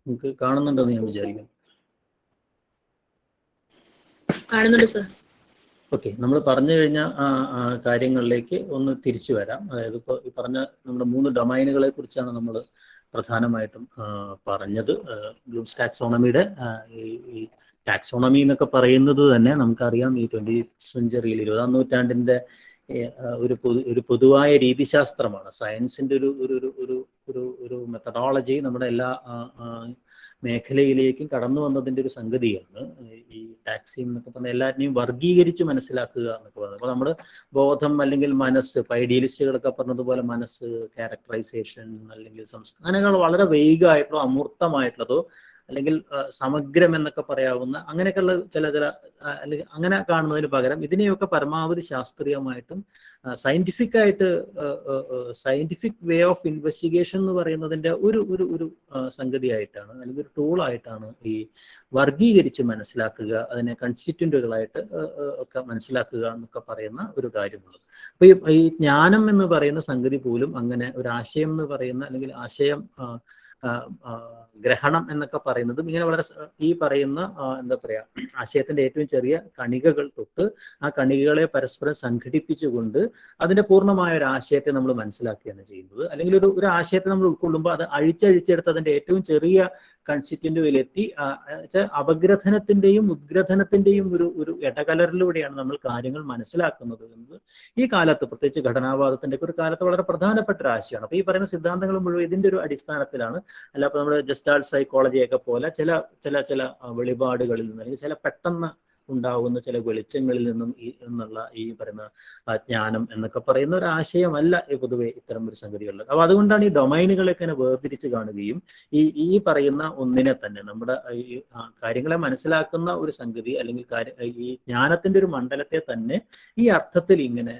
നമുക്ക് കാണുന്നുണ്ടെന്ന് ഞാൻ വിചാരിക്കുന്നു. കാണുന്നുണ്ട് സർ. ഓക്കെ, നമ്മൾ പറഞ്ഞു കഴിഞ്ഞ കാര്യങ്ങളിലേക്ക് ഒന്ന് തിരിച്ചു വരാം. അതായത് ഇപ്പോൾ ഈ പറഞ്ഞ നമ്മുടെ 3 ഡൊമൈനുകളെ കുറിച്ചാണ് നമ്മൾ പ്രധാനമായിട്ടും പറഞ്ഞത്. ബ്ലൂംസ് ടാക്സോണമിയുടെ ഈ ടാക്സോണമി എന്നൊക്കെ പറയുന്നത് തന്നെ നമുക്കറിയാം, ഈ 20th സെഞ്ചുറിയിൽ 20ാം നൂറ്റാണ്ടിൻ്റെ ഒരു പൊതുവായ രീതിശാസ്ത്രമാണ്. സയൻസിൻ്റെ ഒരു മെത്തഡോളജി നമ്മുടെ എല്ലാ മേഖലയിലേക്കും കടന്നു വന്നതിൻ്റെ ഒരു സംഗതിയാണ് ഈ ടാക്സിയം എന്നൊക്കെ പറഞ്ഞാൽ എല്ലാറ്റിനെയും വർഗീകരിച്ച് മനസ്സിലാക്കുക എന്നൊക്കെ പറയുന്നത്. അപ്പോൾ നമ്മൾ ബോധം അല്ലെങ്കിൽ മനസ്സ്, ഇപ്പോൾ ഐഡിയലിസ്റ്റുകളൊക്കെ പറഞ്ഞതുപോലെ മനസ്സ്, ക്യാരക്ടറൈസേഷൻ അല്ലെങ്കിൽ സംസ്കാരങ്ങൾ വളരെ വെയ്ഗായിട്ടുള്ളതോ അമൂർത്തമായിട്ടുള്ളതോ അല്ലെങ്കിൽ സമഗ്രം എന്നൊക്കെ പറയാവുന്ന അങ്ങനെയൊക്കെയുള്ള ചില അല്ലെങ്കിൽ അങ്ങനെ കാണുന്നതിന് പകരം ഇതിനെയൊക്കെ പരമാവധി ശാസ്ത്രീയമായിട്ടും സയന്റിഫിക് വേ ഓഫ് ഇൻവെസ്റ്റിഗേഷൻ എന്ന് പറയുന്നതിൻ്റെ ഒരു സംഗതിയായിട്ടാണ് അല്ലെങ്കിൽ ഒരു ടൂളായിട്ടാണ് ഈ വർഗീകരിച്ച് മനസ്സിലാക്കുക, അതിനെ കൺസ്റ്റിറ്റ്യൂന്റുകളായിട്ട് ഒക്കെ മനസ്സിലാക്കുക എന്നൊക്കെ പറയുന്ന ഒരു കാര്യമുള്ളത്. അപ്പോൾ ഈ ജ്ഞാനം എന്ന് പറയുന്ന സംഗതി പോലും അങ്ങനെ ഒരു ആശയം എന്ന് പറയുന്ന അല്ലെങ്കിൽ ആശയം ഗ്രഹണം എന്നൊക്കെ പറയുന്നതും ഇങ്ങനെ വളരെ ഈ പറയുന്ന എന്താ പറയുക ആശയത്തിന്റെ ഏറ്റവും ചെറിയ കണികകൾ തൊട്ട് ആ കണികകളെ പരസ്പരം സംഘടിപ്പിച്ചുകൊണ്ട് അതിന്റെ പൂർണ്ണമായ ഒരു ആശയത്തെ നമ്മൾ മനസ്സിലാക്കുകയാണ് ചെയ്യുന്നത്. അല്ലെങ്കിൽ ഒരു ആശയത്തെ നമ്മൾ ഉൾക്കൊള്ളുമ്പോൾ അത് അഴിച്ചഴിച്ചെടുത്ത് അതിന്റെ ഏറ്റവും ചെറിയ കൺസ്റ്റിറ്റ്യൂന്റുവിലെത്തി അപഗ്രഥനത്തിന്റെയും ഉദ്ഗ്രഥനത്തിന്റെയും ഒരു ഇടകലറിലൂടെയാണ് നമ്മൾ കാര്യങ്ങൾ മനസ്സിലാക്കുന്നത് എന്നത് ഈ കാലത്ത്, പ്രത്യേകിച്ച് ഘടനാവാദത്തിന്റെ ഒരു കാലത്ത് വളരെ പ്രധാനപ്പെട്ട ഒരു ആശയമാണ്. അപ്പൊ ഈ പറയുന്ന സിദ്ധാന്തങ്ങൾ മുഴുവൻ ഇതിന്റെ ഒരു അടിസ്ഥാനത്തിലാണ്. അല്ല, അപ്പൊ നമ്മുടെ ജസ്റ്റാൾട്ട് സൈക്കോളജിയൊക്കെ പോലെ ചില വെളിപാടുകളിൽ നിന്ന് അല്ലെങ്കിൽ ചില പെട്ടെന്ന് ഉണ്ടാവുന്ന ചില വെളിച്ചങ്ങളിൽ നിന്നും എന്നുള്ള ഈ പറയുന്ന ജ്ഞാനം എന്നൊക്കെ പറയുന്ന ഒരു ആശയമല്ല പൊതുവെ ഇത്തരം ഒരു സംഗതികളിൽ. അപ്പൊ അതുകൊണ്ടാണ് ഈ ഡൊമൈനുകളൊക്കെ വേർതിരിച്ച് കാണുകയും ഈ പറയുന്ന ഒന്നിനെ തന്നെ നമ്മുടെ ഈ കാര്യങ്ങളെ മനസ്സിലാക്കുന്ന ഒരു സംഗതി അല്ലെങ്കിൽ ഈ ജ്ഞാനത്തിന്റെ ഒരു മണ്ഡലത്തെ തന്നെ ഈ അർത്ഥത്തിൽ ഇങ്ങനെ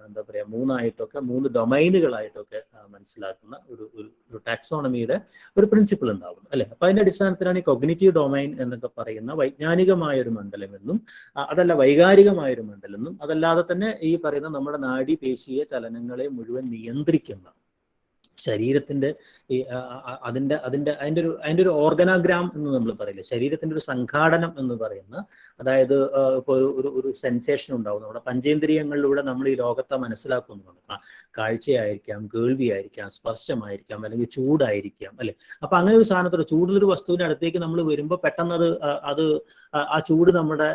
എന്താ പറയാ 3 ഡൊമൈനുകളായിട്ടൊക്കെ മനസ്സിലാക്കുന്ന ഒരു ടാക്സോണമിയുടെ ഒരു പ്രിൻസിപ്പിൾ ഉണ്ടാവും അല്ലെ. അപ്പൊ അതിന്റെ അടിസ്ഥാനത്തിലാണ് ഈ കൊഗ്നിറ്റീവ് ഡൊമൈൻ എന്നൊക്കെ പറയുന്ന വൈജ്ഞാനികമായ ഒരു മണ്ഡലം എന്നും അതല്ല വൈകാരികമായ ഒരു മണ്ഡലം എന്നും അതല്ലാതെ തന്നെ ഈ പറയുന്ന നമ്മുടെ നാഡീപേശീയ ചലനങ്ങളെ മുഴുവൻ നിയന്ത്രിക്കുന്ന ശരീരത്തിന്റെ ഈ അതിന്റെ ഒരു ഓർഗനാഗ്രാം എന്ന് നമ്മൾ പറയില്ലേ, ശരീരത്തിന്റെ ഒരു സംഘാടനം എന്ന് പറയുന്ന, അതായത് ഇപ്പോൾ ഒരു സെൻസേഷൻ ഉണ്ടാവും നമ്മുടെ പഞ്ചേന്ദ്രിയങ്ങളിലൂടെ നമ്മൾ ഈ ലോകത്തെ മനസ്സിലാക്കുന്നുണ്ട്. കാഴ്ചയായിരിക്കാം, കേൾവിയായിരിക്കാം, സ്പർശമായിരിക്കാം, അല്ലെങ്കിൽ ചൂടായിരിക്കാം അല്ലെ. അപ്പൊ അങ്ങനെ ഒരു സാധനത്തോടെ ചൂടുള്ളൊരു വസ്തുവിന്റെ അടുത്തേക്ക് നമ്മൾ വരുമ്പോൾ പെട്ടെന്ന് ആ ചൂട് നമ്മുടെ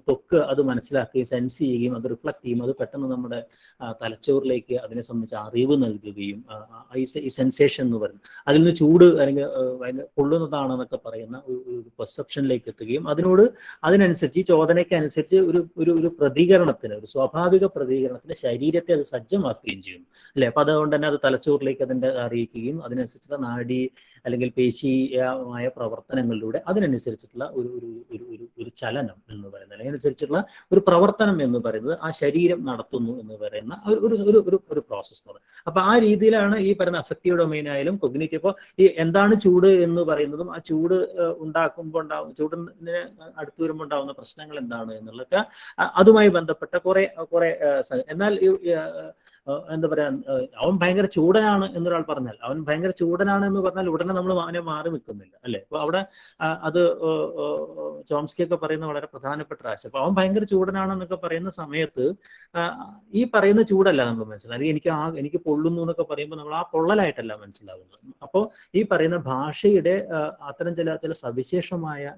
ത്വക്ക് അത് മനസ്സിലാക്കുകയും സെൻസ് ചെയ്യുകയും അത് റിഫ്ലക്ട് ചെയ്യും. അത് പെട്ടെന്ന് നമ്മുടെ തലച്ചോറിലേക്ക് അതിനെ സംബന്ധിച്ച് അറിവ് നൽകുകയും ഈ സെൻസേഷൻ എന്ന് പറയുന്നത് അതിൽ നിന്ന് ചൂട് അല്ലെങ്കിൽ പൊള്ളുന്നതാണെന്നൊക്കെ പറയുന്ന ഒരു പെർസെപ്ഷനിലേക്ക് എത്തുകയും അതിനനുസരിച്ച് ഈ ചോദനയ്ക്ക് അനുസരിച്ച് ഒരു പ്രതികരണത്തിന്, ഒരു സ്വാഭാവിക പ്രതികരണത്തിന് ശരീരത്തെ അത് സജ്ജമാക്കുകയും ചെയ്യുന്നു അല്ലെ. അപ്പൊ അതുകൊണ്ട് തന്നെ അത് തലച്ചോറിലേക്ക് അതിന്റെ അറിയിക്കുകയും അതിനനുസരിച്ചുള്ള നാഡി അല്ലെങ്കിൽ പേശീയമായ പ്രവർത്തനങ്ങളിലൂടെ അതിനനുസരിച്ചിട്ടുള്ള ഒരു ചലനം എന്ന് പറയുന്നത്, അതിനനുസരിച്ചുള്ള ഒരു പ്രവർത്തനം എന്ന് പറയുന്നത് ആ ശരീരം നടത്തുന്നു എന്ന് പറയുന്ന ഒരു പ്രോസസ് എന്ന് പറയുന്നത്. അപ്പൊ ആ രീതിയിലാണ് ഈ പറയുന്ന അഫക്റ്റീവ് ഡൊമൈൻ ആയാലും കൊഗ്നിറ്റീവ്. ഇപ്പോൾ ഈ എന്താണ് ചൂട് എന്ന് പറയുന്നതും ആ ചൂട് ചൂടിന് അടുത്ത് വരുമ്പോൾ ഉണ്ടാകുന്ന പ്രശ്നങ്ങൾ എന്താണ് എന്നുള്ളതൊക്കെ അതുമായി ബന്ധപ്പെട്ട കുറെ എന്നാൽ എന്താ പറയാ, അവൻ ഭയങ്കര ചൂടനാണ് എന്നൊരാൾ പറഞ്ഞാൽ, അവൻ ഭയങ്കര ചൂടനാണ് എന്ന് പറഞ്ഞാൽ ഉടനെ നമ്മൾ അവനെ മാറി നിൽക്കുന്നില്ല അല്ലെ. അപ്പൊ അവിടെ അത് ചോംസ്കി ഒക്കെ പറയുന്ന വളരെ പ്രധാനപ്പെട്ട ആശയം. അപ്പൊ അവൻ ഭയങ്കര ചൂടനാണെന്നൊക്കെ പറയുന്ന സമയത്ത് ഈ പറയുന്ന ചൂടല്ല നമ്മൾ മനസ്സിലാക്കുന്നത്. എനിക്ക് പൊള്ളുന്നു എന്നൊക്കെ പറയുമ്പോൾ നമ്മൾ ആ പൊള്ളലായിട്ടല്ല മനസ്സിലാകുന്നത്. അപ്പോൾ ഈ പറയുന്ന ഭാഷയുടെ അത്തരം ചില സവിശേഷമായ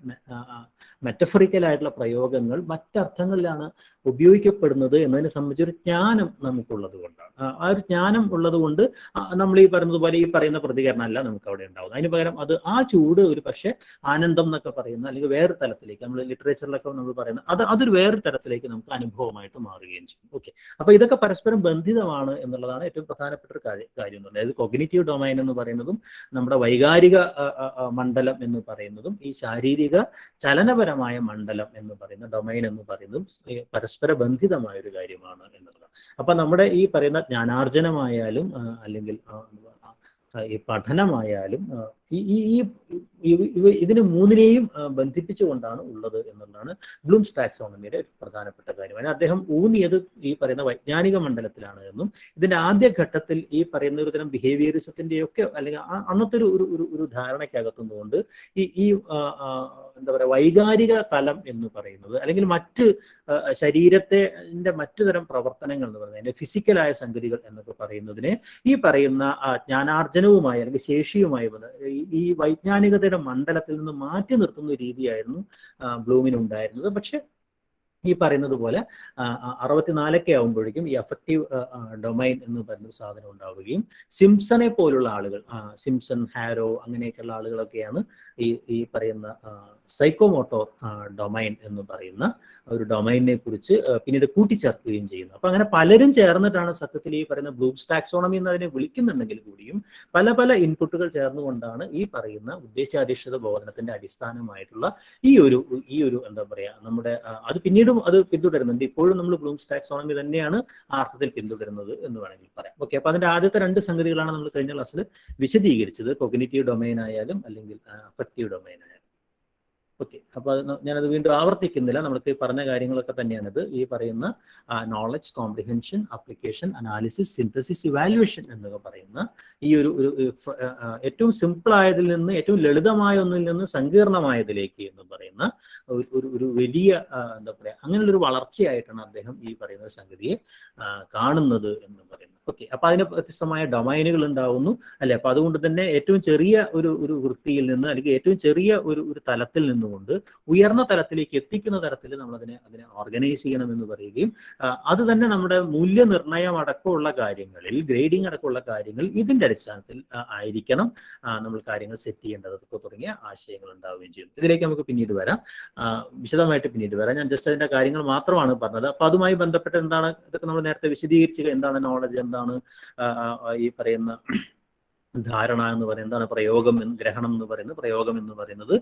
മെറ്റഫറിക്കലായിട്ടുള്ള പ്രയോഗങ്ങൾ മറ്റർത്ഥങ്ങളിലാണ് ഉപയോഗിക്കപ്പെടുന്നത് എന്നതിനെ സംബന്ധിച്ചൊരു ജ്ഞാനം നമുക്കുള്ളത് കൊണ്ടാണ്. ആ ഒരു ജ്ഞാനം ഉള്ളത് കൊണ്ട് നമ്മൾ ഈ പറയുന്നതുപോലെ ഈ പറയുന്ന പ്രതികരണമല്ല നമുക്ക് അവിടെ ഉണ്ടാവുന്നത്. അതിന് പകരം ആ ചൂട് ഒരു പക്ഷെ ആനന്ദം എന്നൊക്കെ പറയുന്ന അല്ലെങ്കിൽ വേറെ തലത്തിലേക്ക് നമ്മൾ ലിറ്ററേച്ചറിലൊക്കെ നമ്മൾ പറയുന്നത് അതൊരു വേറെ തരത്തിലേക്ക് നമുക്ക് അനുഭവമായിട്ട് മാറുകയും ചെയ്യും. ഓക്കെ, അപ്പൊ ഇതൊക്കെ പരസ്പരം ബന്ധിതമാണ് എന്നുള്ളതാണ് ഏറ്റവും പ്രധാനപ്പെട്ട ഒരു കാര്യം എന്ന് പറയുന്നത്. അതായത് കൊഗ്നിറ്റീവ് ഡൊമൈൻ എന്ന് പറയുന്നതും നമ്മുടെ വൈകാരിക മണ്ഡലം എന്ന് പറയുന്നതും ഈ ശാരീരിക ചലനപരമായ മണ്ഡലം എന്ന് പറയുന്ന ഡൊമൈൻ എന്ന് പറയുന്നതും പരസ്പര ബന്ധിതമായ ഒരു കാര്യമാണ് എന്നുള്ളതാണ്. അപ്പൊ നമ്മുടെ ഈ പറയുന്ന ജ്ഞാനാർജനമായാലും അല്ലെങ്കിൽ ഈ പഠനമായാലും ഇതിന് മൂന്നിനെയും ബന്ധിപ്പിച്ചുകൊണ്ടാണ് ഉള്ളത് എന്നുള്ളതാണ് ബ്ലൂംസ് ടാക്സോണമിയുടെ പ്രധാനപ്പെട്ട കാര്യം. അതിന് അദ്ദേഹം ഊന്നിയത് ഈ പറയുന്ന വൈജ്ഞാനിക മണ്ഡലത്തിലാണ് എന്നും ഇതിന്റെ ആദ്യ ഘട്ടത്തിൽ ഈ പറയുന്ന ഒരു തരം ബിഹേവിയറിസത്തിന്റെയൊക്കെ അല്ലെങ്കിൽ അന്നത്തെ ഒരു ധാരണയ്ക്കകത്തുനിന്നുകൊണ്ട് ഈ എന്താ പറയുക വൈകാരിക തലം എന്ന് പറയുന്നത് അല്ലെങ്കിൽ മറ്റ് ശരീരത്തിന്റെ മറ്റു തരം പ്രവർത്തനങ്ങൾ എന്ന് പറയുന്നത് അതിന്റെ ഫിസിക്കലായ സംഗതികൾ എന്നൊക്കെ പറയുന്നതിനെ ഈ പറയുന്ന ജ്ഞാനാർജനവുമായി അല്ലെങ്കിൽ ശേഷിയുമായി ഈ വൈജ്ഞാനികതയുടെ മണ്ഡലത്തിൽ നിന്ന് മാറ്റി നിർത്തുന്ന രീതിയായിരുന്നു ബ്ലൂമിനുണ്ടായിരുന്നത്. പക്ഷെ ഈ പറയുന്നത് പോലെ 64 ആവുമ്പോഴേക്കും ഈ അഫക്റ്റീവ് ഡൊമൈൻ എന്ന് പറയുന്ന സാധനം ഉണ്ടാവുകയും സിംപ്സണെ പോലുള്ള ആളുകൾ, സിംപ്സൺ, ഹാരോ അങ്ങനെയൊക്കെയുള്ള ആളുകളൊക്കെയാണ് ഈ പറയുന്ന സൈക്കോമോട്ടോർ ഡൊമൈൻ എന്ന് പറയുന്ന ഒരു ഡൊമൈനെ കുറിച്ച് പിന്നീട് കൂട്ടിച്ചേർക്കുകയും ചെയ്യുന്നു. അപ്പൊ അങ്ങനെ പലരും ചേർന്നിട്ടാണ് സത്യത്തിൽ ഈ പറയുന്ന ബ്ലൂംസ് ടാക്സോണമി എന്ന് അതിനെ വിളിക്കുന്നുണ്ടെങ്കിൽ കൂടിയും പല ഇൻപുട്ടുകൾ ചേർന്നുകൊണ്ടാണ് ഈ പറയുന്ന ഉദ്ദേശ്യാധിഷ്ഠിത ബോധനത്തിന്റെ അടിസ്ഥാനമായിട്ടുള്ള ഈ ഒരു എന്താ പറയാ നമ്മുടെ അത് പിന്നീടും അത് പിന്തുടരുന്നുണ്ട്. ഇപ്പോഴും നമ്മൾ ബ്ലൂംസ് ടാക്സോണമി തന്നെയാണ് ആ അർത്ഥത്തിൽ പിന്തുടരുന്നത് എന്ന് വേണമെങ്കിൽ പറയാം. ഓക്കെ, അപ്പൊ അതിന്റെ ആദ്യത്തെ 2 സംഗതികളാണ് നമ്മൾ കഴിഞ്ഞ ക്ലാസ്സിൽ വിശദീകരിച്ചത്, കോഗ്നിറ്റീവ് ഡൊമൈൻ ആയാലും അല്ലെങ്കിൽ അഫക്റ്റീവ് ഡൊമൈൻ ആയാലും. ഓക്കെ, അപ്പൊ ഞാനത് വീണ്ടും ആവർത്തിക്കുന്നില്ല, നമുക്ക് പറഞ്ഞ കാര്യങ്ങളൊക്കെ തന്നെയാണിത്. ഈ പറയുന്ന knowledge, comprehension, application, analysis, synthesis, evaluation എന്നൊക്കെ പറയുന്ന ഈ ഒരു ഏറ്റവും സിമ്പിൾ ആയതിൽ നിന്ന് ഏറ്റവും ലളിതമായ ഒന്നിൽ നിന്ന് സങ്കീർണമായതിലേക്ക് എന്ന് പറയുന്ന ഒരു വലിയ എന്താ പറയാ അങ്ങനെയുള്ള ഒരു വളർച്ചയായിട്ടാണ് അദ്ദേഹം ഈ പറയുന്ന സംഗതിയെ കാണുന്നത് എന്ന് പറയുന്നത്. ഓക്കെ, അപ്പൊ അതിന് വ്യത്യസ്തമായ ഡൊമൈനുകൾ ഉണ്ടാവുന്നു അല്ലെ. അപ്പൊ അതുകൊണ്ട് തന്നെ ഏറ്റവും ചെറിയ ഒരു വൃത്തിയിൽ നിന്ന് അല്ലെങ്കിൽ ഏറ്റവും ചെറിയ ഒരു തലത്തിൽ നിന്നുകൊണ്ട് ഉയർന്ന തലത്തിലേക്ക് എത്തിക്കുന്ന തരത്തിൽ നമ്മൾ അതിനെ ഓർഗനൈസ് ചെയ്യണമെന്ന് പറയുകയും അത് തന്നെ നമ്മുടെ മൂല്യനിർണ്ണയം അടക്കമുള്ള കാര്യങ്ങളിൽ, ഗ്രേഡിംഗ് അടക്കമുള്ള കാര്യങ്ങൾ ഇതിന്റെ അടിസ്ഥാനത്തിൽ ആയിരിക്കണം നമ്മൾ കാര്യങ്ങൾ സെറ്റ് ചെയ്യേണ്ടതൊക്കെ തുടങ്ങിയ ആശയങ്ങൾ ഉണ്ടാവുകയും ചെയ്യും. ഇതിലേക്ക് നമുക്ക് പിന്നീട് വരാം, വിശദമായിട്ട് പിന്നീട് വരാം. ഞാൻ ജസ്റ്റ് അതിന്റെ കാര്യങ്ങൾ മാത്രമാണ് പറഞ്ഞത്. അപ്പൊ അതുമായി ബന്ധപ്പെട്ട് എന്താണ് ഇതൊക്കെ നമ്മൾ നേരത്തെ വിശദീകരിച്ചത്, എന്താണ് നോളജ്, എന്താണ് ഈ പറയുന്ന ധാരണ എന്ന് പറയുന്നത്, എന്താണ് പ്രയോഗം, ഗ്രഹണം എന്ന് പറയുന്നത്, പ്രയോഗം എന്ന് പറയുന്നത്,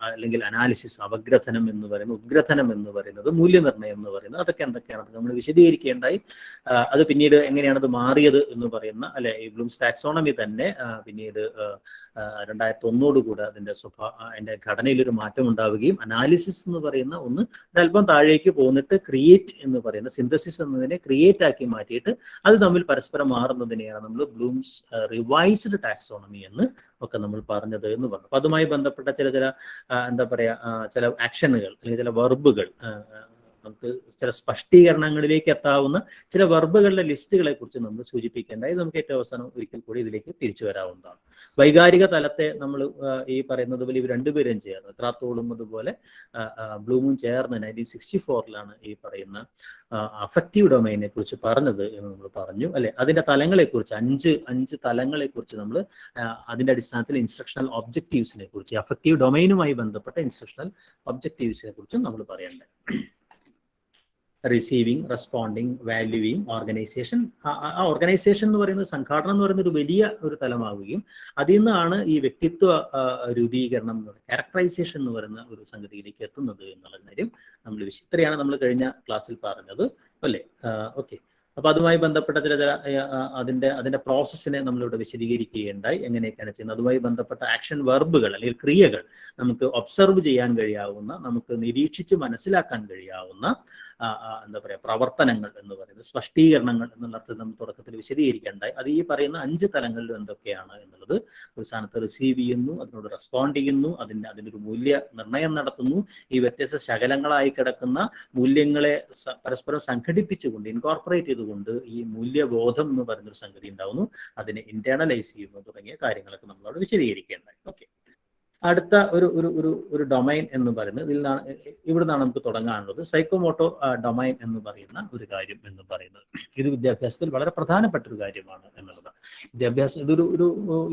അല്ലെങ്കിൽ അനാലിസിസ്, അപഗ്രഥനം എന്ന് പറയുന്നത്, ഉദ്ഗ്രഥനം എന്ന് പറയുന്നത്, മൂല്യനിർണ്ണയം എന്ന് പറയുന്നത്, അതൊക്കെ എന്തൊക്കെയാണ് നമ്മൾ വിശദീകരിക്കേണ്ടായി. അത് പിന്നീട് എങ്ങനെയാണ് അത് മാറിയത് എന്ന് പറയുന്ന അല്ലെ ഈ ബ്ലൂംസ് ടാക്സോണമി തന്നെ പിന്നീട് 2001 കൂടെ അതിന്റെ ഘടനയിലൊരു മാറ്റം ഉണ്ടാവുകയും അനാലിസിസ് എന്ന് പറയുന്ന ഒന്ന് അല്പം താഴേക്ക് പോന്നിട്ട് ക്രിയേറ്റ് എന്ന് പറയുന്ന സിന്തസിസ് എന്നതിനെ ക്രിയേറ്റ് ആക്കി മാറ്റിയിട്ട് അത് തമ്മിൽ പരസ്പരം മാറുന്നതിനെയാണ് നമ്മൾ ബ്ലൂംസ് റിവൈസ്ഡ് ടാക്സോണമി എന്ന് ഒക്കെ നമ്മൾ പറഞ്ഞത് എന്ന് പറഞ്ഞു. അപ്പൊ അതുമായി ബന്ധപ്പെട്ട ചില എന്താ പറയാ ചില ആക്ഷനുകൾ അല്ലെങ്കിൽ ചില വെർബുകൾ, നമുക്ക് ചില സ്പഷ്ടീകരണങ്ങളിലേക്ക് എത്താവുന്ന ചില വെർബുകളുടെ ലിസ്റ്റുകളെ കുറിച്ച് നമ്മൾ സൂചിപ്പിക്കേണ്ടായി. നമുക്ക് ഏറ്റവും അവസാനം ഒരിക്കൽ കൂടി ഇതിലേക്ക് തിരിച്ചു വരാവുന്നതാണ്. വൈകാരിക തലത്തെ നമ്മൾ ഈ പറയുന്നത് പോലെ ഇവർ രണ്ടുപേരും ചേർന്ന് ക്രാത്തോളും അതുപോലെ ബ്ലൂമും ചേർന്ന് 1964 ഈ പറയുന്ന അഫക്റ്റീവ് ഡൊമൈനെ കുറിച്ച് പറഞ്ഞത് എന്ന് നമ്മൾ പറഞ്ഞു അല്ലെ. അതിന്റെ തലങ്ങളെ കുറിച്ച് അഞ്ച് തലങ്ങളെ കുറിച്ച് നമ്മൾ അതിന്റെ അടിസ്ഥാനത്തിൽ ഇൻസ്ട്രക്ഷണൽ ഒബ്ജക്റ്റീവ്സിനെ കുറിച്ച്, അഫക്റ്റീവ് ഡൊമൈനുമായി ബന്ധപ്പെട്ട ഇൻസ്ട്രക്ഷണൽ ഒബ്ജക്റ്റീവ്സിനെ കുറിച്ച് നമ്മൾ പറയണ്ടേ. Receiving, responding, valuing, organization. ആ ഓർഗനൈസേഷൻ എന്ന് പറയുന്നത്, സംഘാടനം എന്ന് പറയുന്ന ഒരു വലിയ ഒരു തലമാവുകയും അതിൽ നിന്നാണ് ഈ വ്യക്തിത്വ രൂപീകരണം, ക്യാരക്ടറൈസേഷൻ എന്ന് പറയുന്ന ഒരു സംഗതിയിലേക്ക് എത്തുന്നത് എന്നുള്ള കാര്യം നമ്മൾ ഇത്രയാണ് നമ്മൾ കഴിഞ്ഞ ക്ലാസ്സിൽ പറഞ്ഞത് അല്ലേ. ഓക്കെ, അപ്പൊ അതുമായി ബന്ധപ്പെട്ട ചില അതിന്റെ പ്രോസസ്സിനെ നമ്മളിവിടെ വിശദീകരിക്കുകയുണ്ടായി, എങ്ങനെയൊക്കെയാണ് ചെയ്യുന്നത്. അതുമായി ബന്ധപ്പെട്ട ആക്ഷൻ വെർബുകൾ അല്ലെങ്കിൽ ക്രിയകൾ, നമുക്ക് ഒബ്സർവ് ചെയ്യാൻ കഴിയാവുന്ന, നമുക്ക് നിരീക്ഷിച്ച് മനസ്സിലാക്കാൻ കഴിയാവുന്ന എന്താ പറയാ പ്രവർത്തനങ്ങൾ എന്ന് പറയുന്നത്, സ്പഷ്ടീകരണങ്ങൾ എന്നുള്ള അർത്ഥത്തിൽ നമ്മൾ തുടക്കത്തിൽ വിശദീകരിക്കേണ്ടായി. അത് ഈ പറയുന്ന 5 തലങ്ങളിലും എന്തൊക്കെയാണ് എന്നുള്ളത് ഒരു സ്ഥാനത്ത് റിസീവ് ചെയ്യുന്നു, അതിനോട് റെസ്പോണ്ട് ചെയ്യുന്നു, അതിൻ്റെ ഒരു മൂല്യ നിർണ്ണയം നടത്തുന്നു. ഈ വ്യത്യസ്ത ശകലങ്ങളായി കിടക്കുന്ന മൂല്യങ്ങളെ പരസ്പരം സംഘടിപ്പിച്ചുകൊണ്ട് ഇൻകോർപ്പറേറ്റ് ചെയ്തുകൊണ്ട് ഈ മൂല്യബോധം എന്ന് പറയുന്നൊരു സംഗതി ഉണ്ടാവുന്നു, അതിനെ ഇന്റേണലൈസ് ചെയ്യുന്നു തുടങ്ങിയ കാര്യങ്ങളൊക്കെ നമ്മളവിടെ വിശദീകരിക്കേണ്ടായി. ഓക്കെ, അടുത്ത ഒരു ഡൊമൈൻ എന്ന് പറയുന്നത് ഇവിടുന്നാണ് നമുക്ക് തുടങ്ങാനുള്ളത്. സൈക്കോമോട്ടോർ ഡൊമൈൻ എന്ന് പറയുന്ന ഒരു കാര്യം എന്ന് പറയുന്നത് ഇത് വിദ്യാഭ്യാസത്തിൽ വളരെ പ്രധാനപ്പെട്ട ഒരു കാര്യമാണ് എന്നുള്ളതാണ്. വിദ്യാഭ്യാസം ഇതൊരു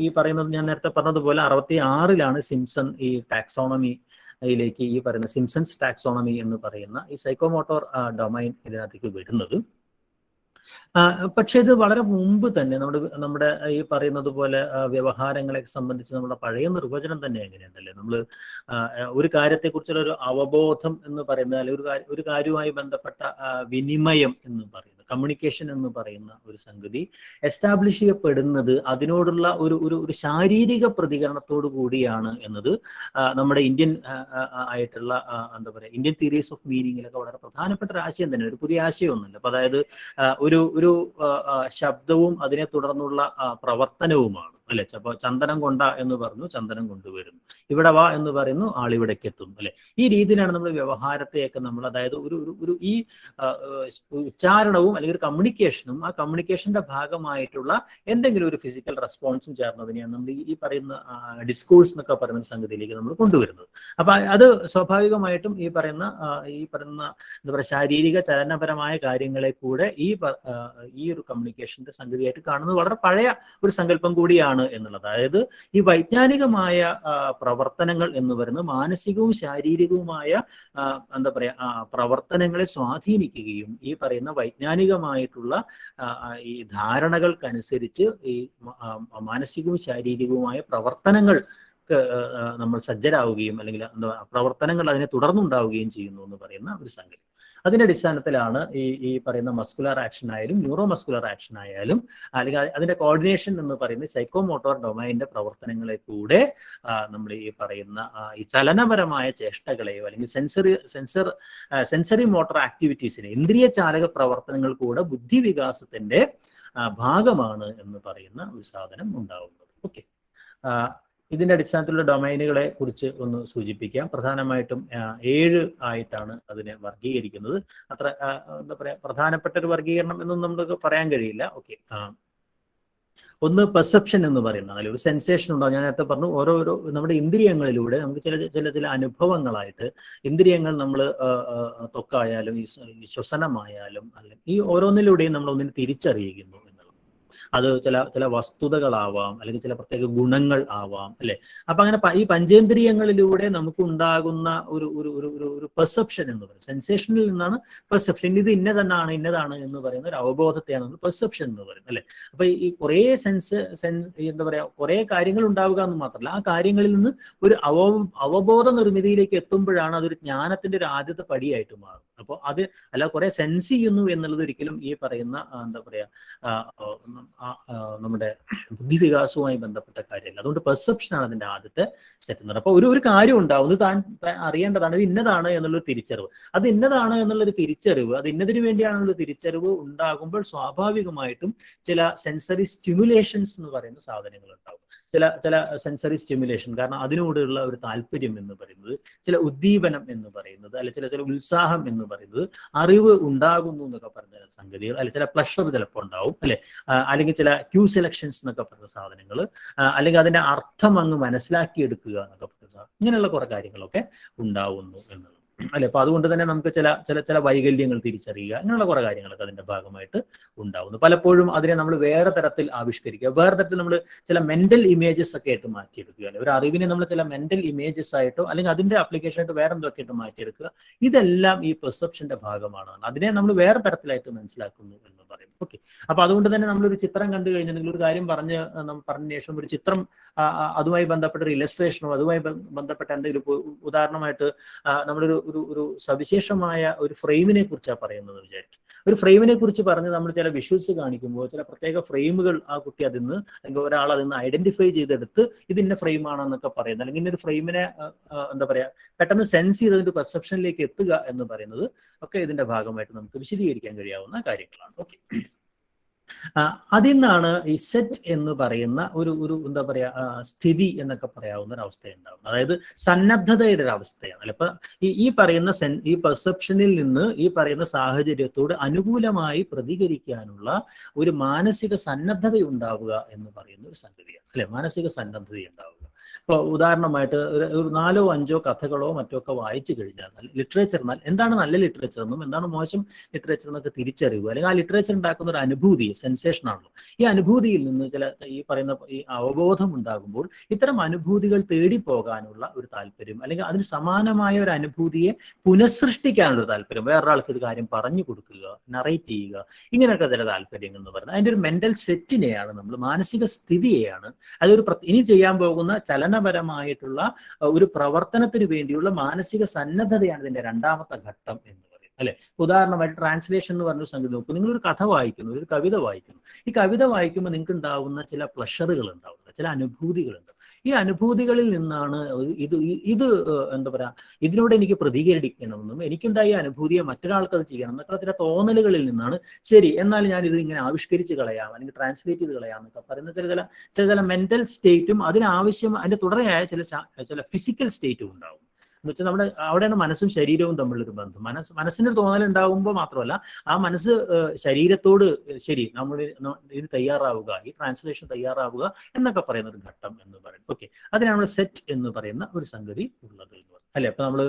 ഈ പറയുന്നത് ഞാൻ നേരത്തെ പറഞ്ഞതുപോലെ 66 സിംപ്സൺ ഈ ടാക്സോണമിയിലേക്ക് ഈ പറയുന്ന സിംപ്സൺസ് ടാക്സോണമി എന്ന് പറയുന്ന ഈ സൈക്കോമോട്ടോർ ഡൊമൈൻ ഇതിനകത്തേക്ക് വരുന്നത്. പക്ഷെ ഇത് വളരെ മുമ്പ് തന്നെ നമ്മുടെ ഈ പറയുന്നത് പോലെ വ്യവഹാരങ്ങളെ സംബന്ധിച്ച് നമ്മുടെ പഴയ നിർവചനം തന്നെ എങ്ങനെയുണ്ടല്ലേ, നമ്മൾ ഒരു കാര്യത്തെക്കുറിച്ചുള്ള ഒരു അവബോധം എന്ന് പറയുന്നത് അല്ലെങ്കിൽ ഒരു കാര്യവുമായി ബന്ധപ്പെട്ട വിനിമയം എന്ന് പറയുന്നത്, കമ്മ്യൂണിക്കേഷൻ എന്ന് പറയുന്ന ഒരു സംഗതി എസ്റ്റാബ്ലിഷ് ചെയ്യപ്പെടുന്നത് അതിനോടുള്ള ഒരു ശാരീരിക പ്രതികരണത്തോടു കൂടിയാണ് എന്നത് നമ്മുടെ ഇന്ത്യൻ ആയിട്ടുള്ള എന്താ പറയുക ഇന്ത്യൻ തിയറീസ് ഓഫ് മീനിങ്ങിലൊക്കെ വളരെ പ്രധാനപ്പെട്ട ഒരു ആശയം തന്നെ, ഒരു പുതിയ ആശയമൊന്നുമില്ല. അപ്പൊ അതായത് ഒരു ശബ്ദവും അതിനെ തുടർന്നുള്ള പ്രവർത്തനവുമാണ് അല്ലെ. അപ്പൊ ചന്ദനം കൊണ്ട എന്ന് പറഞ്ഞു, ചന്ദനം കൊണ്ടുവരുന്നു. ഇവിടെ വാ എന്ന് പറയുന്നു, ആളിവിടേക്ക് എത്തുന്നു അല്ലെ. ഈ രീതിയിലാണ് നമ്മൾ വ്യവഹാരത്തെയൊക്കെ നമ്മൾ, അതായത് ഒരു ഈ ഉച്ചാരണവും അല്ലെങ്കിൽ കമ്മ്യൂണിക്കേഷനും ആ കമ്മ്യൂണിക്കേഷന്റെ ഭാഗമായിട്ടുള്ള എന്തെങ്കിലും ഒരു ഫിസിക്കൽ റെസ്പോൺസും ചേർന്നതിനെയാണ് നമ്മൾ ഈ പറയുന്ന ഡിസ്കോഴ്സ് എന്നൊക്കെ പറയുന്ന സംഗതിയിലേക്ക് നമ്മൾ കൊണ്ടുവരുന്നത്. അപ്പൊ അത് സ്വാഭാവികമായിട്ടും ഈ പറയുന്ന എന്താ പറയുക ശാരീരിക ചലനപരമായ കാര്യങ്ങളെ കൂടെ ഈ ഒരു കമ്മ്യൂണിക്കേഷന്റെ സംഗതിയായിട്ട് കാണുന്നത് വളരെ പഴയ ഒരു സങ്കല്പം കൂടിയാണ് എന്നുള്ളത്. അതായത് ഈ വൈജ്ഞാനികമായ പ്രവർത്തനങ്ങൾ എന്ന് പറയുന്നത് മാനസികവും ശാരീരികവുമായ എന്താ പറയാ പ്രവർത്തനങ്ങളെ സ്വാധീനിക്കുകയും ഈ പറയുന്ന വൈജ്ഞാനികമായിട്ടുള്ള ഈ ധാരണകൾക്കനുസരിച്ച് ഈ മാനസികവും ശാരീരികവുമായ പ്രവർത്തനങ്ങൾ നമ്മൾ സജ്ജരാവുകയും അല്ലെങ്കിൽ എന്താ പ്രവർത്തനങ്ങൾ അതിനെ തുടർന്നുണ്ടാവുകയും ചെയ്യുന്നു എന്ന് പറയുന്ന ഒരു സംഗതി. അതിന്റെ അടിസ്ഥാനത്തിലാണ് ഈ പറയുന്ന മസ്കുലർ ആക്ഷൻ ആയാലും ന്യൂറോ മസ്കുലർ ആക്ഷൻ ആയാലും അല്ലെങ്കിൽ അതിന്റെ കോർഡിനേഷൻ എന്ന് പറയുന്ന സൈക്കോമോട്ടോർ ഡൊമൈനിന്റെ പ്രവർത്തനങ്ങളെ കൂടെ നമ്മൾ ഈ പറയുന്ന ഈ ചലനപരമായ ചേഷ്ടകളെയോ അല്ലെങ്കിൽ സെൻസറി മോട്ടോർ ആക്ടിവിറ്റീസിനെ ഇന്ദ്രിയ ചാലക പ്രവർത്തനങ്ങൾ കൂടെ ബുദ്ധിവികാസത്തിന്റെ ഭാഗമാണ് എന്ന് പറയുന്ന ഒരു സാധനം ഉണ്ടാവുന്നത്. ഓക്കെ, ഇതിന്റെ അടിസ്ഥാനത്തിലുള്ള ഡൊമൈനുകളെ കുറിച്ച് ഒന്ന് സൂചിപ്പിക്കാം. പ്രധാനമായിട്ടും 7 ആയിട്ടാണ് അതിനെ വർഗീകരിക്കുന്നത്. അത്ര എന്താ പറയാ പ്രധാനപ്പെട്ട ഒരു വർഗീകരണം എന്നൊന്നും നമുക്ക് പറയാൻ കഴിയില്ല. ഓക്കെ, ഒന്ന് പെർസെപ്ഷൻ എന്ന് പറയുന്നത്, അതിൽ ഒരു സെൻസേഷൻ ഉണ്ടാവും. ഞാൻ നേരത്തെ പറഞ്ഞു, ഓരോരോ നമ്മുടെ ഇന്ദ്രിയങ്ങളിലൂടെ നമുക്ക് ചില അനുഭവങ്ങളായിട്ട് ഇന്ദ്രിയങ്ങൾ നമ്മൾ ത്വക്കായാലും ഈ ശ്വസനമായാലും അല്ലെങ്കിൽ ഈ ഓരോന്നിലൂടെയും നമ്മൾ ഒന്നിനെ തിരിച്ചറിയുന്നു. അത് ചില വസ്തുതകളാവാം അല്ലെങ്കിൽ ചില പ്രത്യേക ഗുണങ്ങൾ ആവാം അല്ലെ. അപ്പൊ അങ്ങനെ ഈ പഞ്ചേന്ദ്രിയങ്ങളിലൂടെ നമുക്ക് ഉണ്ടാകുന്ന ഒരു പെർസെപ്ഷൻ എന്ന് പറയുന്നത്, സെൻസേഷനിൽ നിന്നാണ് പെർസെപ്ഷൻ. ഇത് ഇന്നതാണ് എന്ന് പറയുന്ന ഒരു അവബോധത്തെയാണ് നമ്മൾ പെർസെപ്ഷൻ എന്ന് പറയുന്നത് അല്ലെ. അപ്പൊ ഈ കുറേ എന്താ പറയാ കുറേ കാര്യങ്ങൾ ഉണ്ടാവുക എന്ന് മാത്രമല്ല, ആ കാര്യങ്ങളിൽ നിന്ന് ഒരു അവബോധ നിർമ്മിതിയിലേക്ക് എത്തുമ്പോഴാണ് അതൊരു ജ്ഞാനത്തിന്റെ ഒരു ആദ്യത്തെ പടിയായിട്ട് മാറും. അപ്പോൾ അത് അല്ല കുറെ സെൻസ് ചെയ്യുന്നു എന്നുള്ളത് ഒരിക്കലും ഈ പറയുന്ന എന്താ പറയാ നമ്മുടെ ബുദ്ധിവികാസവുമായി ബന്ധപ്പെട്ട കാര്യമല്ല. അതുകൊണ്ട് പെർസെപ്ഷനാണ് അതിന്റെ ആദ്യത്തെ സ്റ്റെപ്പ് എന്ന് പറയുന്നത്. അപ്പൊ ഒരു കാര്യം ഉണ്ടാവും, ഇത് താൻ അറിയേണ്ടതാണ്, ഇത് ഇന്നതാണ് എന്നുള്ളൊരു തിരിച്ചറിവ്. അത് ഇന്നതാണ് എന്നുള്ളൊരു തിരിച്ചറിവ്, അത് ഇന്നതിന് വേണ്ടിയാണെന്നുള്ള തിരിച്ചറിവ് ഉണ്ടാകുമ്പോൾ സ്വാഭാവികമായിട്ടും ചില സെൻസറി സ്റ്റിമുലേഷൻസ് എന്ന് പറയുന്ന സാധനങ്ങൾ ഉണ്ടാവും. ചില സെൻസറി സ്റ്റിമുലേഷൻ, കാരണം അതിനോടുള്ള ഒരു താല്പര്യം എന്ന് പറയുന്നത്, ചില ഉദ്ദീപനം എന്ന് പറയുന്നത്, അല്ലെ ചില ഉത്സാഹം എന്ന് പറയുന്നത്, അറിവ് ഉണ്ടാകുന്നു എന്നൊക്കെ പറഞ്ഞ സംഗതികൾ, അല്ലെ ചില പ്ലഷർ ചിലപ്പോൾ ഉണ്ടാവും അല്ലെ, അല്ലെങ്കിൽ ചില ക്യൂ സെലക്ഷൻസ് എന്നൊക്കെ പറഞ്ഞ സാധനങ്ങൾ, അല്ലെങ്കിൽ അതിന്റെ അർത്ഥം അങ്ങ് മനസ്സിലാക്കിയെടുക്കുക എന്നൊക്കെ പറഞ്ഞ ഇങ്ങനെയുള്ള കുറെ കാര്യങ്ങളൊക്കെ ഉണ്ടാവുന്നു എന്നുള്ളത് അല്ലെ. അപ്പൊ അതുകൊണ്ട് തന്നെ നമുക്ക് ചില വൈകല്യങ്ങൾ തിരിച്ചറിയുക, അങ്ങനെയുള്ള കുറെ കാര്യങ്ങളൊക്കെ അതിന്റെ ഭാഗമായിട്ട് ഉണ്ടാവുന്നു. പലപ്പോഴും അതിനെ നമ്മൾ വേറെ തരത്തിൽ ആവിഷ്കരിക്കുക, വേറെ തരത്തിൽ നമ്മൾ ചില മെന്റൽ ഇമേജസ് ഒക്കെ ആയിട്ട് മാറ്റിയെടുക്കുക അല്ലെ. ഒരു അറിവിനെ നമ്മൾ ചില മെന്റൽ ഇമേജസ് ആയിട്ടോ അല്ലെങ്കിൽ അതിന്റെ ആപ്ലിക്കേഷൻ ആയിട്ട് വേറെ എന്തൊക്കെ ആയിട്ട് മാറ്റിയെടുക്കുക, ഇതെല്ലാം ഈ പെർസെപ്ഷന്റെ ഭാഗമാണ്. അതിനെ നമ്മൾ വേറെ തരത്തിലായിട്ട് മനസ്സിലാക്കുന്നു എന്ന് പറയും. ഓക്കെ, അപ്പൊ അതുകൊണ്ട് തന്നെ നമ്മളൊരു ചിത്രം കണ്ടു കഴിഞ്ഞിട്ടുണ്ടെങ്കിൽ ഒരു കാര്യം പറഞ്ഞ ശേഷം ഒരു ചിത്രം അതുമായി ബന്ധപ്പെട്ട ഒരു ഇലസ്ട്രേഷനോ അതുമായി ബന്ധപ്പെട്ട എന്തെങ്കിലും ഉദാഹരണമായിട്ട് നമ്മളൊരു സവിശേഷമായ ഒരു ഫ്രെയിമിനെ കുറിച്ചാണ് പറയുന്നത് വിചാരിക്കും. ഒരു ഫ്രെയിമിനെ കുറിച്ച് പറഞ്ഞ് നമ്മൾ ചില വിഷ്വൽസ് കാണിക്കുമ്പോൾ ചില പ്രത്യേക ഫ്രെയിമുകൾ ആ കുട്ടി അതിന്ന് അല്ലെങ്കിൽ ഒരാൾ അതിന്ന് ഐഡന്റിഫൈ ചെയ്തെടുത്ത് ഇത് ഇന്ന ഫ്രെയിമാണെന്നൊക്കെ പറയുന്നത്, അല്ലെങ്കിൽ ഇന്നൊരു ഫ്രെയിമിനെ എന്താ പറയാ പെട്ടെന്ന് സെൻസ് ചെയ്ത് അതിന്റെ പെർസെപ്ഷനിലേക്ക് എത്തുക എന്ന് പറയുന്നത് ഒക്കെ ഇതിന്റെ ഭാഗമായിട്ട് നമുക്ക് വിശദീകരിക്കാൻ കഴിയാവുന്ന കാര്യങ്ങളാണ്. ഓക്കെ, അതിൽ നിന്നാണ് ഈ സെറ്റ് എന്ന് പറയുന്ന ഒരു എന്താ പറയാ സ്ഥിതി എന്നൊക്കെ പറയാവുന്ന ഒരു അവസ്ഥയുണ്ടാവുന്നത്. അതായത് സന്നദ്ധതയുടെ ഒരു അവസ്ഥയാണ് അല്ലെ. ഇപ്പൊ ഈ പറയുന്ന ഈ പെർസെപ്ഷനിൽ നിന്ന് ഈ പറയുന്ന സാഹചര്യത്തോട് അനുകൂലമായി പ്രതികരിക്കാനുള്ള ഒരു മാനസിക സന്നദ്ധത ഉണ്ടാവുക എന്ന് പറയുന്ന ഒരു സംഗതിയാണ് അല്ലെ. മാനസിക സന്നദ്ധത ഉണ്ടാവുക. ഇപ്പോൾ ഉദാഹരണമായിട്ട് ഒരു 4 or 5 കഥകളോ മറ്റോ ഒക്കെ വായിച്ചു കഴിഞ്ഞാൽ ലിറ്ററേച്ചർ എന്താണ് നല്ല ലിറ്ററേച്ചർ എന്നും എന്താണ് മോശം ലിറ്ററേച്ചർ എന്നൊക്കെ തിരിച്ചറിയുക, അല്ലെങ്കിൽ ആ ലിറ്ററേച്ചർ ഉണ്ടാക്കുന്ന ഒരു അനുഭൂതി, സെൻസേഷൻ ആണല്ലോ. ഈ അനുഭൂതിയിൽ നിന്ന് ഈ പറയുന്ന ഈ അവബോധം ഉണ്ടാകുമ്പോൾ ഇത്തരം അനുഭൂതികൾ തേടിപ്പോകാനുള്ള ഒരു താല്പര്യം, അല്ലെങ്കിൽ അതിന് സമാനമായ ഒരു അനുഭൂതിയെ പുനഃസൃഷ്ടിക്കാനുള്ള താല്പര്യം, വേറൊരാൾക്ക് ഒരു കാര്യം പറഞ്ഞു കൊടുക്കുക, നറേറ്റ് ചെയ്യുക, ഇങ്ങനെയൊക്കെ ചില താല്പര്യങ്ങൾ എന്ന് പറയുന്നത് അതിൻ്റെ ഒരു മെന്റൽ സെറ്റിനെയാണ് നമ്മൾ, മാനസിക സ്ഥിതിയെയാണ്, അതൊരു ഇനി ചെയ്യാൻ പോകുന്ന ചലനപരമായിട്ടുള്ള ഒരു പ്രവർത്തനത്തിന് വേണ്ടിയുള്ള മാനസിക സന്നദ്ധതയാണ് ഇതിന്റെ രണ്ടാമത്തെ ഘട്ടം എന്ന് പറയുന്നത്. അല്ലെ? ഉദാഹരണമായിട്ട് ട്രാൻസ്ലേഷൻ എന്ന് പറഞ്ഞൊരു സംഗതി നോക്കും. നിങ്ങളൊരു കഥ വായിക്കുന്നു, ഒരു കവിത വായിക്കുന്നു. ഈ കവിത വായിക്കുമ്പോൾ നിങ്ങൾക്ക് ഉണ്ടാവുന്ന ചില പ്ലഷറുകൾ ഉണ്ടാവുന്നത്, ചില അനുഭൂതികളുണ്ട്. ഈ അനുഭൂതികളിൽ നിന്നാണ് ഇത് എന്താ പറയാ, ഇതിനോട് എനിക്ക് പ്രതികരിക്കണമെന്നും എനിക്കുണ്ടായ അനുഭൂതിയെ മറ്റൊരാൾക്ക് അത് ചെയ്യണം എന്നൊക്കെ ചില തോന്നലുകളിൽ നിന്നാണ് ശരി എന്നാൽ ഞാൻ ഇത് ഇങ്ങനെ ആവിഷ്കരിച്ച് കളയാം അല്ലെങ്കിൽ ട്രാൻസ്ലേറ്റ് ചെയ്ത് കളയാം എന്നൊക്കെ പറയുന്ന ചില മെന്റൽ സ്റ്റേറ്റും അതിനാവശ്യം അതിന്റെ തുടരെയായ ചില ഫിസിക്കൽ സ്റ്റേറ്റും ഉണ്ടാവും. എന്ന് വെച്ചാൽ നമ്മുടെ അവിടെയാണ് മനസ്സും ശരീരവും തമ്മിലൊരു ബന്ധം. മനസ്സിന് തോന്നൽ ഉണ്ടാകുമ്പോൾ മാത്രമല്ല, ആ മനസ്സ് ശരീരത്തോട് ശരി നമ്മൾ ഇത് തയ്യാറാവുക, ഈ ട്രാൻസ്ലേഷൻ തയ്യാറാവുക എന്നൊക്കെ പറയുന്ന ഒരു ഘട്ടം എന്ന് പറയും. ഓക്കെ, അതിനാണ് നമ്മൾ സെറ്റ് എന്ന് പറയുന്ന ഒരു സംഗതി ഉള്ളത് എന്ന് പറയും അല്ലെ? അപ്പൊ നമ്മൾ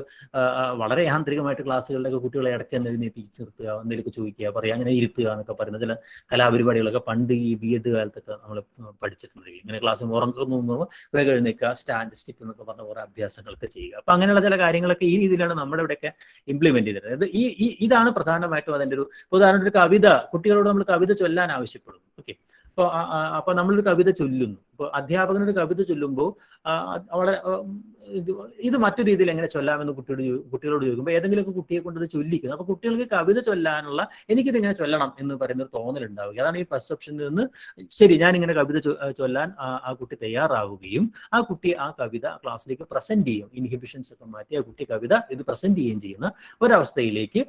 വളരെ യാന്ത്രികമായിട്ട് ക്ലാസ്സുകളിലൊക്കെ കുട്ടികളെ ഇടയ്ക്ക് തന്നെ എഴുന്നേൽപ്പിച്ച് നിർത്തുക, എന്തെങ്കിലുമൊക്കെ ചോദിക്കുക, പറയുക, അങ്ങനെ ഇരുത്തുക എന്നൊക്കെ പറയുന്ന ചില കലാപരിപാടികളൊക്കെ പണ്ട് ഈ B.Ed കാലത്തൊക്കെ നമ്മൾ പഠിച്ചിട്ടുണ്ട്. ഇങ്ങനെ ക്ലാസ് ഉറങ്ങുമ്പോൾ വേഗം എഴുന്നേൽക്കുക, സ്റ്റാൻഡ് സ്റ്റിക്ക് എന്നൊക്കെ പറഞ്ഞ കുറേ അഭ്യാസങ്ങളൊക്കെ ചെയ്യുക. അപ്പൊ അങ്ങനെയുള്ള ചില കാര്യങ്ങളൊക്കെ ഈ രീതിയിലാണ് നമ്മുടെ ഇവിടെയൊക്കെ ഇംപ്ലിമെന്റ് ചെയ്തത്. അതായത് ഇതാണ് പ്രധാനമായിട്ടും അതിന്റെ ഒരു ഉദാഹരണത്തിന് കവിത, കുട്ടികളോട് നമ്മൾ കവിത ചൊല്ലാൻ ആവശ്യപ്പെടും. ഓക്കെ, അപ്പൊ നമ്മളൊരു കവിത ചൊല്ലുന്നു. ഇപ്പോൾ അധ്യാപകനൊരു കവിത ചൊല്ലുമ്പോൾ അവിടെ ഇത് മറ്റു രീതിയിൽ എങ്ങനെ ചൊല്ലാമെന്ന് കുട്ടികളോട് ചോദിക്കുമ്പോൾ ഏതെങ്കിലുമൊക്കെ കുട്ടിയെ കൊണ്ട് അത് ചൊല്ലിക്കുന്നു. അപ്പൊ കുട്ടികൾക്ക് കവിത ചൊല്ലാനുള്ള എനിക്കിതിങ്ങനെ ചൊല്ലണം എന്ന് പറയുന്ന ഒരു തോന്നൽ ഉണ്ടാവുക. അതാണ് ഈ പെർസെപ്ഷനിൽ നിന്ന് ശരി ഞാനിങ്ങനെ കവിത ചൊല്ലാൻ ആ കുട്ടി തയ്യാറാവുകയും ആ കുട്ടി ആ കവിത ക്ലാസ്സിലേക്ക് പ്രസന്റ് ചെയ്യും. ഇൻഹിബിഷൻസ് ഒക്കെ മാറ്റി ആ കുട്ടി കവിത ഇത് പ്രസന്റ് ചെയ്യുകയും ചെയ്യുന്ന ഒരവസ്ഥയിലേക്ക്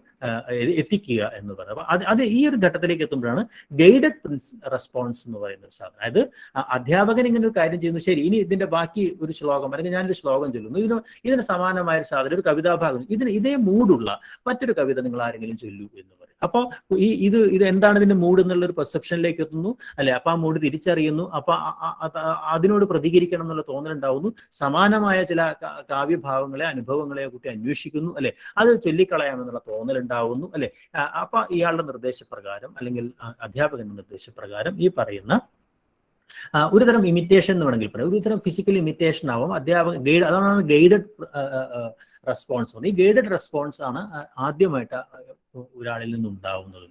എത്തിക്കുക എന്ന് പറയുന്നത്. അപ്പൊ അത് ഈ ഒരു ഘട്ടത്തിലേക്ക് എത്തുമ്പോഴാണ് ഗൈഡഡ് റെസ്പോൺസ് എന്ന് പറയുന്ന ഒരു സാധനം. അതായത് അധ്യാപകൻ ഇങ്ങനെ ഒരു കാര്യം ചെയ്യുന്നു, ശരി ഇനി ഇതിന്റെ ബാക്കി ഒരു ശ്ലോകം അല്ലെങ്കിൽ ഞാനൊരു ശ്ലോകം ചൊല്ലുന്നു, ഇതിന് സമാനമായ ഒരു സാധനം, ഒരു കവിതാഭാഗം, ഇതേ മൂടുള്ള മറ്റൊരു കവിത നിങ്ങൾ ആരെങ്കിലും ചൊല്ലൂ എന്ന് പറയും. അപ്പോൾ ഇത് എന്താണ് ഇതിന്റെ മൂഡ് എന്നുള്ള ഒരു പെർസെപ്ഷനിലേക്ക് എത്തുന്നു അല്ലെ? അപ്പൊ ആ മൂഡ് തിരിച്ചറിയുന്നു. അപ്പൊ അതിനോട് പ്രതികരിക്കണം എന്നുള്ള തോന്നലുണ്ടാവുന്നു. സമാനമായ ചില കാവ്യഭാവങ്ങളെ അനുഭവങ്ങളെ കുട്ടി അന്വേഷിക്കുന്നു അല്ലെ? അത് ചൊല്ലിക്കളയാമെന്നുള്ള തോന്നലുണ്ടാവുന്നു അല്ലെ? അപ്പൊ ഇയാളുടെ നിർദ്ദേശപ്രകാരം അല്ലെങ്കിൽ അധ്യാപകന്റെ നിർദ്ദേശപ്രകാരം ഈ പറയുന്ന ഒരുതരം ഇമിറ്റേഷൻ എന്ന് വേണമെങ്കിൽ പറയാം, ഒരുതരം ഫിസിക്കൽ ഇമിറ്റേഷൻ ആവും അതാണ് ഗൈഡഡ് റെസ്പോൺസ്. ഈ ഗൈഡഡ് റെസ്പോൺസ് ആണ് ആദ്യമായിട്ട് ഒരാളിൽ നിന്നുണ്ടാവുന്നത്.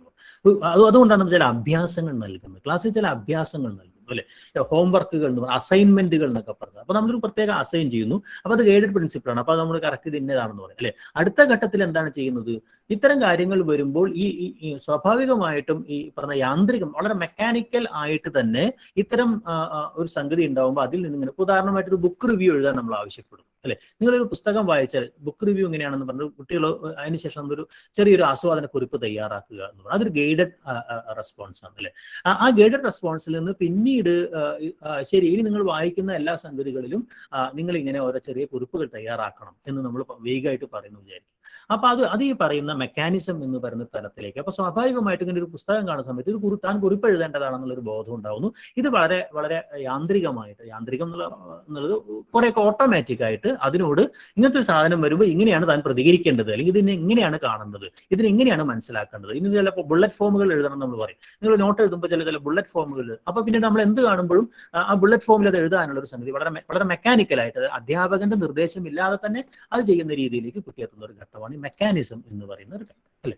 അതുകൊണ്ടാണ് നമ്മൾ ചില അഭ്യാസങ്ങൾ നൽകുന്നത്, ക്ലാസ്സിൽ ചില അഭ്യാസങ്ങൾ നൽകുന്നു അല്ലെ? ഹോംവർക്കുകൾ എന്ന് പറഞ്ഞാൽ അസൈൻമെന്റുകൾ എന്നൊക്കെ പറഞ്ഞത്. അപ്പൊ നമ്മളൊരു പ്രത്യേക അസൈൻ ചെയ്യുന്നു, അപ്പൊ അത് ഗൈഡഡ് പ്രിൻസിപ്പിളാണ്. അപ്പൊ നമ്മൾ കറക്റ്റ് ഇത് ഇന്നതാണെന്ന് പറയും അല്ലെ? അടുത്ത ഘട്ടത്തിൽ എന്താണ് ചെയ്യുന്നത്? ഇത്തരം കാര്യങ്ങൾ വരുമ്പോൾ ഈ സ്വാഭാവികമായിട്ടും ഈ പറഞ്ഞ യാന്ത്രികം വളരെ മെക്കാനിക്കൽ ആയിട്ട് തന്നെ ഇത്തരം ഒരു സംഗതി ഉണ്ടാവുമ്പോൾ അതിൽ നിന്ന് ഇങ്ങനെ ഉദാഹരണമായിട്ടൊരു ബുക്ക് റിവ്യൂ എഴുതാൻ നമ്മൾ ആവശ്യപ്പെടും അല്ലെ? നിങ്ങളൊരു പുസ്തകം വായിച്ചാൽ ബുക്ക് റിവ്യൂ എങ്ങനെയാണെന്ന് പറഞ്ഞ് കുട്ടികൾ അതിനുശേഷം നമ്മളൊരു ചെറിയൊരു ആസ്വാദന കുറിപ്പ് തയ്യാറാക്കുക എന്ന് പറഞ്ഞാൽ അതൊരു ഗൈഡഡ് റെസ്പോൺസ് ആണ് അല്ലെ? ആ ഗൈഡഡ് റെസ്പോൺസിൽ നിന്ന് പിന്നീട് ശരി ഇനി നിങ്ങൾ വായിക്കുന്ന എല്ലാ സംഗതികളിലും നിങ്ങൾ ഇങ്ങനെ ഓരോ ചെറിയ കുറിപ്പുകൾ തയ്യാറാക്കണം എന്ന് നമ്മൾ വേഗമായിട്ട് പറയുന്നു വിചാരിക്കും. അപ്പൊ അത് ഈ പറയുന്ന മെക്കാനിസം എന്ന് പറയുന്ന തലത്തിലേക്ക്, അപ്പൊ സ്വാഭാവികമായിട്ട് ഇങ്ങനെ ഒരു പുസ്തകം കാണുന്ന സമയത്ത് ഇത് താൻ കുറിപ്പ് എഴുതേണ്ടതാണെന്നുള്ളൊരു ബോധം ഉണ്ടാവുന്നു. ഇത് വളരെ വളരെ യാന്ത്രികം എന്നുള്ളത് കുറെയൊക്കെ ഓട്ടോമാറ്റിക് ആയിട്ട് അതിനോട് ഇങ്ങനത്തെ ഒരു സാധനം വരുമ്പോൾ ഇങ്ങനെയാണ് താൻ പ്രതികരിക്കേണ്ടത്, അല്ലെങ്കിൽ ഇതിനെ ഇങ്ങനെയാണ് കാണുന്നത്, ഇതിനെ ഇങ്ങനെയാണ് മനസ്സിലാക്കേണ്ടത്. ഇനി ചിലപ്പോൾ ബുള്ളറ്റ് ഫോമുകൾ എഴുതണം നമ്മൾ പറയും. നിങ്ങൾ നോട്ട് എഴുതുമ്പോൾ ചില ബുള്ളറ്റ് ഫോമുകൾ, അപ്പൊ പിന്നീട് നമ്മൾ എന്ത് കാണുമ്പോഴും ആ ബുള്ളറ്റ് ഫോമിൽ അത് എഴുതാനുള്ള ഒരു സംഗതി വളരെ വളരെ മെക്കാനിക്കലായിട്ട് അധ്യാപകന്റെ നിർദ്ദേശമില്ലാതെ തന്നെ അത് ചെയ്യുന്ന രീതിയിലേക്ക് കുട്ടിയെത്തുന്ന ഒരു ഘട്ടമാണ് ഈ മെക്കാനിസം എന്ന് പറയുന്ന ഒരു ഘട്ടം അല്ലെ?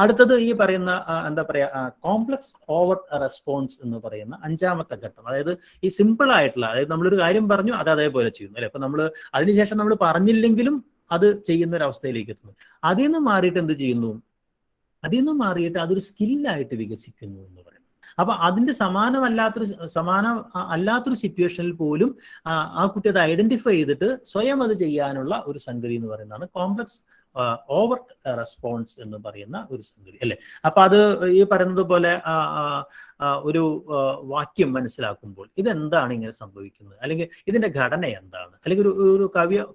അടുത്തത് ഈ പറയുന്ന എന്താ പറയാ കോംപ്ലക്സ് ഓവർ റെസ്പോൺസ് എന്ന് പറയുന്ന അഞ്ചാമത്തെ ഘട്ടം. അതായത് ഈ സിമ്പിൾ ആയിട്ടുള്ള, അതായത് നമ്മളൊരു കാര്യം പറഞ്ഞു അത് അതേപോലെ ചെയ്യുന്നു അല്ലെ? അപ്പൊ നമ്മൾ അതിനുശേഷം നമ്മൾ പറഞ്ഞില്ലെങ്കിലും അത് ചെയ്യുന്ന ഒരു അവസ്ഥയിലേക്ക് എത്തുന്നു. അതിൽ നിന്ന് മാറിയിട്ട് എന്ത് ചെയ്യുന്നു? അതിൽ നിന്ന് മാറിയിട്ട് അതൊരു സ്കില്ലായിട്ട് വികസിക്കുന്നു എന്ന് പറയുന്നത്. അപ്പൊ അതിന്റെ സമാനം അല്ലാത്തൊരു സിറ്റുവേഷനിൽ പോലും ആ കുട്ടി അത് ഐഡന്റിഫൈ ചെയ്തിട്ട് സ്വയം അത് ചെയ്യാനുള്ള ഒരു സംഗതി എന്ന് പറയുന്നതാണ് കോംപ്ലക്സ് ഓവർ റെസ്പോൺസ് എന്ന് പറയുന്ന ഒരു സംഗതി അല്ലെ? അപ്പൊ അത് ഈ പറയുന്നത് പോലെ ഒരു വാക്യം മനസ്സിലാക്കുമ്പോൾ ഇതെന്താണ് ഇങ്ങനെ സംഭവിക്കുന്നത്, അല്ലെങ്കിൽ ഇതിന്റെ ഘടന എന്താണ്, അല്ലെങ്കിൽ ഒരു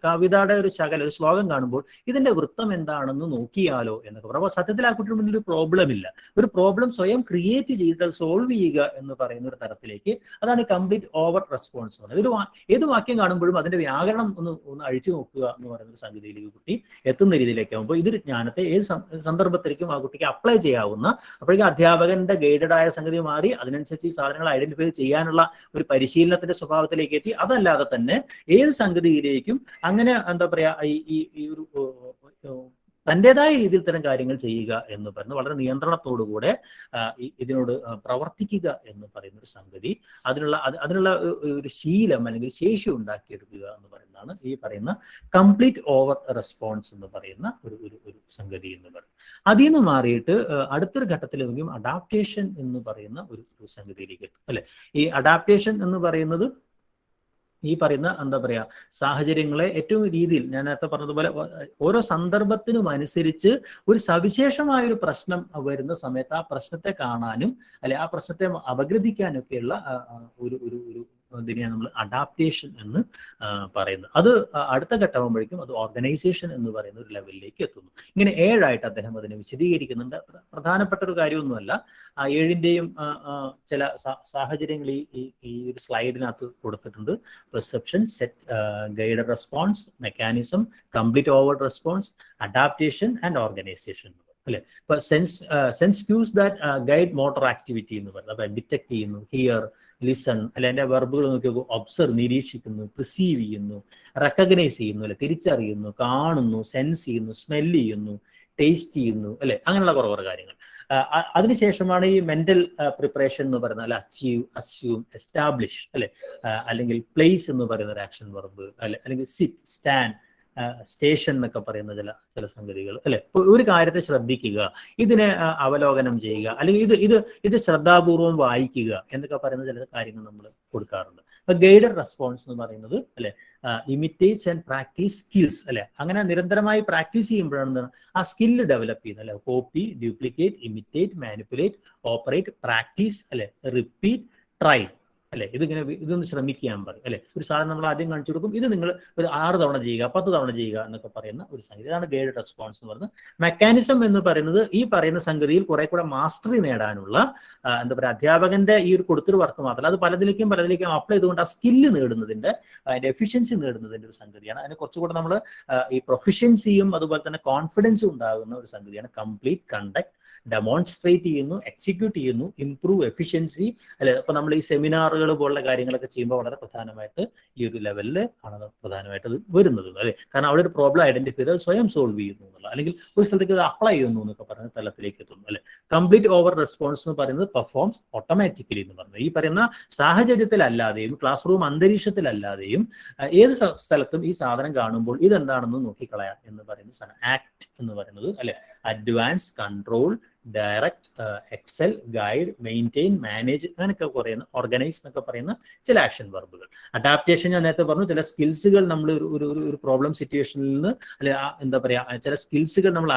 കവിതയുടെ ഒരു ശകലം ഒരു ശ്ലോകം കാണുമ്പോൾ ഇതിന്റെ വൃത്തം എന്താണെന്ന് നോക്കിയാലോ എന്നൊക്കെ പറയുമ്പോൾ സത്യത്തിൽ ആ കുട്ടിയുടെ മുന്നിൽ ഒരു പ്രോബ്ലം ഇല്ല. ഒരു പ്രോബ്ലം സ്വയം ക്രിയേറ്റ് ചെയ്തിട്ട് സോൾവ് ചെയ്യുക എന്ന് പറയുന്ന ഒരു തരത്തിലേക്ക്, അതാണ് കംപ്ലീറ്റ് ഓവർ റെസ്പോൺസ് എന്ന് പറയുന്നത്. ഏത് വാക്യം കാണുമ്പോഴും അതിന്റെ വ്യാകരണം ഒന്ന് അഴിച്ചു നോക്കുക എന്ന് പറയുന്ന ഒരു സംഗതിയിലേക്ക് കുട്ടി എത്തുന്ന രീതിയിലേക്ക് ആകുമ്പോൾ ഇതൊരു ജ്ഞാനത്തെ ഏത് സന്ദർഭത്തിലേക്കും ആ കുട്ടിക്ക് അപ്ലൈ ചെയ്യാവുന്ന, അപ്പോഴേക്കും അധ്യാപകന്റെ ഗൈഡഡായ സംഗതി മാറി അതിനനുസരിച്ച് ഈ സാധനങ്ങൾ ഐഡന്റിഫൈ ചെയ്യാനുള്ള ഒരു പരിശീലനത്തിന്റെ സ്വഭാവത്തിലേക്ക് എത്തി. അതല്ലാതെ തന്നെ ഏത് സംഗതിയിലേക്കും അങ്ങനെ എന്താ പറയാ ഈ ഒരു തൻ്റെതായ രീതിയിൽ തരം കാര്യങ്ങൾ ചെയ്യുക എന്ന് പറയുന്നത് വളരെ നിയന്ത്രണത്തോടുകൂടെ ഇതിനോട് പ്രവർത്തിക്കുക എന്ന് പറയുന്ന ഒരു സംഗതി, അതിനുള്ള ഒരു ശീലം അല്ലെങ്കിൽ ശേഷി ഉണ്ടാക്കിയെടുക്കുക എന്ന് പറയുന്നതാണ് ഈ പറയുന്ന കംപ്ലീറ്റ് ഓവർ റെസ്പോൺസ് എന്ന് പറയുന്ന ഒരു സംഗതി എന്ന് പറയുന്നത്. അതിൽ നിന്ന് മാറിയിട്ട് അടുത്തൊരു ഘട്ടത്തിലെങ്കിലും അഡാപ്റ്റേഷൻ എന്ന് പറയുന്ന ഒരു സംഗതിയിലേക്ക് എത്തും അല്ലെ. ഈ അഡാപ്റ്റേഷൻ എന്ന് പറയുന്നത് ഈ പറയുന്ന എന്താ പറയാ സാഹചര്യങ്ങളെ ഏറ്റവും രീതിയിൽ ഞാൻ നേരത്തെ പറഞ്ഞതുപോലെ ഓരോ സന്ദർഭത്തിനും അനുസരിച്ച് ഒരു സവിശേഷമായ ഒരു പ്രശ്നം വരുന്ന സമയത്ത് ആ പ്രശ്നത്തെ കാണാനും അല്ലെ ആ പ്രശ്നത്തെ അപഗ്രഥിക്കാനൊക്കെയുള്ള ഒരു ഇതിനെയാണ് നമ്മൾ അഡാപ്റ്റേഷൻ എന്ന് പറയുന്നത്. അത് അടുത്ത ഘട്ടമാകുമ്പോഴേക്കും അത് ഓർഗനൈസേഷൻ എന്ന് പറയുന്ന ഒരു ലെവലിലേക്ക് എത്തുന്നു. ഇങ്ങനെ 7 ആയിട്ട് അദ്ദേഹം അതിനെ വിശദീകരിക്കുന്നുണ്ട്. പ്രധാനപ്പെട്ട ഒരു കാര്യമൊന്നുമല്ല. ആ 7ന്റെയും ചില സാഹചര്യങ്ങൾ ഈ ഒരു സ്ലൈഡിനകത്ത് കൊടുത്തിട്ടുണ്ട്. Perception, set, guided response, mechanism, complete over response, adaptation and organisation അല്ലെ. ഇപ്പൊ sense cues that guide motor activity എന്ന് പറയുന്നത്. അപ്പൊ ഡിറ്റക്ട് ചെയ്യുന്നു, ഹിയർ, ലിസൺ അല്ലെ, അതിന്റെ വെർബുകൾ നോക്കി ഒബ്സർവ് നിരീക്ഷിക്കുന്നു, പ്രിസീവ് ചെയ്യുന്നു, റെക്കഗ്നൈസ് ചെയ്യുന്നു അല്ലെ, തിരിച്ചറിയുന്നു, കാണുന്നു, സെൻസ് ചെയ്യുന്നു, സ്മെല് ചെയ്യുന്നു, ടേസ്റ്റ് ചെയ്യുന്നു അല്ലെ, അങ്ങനെയുള്ള കുറേ കാര്യങ്ങൾ. അതിനുശേഷമാണ് ഈ മെന്റൽ പ്രിപ്പറേഷൻ എന്ന് പറയുന്നത് അല്ലെ, അച്ചീവ്, അസ്യൂം, എസ്റ്റാബ്ലിഷ് അല്ലെ, അല്ലെങ്കിൽ പ്ലേസ് എന്ന് പറയുന്ന ഒരു ആക്ഷൻ വെർബ് അല്ലെ, അല്ലെങ്കിൽ സിറ്റ്, സ്റ്റാൻഡ്, സ്റ്റേഷൻ എന്നൊക്കെ പറയുന്ന ചില സംഗതികൾ അല്ലെ. ഒരു കാര്യത്തെ ശ്രദ്ധിക്കുക, ഇതിനെ അവലോകനം ചെയ്യുക, അല്ലെങ്കിൽ ഇത് ശ്രദ്ധാപൂർവം വായിക്കുക എന്നൊക്കെ പറയുന്ന ചില കാര്യങ്ങൾ നമ്മൾ കൊടുക്കാറുണ്ട്. അപ്പൊ ഗൈഡഡ് റെസ്പോൺസ് എന്ന് പറയുന്നത് അല്ലെ, ഇമിറ്റേറ്റ്സ് ആൻഡ് പ്രാക്ടീസ് സ്കിൽസ് അല്ലെ. അങ്ങനെ നിരന്തരമായി പ്രാക്ടീസ് ചെയ്യുമ്പോഴാണ് ആ സ്കില്ല് ഡെവലപ്പ് ചെയ്യുന്നത് അല്ലെ. Copy, duplicate, imitate, manipulate, operate, practice അല്ലെ, റിപ്പീറ്റ്, ട്രൈ അല്ലെ. ഇതൊന്ന് ശ്രമിക്കാൻ പറയും അല്ലെ. ഒരു സാധനം നമ്മൾ ആദ്യം കാണിച്ചു കൊടുക്കും, ഇത് നിങ്ങൾ ഒരു 6 തവണ ചെയ്യുക, 10 തവണ ചെയ്യുക എന്നൊക്കെ പറയുന്ന ഒരു സംഗതി. ഇതാണ് ഗൈഡഡ് റെസ്പോൺസ് എന്ന് പറയുന്നത്. മെക്കാനിസം എന്ന് പറയുന്നത് ഈ പറയുന്ന സംഗതിയിൽ കുറെ കൂടെ മാസ്റ്ററി നേടാനുള്ള എന്താ പറയുക, അധ്യാപകന്റെ ഈ ഒരു കൊടുത്തൊരു വർക്ക് മാത്രമല്ല, അത് പലതിലേക്കും അപ്ലൈ ചെയ്തുകൊണ്ട് ആ സ്കില്ല് നേടുന്നതിന്റെ, അതിന്റെ എഫിഷ്യൻസി നേടുന്നതിന്റെ ഒരു സംഗതിയാണ്. അതിന് കുറച്ചുകൂടെ നമ്മൾ ഈ പ്രൊഫിഷ്യൻസിയും അതുപോലെ തന്നെ കോൺഫിഡൻസും ഉണ്ടാകുന്ന ഒരു സംഗതിയാണ് കംപ്ലീറ്റ് കണ്ടക്ട്, ഡെമോൺസ്ട്രേറ്റ് ചെയ്യുന്നു, എക്സിക്യൂട്ട് ചെയ്യുന്നു, ഇംപ്രൂവ് എഫിഷ്യൻസി അല്ലെ. അപ്പൊ നമ്മൾ ഈ സെമിനാറുകൾ പോലുള്ള കാര്യങ്ങളൊക്കെ ചെയ്യുമ്പോൾ വളരെ പ്രധാനമായിട്ട് ഈ ഒരു ലെവലിൽ ആണ് പ്രധാനമായിട്ട് അത് വരുന്നത് അല്ലെ. കാരണം അവിടെ ഒരു പ്രോബ്ലം ഐഡന്റിഫൈ ചെയ്ത് സ്വയം സോൾവ് ചെയ്യുന്നു എന്നുള്ള, അല്ലെങ്കിൽ ഒരു സ്ഥലത്തേക്ക് അത് അപ്ലൈ ചെയ്യുന്നു എന്നൊക്കെ പറയുന്ന തലത്തിലേക്ക് എത്തുന്നു അല്ലെ. കംപ്ലീറ്റ് ഓവർ റെസ്പോൺസ് എന്ന് പറയുന്നത് പെർഫോംസ് ഓട്ടോമാറ്റിക്കലി എന്ന് പറയുന്നത്. ഈ പറയുന്ന സാഹചര്യത്തിലല്ലാതെയും ക്ലാസ് റൂം അന്തരീക്ഷത്തിലല്ലാതെയും ഏത് സ്ഥലത്തും ഈ സാധനം കാണുമ്പോൾ ഇതെന്താണെന്ന് നോക്കിക്കളയാം എന്ന് പറയുന്ന സാധനം. ആക്ട് എന്ന് പറയുന്നത് അല്ലെ, advance, control, direct, excel, guide, maintain, manage, അങ്ങനെയൊക്കെ പറയുന്ന, ഓർഗനൈസ് എന്നൊക്കെ പറയുന്ന ചില ആക്ഷൻ വെർബുകൾ. അഡാപ്റ്റേഷൻ ഞാൻ നേരത്തെ പറഞ്ഞു, ചില സ്കിൽസുകൾ നമ്മൾ ഒരു പ്രോബ്ലം സിറ്റുവേഷനിൽ നിന്ന് അല്ലെ എന്താ പറയാ, ചില സ്കിൽസുകൾ നമ്മൾ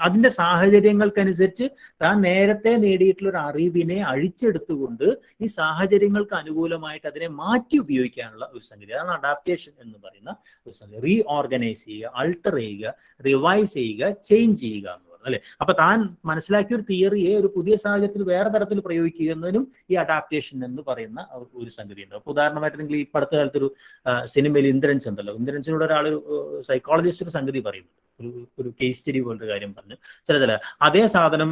അതിന്റെ സാഹചര്യങ്ങൾക്കനുസരിച്ച് താൻ നേരത്തെ നേടിയിട്ടുള്ള ഒരു അറിവിനെ അഴിച്ചെടുത്തുകൊണ്ട് ഈ സാഹചര്യങ്ങൾക്ക് അനുകൂലമായിട്ട് അതിനെ മാറ്റി ഉപയോഗിക്കാനുള്ള ഒരു സംഗതി. അതാണ് അഡാപ്റ്റേഷൻ എന്ന് പറയുന്ന ഒരു സംഗതി. റീ ഓർഗനൈസ് ചെയ്യുക, അൾട്ടർ ചെയ്യുക, റിവൈസ് ചെയ്യുക, ചേഞ്ച് ചെയ്യുക അല്ലെ. അപ്പൊ താൻ മനസ്സിലാക്കിയ ഒരു തിയറിയെ ഒരു പുതിയ സാഹചര്യത്തിൽ വേറെ തരത്തിൽ പ്രയോഗിക്കുന്നതിനും ഈ അഡാപ്റ്റേഷൻ എന്ന് പറയുന്ന ഒരു സംഗതി ഉണ്ട്. അപ്പൊ ഉദാഹരണമായിട്ട് നിങ്ങൾ ഈ അടുത്ത കാലത്ത് ഒരു സിനിമയിൽ ഇന്ദ്രൻസ് ഉണ്ടല്ലോ, ഇന്ദ്രൻസിനോട് ഒരാളൊരു സൈക്കോളജിസ്റ്റ് ഒരു സംഗതി പറയുന്നു, ഒരു കേസ് സ്റ്റഡി പോലത്തെ കാര്യം പറഞ്ഞു. ചില അതേ സാധനം